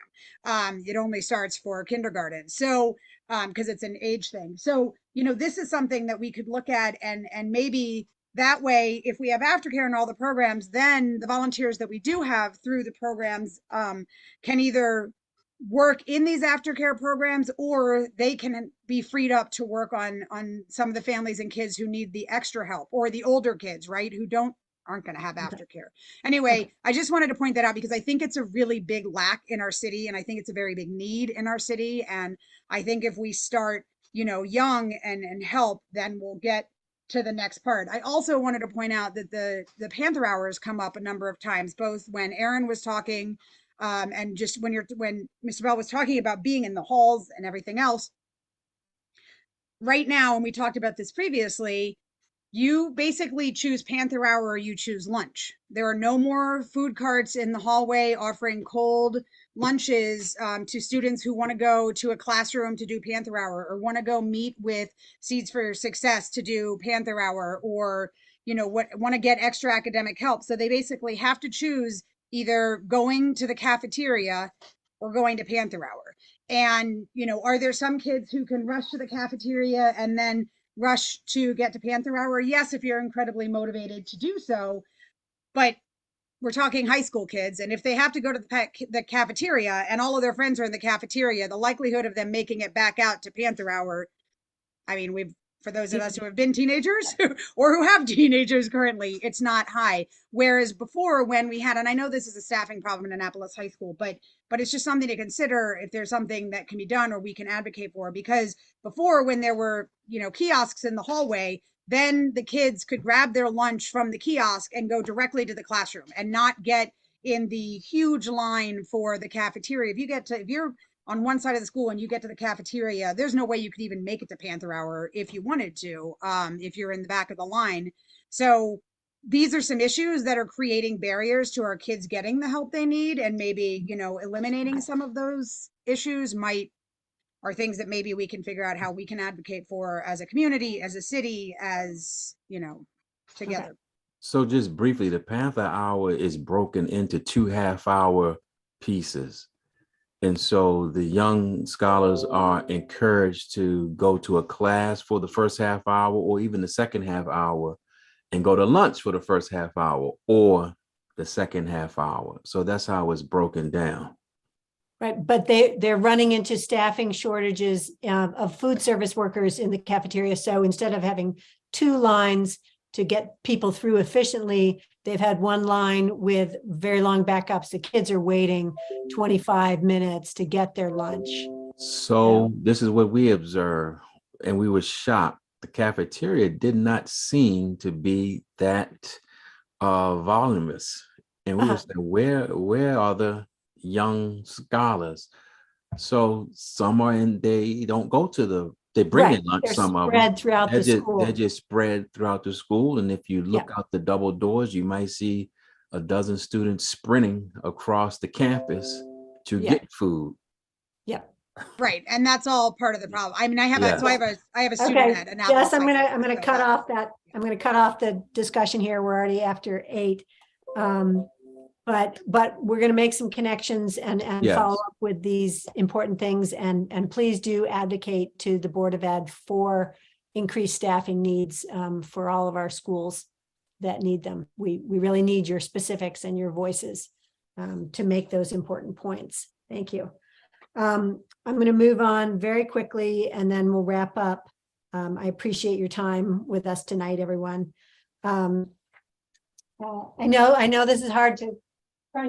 It only starts for kindergarten. So because it's an age thing. So, this is something that we could look at, and maybe that way, if we have aftercare in all the programs, then the volunteers that we do have through the programs can either work in these aftercare programs, or they can be freed up to work on some of the families and kids who need the extra help, or the older kids, right, who aren't going to have aftercare. Anyway, I just wanted to point that out because I think it's a really big lack in our city, and I think it's a very big need in our city. And I think if we start, young and help, then we'll get to the next part. I also wanted to point out that the Panther Hours come up a number of times, both when Aaron was talking, and just when Mr. Bell was talking about being in the halls and everything else. Right now, and we talked about this previously, you basically choose Panther Hour or you choose lunch. There are no more food carts in the hallway offering cold lunches to students who want to go to a classroom to do Panther Hour, or want to go meet with Seeds for Success to do Panther Hour, or want to get extra academic help. So they basically have to choose either going to the cafeteria or going to Panther Hour. And, are there some kids who can rush to the cafeteria and then rush to get to Panther Hour? Yes, if you're incredibly motivated to do so. But we're talking high school kids. And if they have to go to the cafeteria and all of their friends are in the cafeteria, the likelihood of them making it back out to Panther Hour, I mean, for those of us who have been teenagers or who have teenagers currently, it's not high. Whereas before, when we had, and I know this is a staffing problem in Annapolis High School, but it's just something to consider if there's something that can be done or we can advocate for. Because before, when there were, kiosks in the hallway, then the kids could grab their lunch from the kiosk and go directly to the classroom and not get in the huge line for the cafeteria. If you're on one side of the school and you get to the cafeteria, there's no way you could even make it to Panther Hour if you wanted to, if you're in the back of the line. So these are some issues that are creating barriers to our kids getting the help they need, and maybe, eliminating some of those issues are things that maybe we can figure out how we can advocate for as a community, as a city, as, together. Okay. So just briefly, the Panther Hour is broken into 2 half-hour pieces. And so the young scholars are encouraged to go to a class for the first half hour or even the second half hour and go to lunch for the first half hour or the second half hour. So that's how it's broken down. Right, but they're running into staffing shortages of food service workers in the cafeteria. So instead of having 2 lines to get people through efficiently, they've had 1 line with very long backups. The kids are waiting 25 minutes to get their lunch. So this is what we observed, and we were shocked. The cafeteria did not seem to be that voluminous. And we were saying, where are the young scholars? So some are in, they don't go to they bring in lunch, they're some of spread them. throughout the school. They're just spread throughout the school. And if you look out the double doors, you might see a dozen students sprinting across the campus to get food. Yeah. Right. And that's all part of the problem. I mean, I have a student at Annapolis. Jess, I'm gonna cut off that. I'm gonna cut off the discussion here. We're already after 8. But we're going to make some connections and follow up with these important things. And please do advocate to the Board of Ed for increased staffing needs for all of our schools that need them. We really need your specifics and your voices to make those important points. Thank you. I'm going to move on very quickly and then we'll wrap up. I appreciate your time with us tonight, everyone. I know this is hard to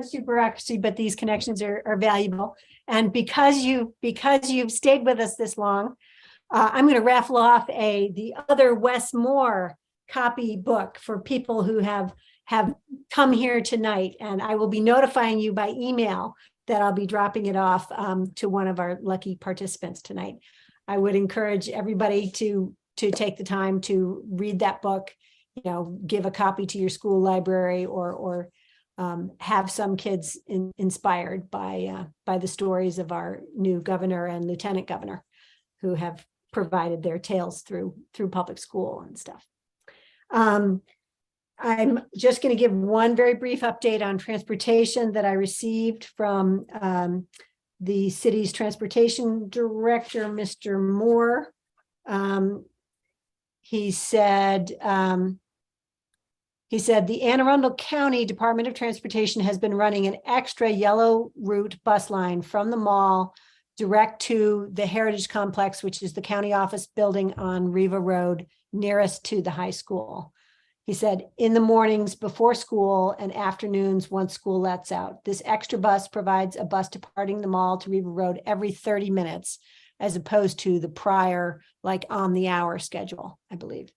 super accuracy, but these connections are valuable. And because you've stayed with us this long, I'm going to raffle off the other Wes Moore copy book for people who have come here tonight. And I will be notifying you by email that I'll be dropping it off to one of our lucky participants tonight. I would encourage everybody to take the time to read that book, give a copy to your school library or have some kids inspired by the stories of our new governor and lieutenant governor who have provided their tales through public school and stuff. I'm just going to give one very brief update on transportation that I received from the city's transportation director, Mr. Moore. He said, the Anne Arundel County Department of Transportation has been running an extra yellow route bus line from the mall direct to the Heritage Complex, which is the county office building on Riva Road nearest to the high school. He said, in the mornings before school and afternoons once school lets out, this extra bus provides a bus departing the mall to Riva Road every 30 minutes, as opposed to the prior, like on the hour schedule, I believe.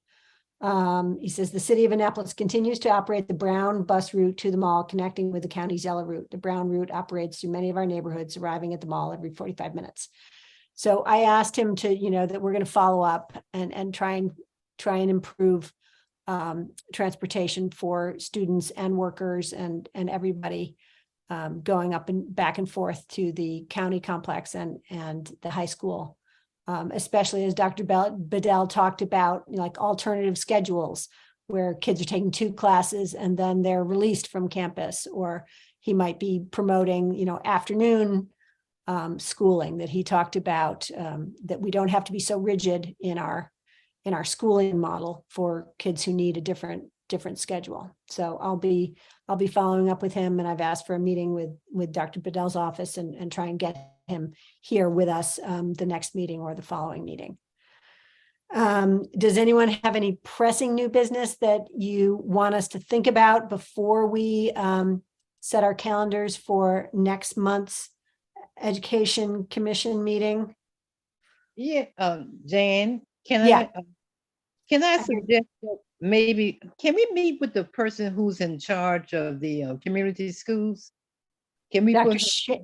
He says the city of Annapolis continues to operate the Brown bus route to the mall, connecting with the county's yellow route. The Brown route operates through many of our neighborhoods, arriving at the mall every 45 minutes. So I asked him to, that we're going to follow up and try and improve transportation for students and workers and everybody going up and back and forth to the county complex and the high school. Especially as Dr. Bedell talked about, like alternative schedules where kids are taking 2 classes and then they're released from campus, or he might be promoting, afternoon schooling that he talked about, that we don't have to be so rigid in our schooling model for kids who need a different schedule. So I'll be following up with him, and I've asked for a meeting with Dr. Bedell's office and try and get him here with us the next meeting or the following meeting. Does anyone have any pressing new business that you want us to think about before we set our calendars for next month's Education Commission meeting? Yeah, Jan, Yeah. can I suggest that maybe, can we meet with the person who's in charge of the community schools? Can we put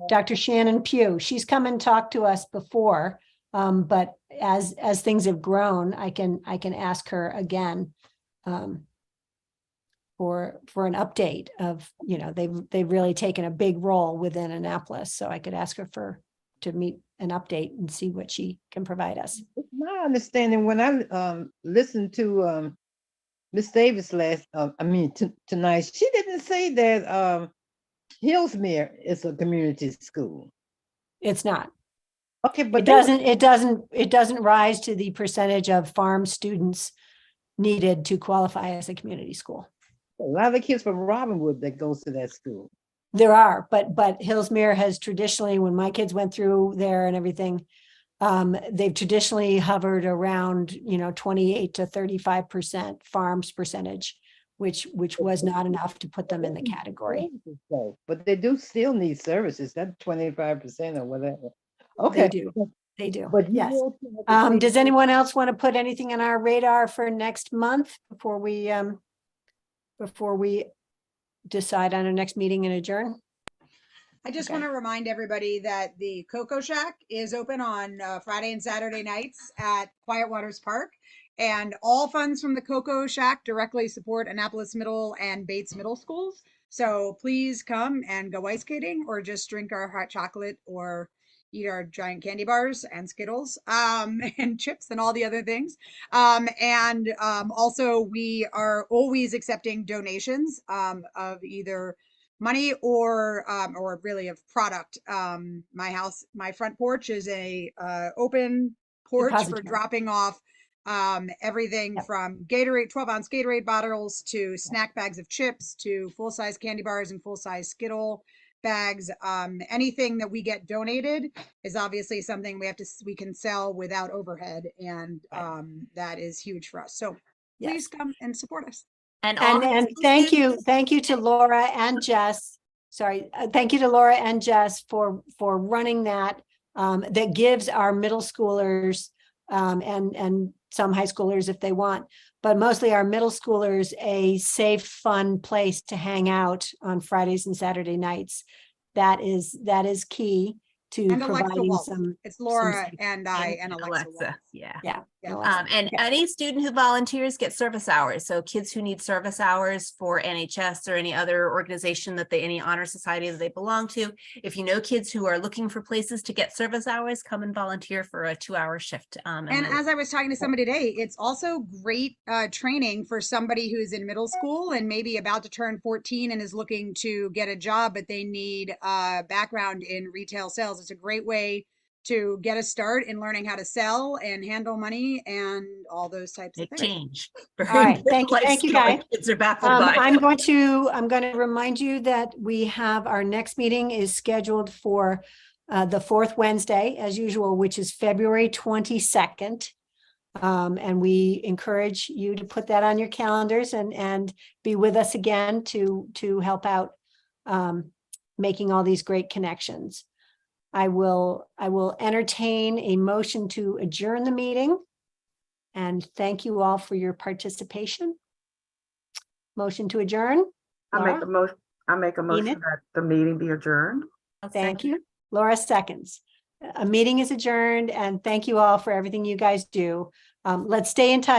Dr. Shannon Pugh, she's come and talked to us before, but as things have grown, I can ask her again for an update of, they've really taken a big role within Annapolis, so I could ask her to meet an update and see what she can provide us. It's my understanding when I listened to Ms. Davis tonight, she didn't say that Hillsmere is a community school. It's not. Okay, but it doesn't rise to the percentage of farm students needed to qualify as a community school. A lot of kids from Robinwood that goes to that school. There are, but Hillsmere has traditionally, when my kids went through there and everything, they've traditionally hovered around, 28 to 35% farms percentage, which was not enough to put them in the category. But they do still need services. That 25% or whatever. Okay. They do. But yes. Does anyone else want to put anything on our radar for next month before we decide on our next meeting and adjourn? I just want to remind everybody that the Cocoa Shack is open on Friday and Saturday nights at Quiet Waters Park, and all funds from the Cocoa Shack directly support Annapolis Middle and Bates Middle Schools. So please come and go ice skating, or just drink our hot chocolate, or eat our giant candy bars and Skittles and chips and all the other things. Also, we are always accepting donations of either money or really of product. My front porch is a open porch Depository. for dropping off everything from Gatorade, 12-ounce Gatorade bottles, to snack bags of chips, to full-size candy bars and full-size Skittle bags. Anything that we get donated is obviously something we can sell without overhead, and that is huge for us. So please come and support us. And thank you to Laura and Jess. Thank you to Laura and Jess for running that. That gives our middle schoolers and some high schoolers if they want, but mostly our middle schoolers, a safe, fun place to hang out on Fridays and Saturday nights. That is key to providing some. It's Laura and I and Alexa. Yeah. And any student who volunteers gets service hours. So kids who need service hours for NHS or any other organization any honor society that they belong to, if you know kids who are looking for places to get service hours, come and volunteer for a 2-hour shift. And as I was talking to somebody today, it's also great training for somebody who's in middle school and maybe about to turn 14 and is looking to get a job, but they need a background in retail sales. It's a great way to get a start in learning how to sell and handle money and all those types of things. Change. All right, thank you, guys. Kids are baffled by. I'm going to remind you that we have our next meeting is scheduled for the fourth Wednesday, as usual, which is February 22nd. And we encourage you to put that on your calendars and be with us again to help out making all these great connections. I will entertain a motion to adjourn the meeting, and thank you all for your participation. Motion to adjourn. I make a motion that the meeting be adjourned. Thank you. Laura seconds. A meeting is adjourned, and thank you all for everything you guys do. Let's stay in touch.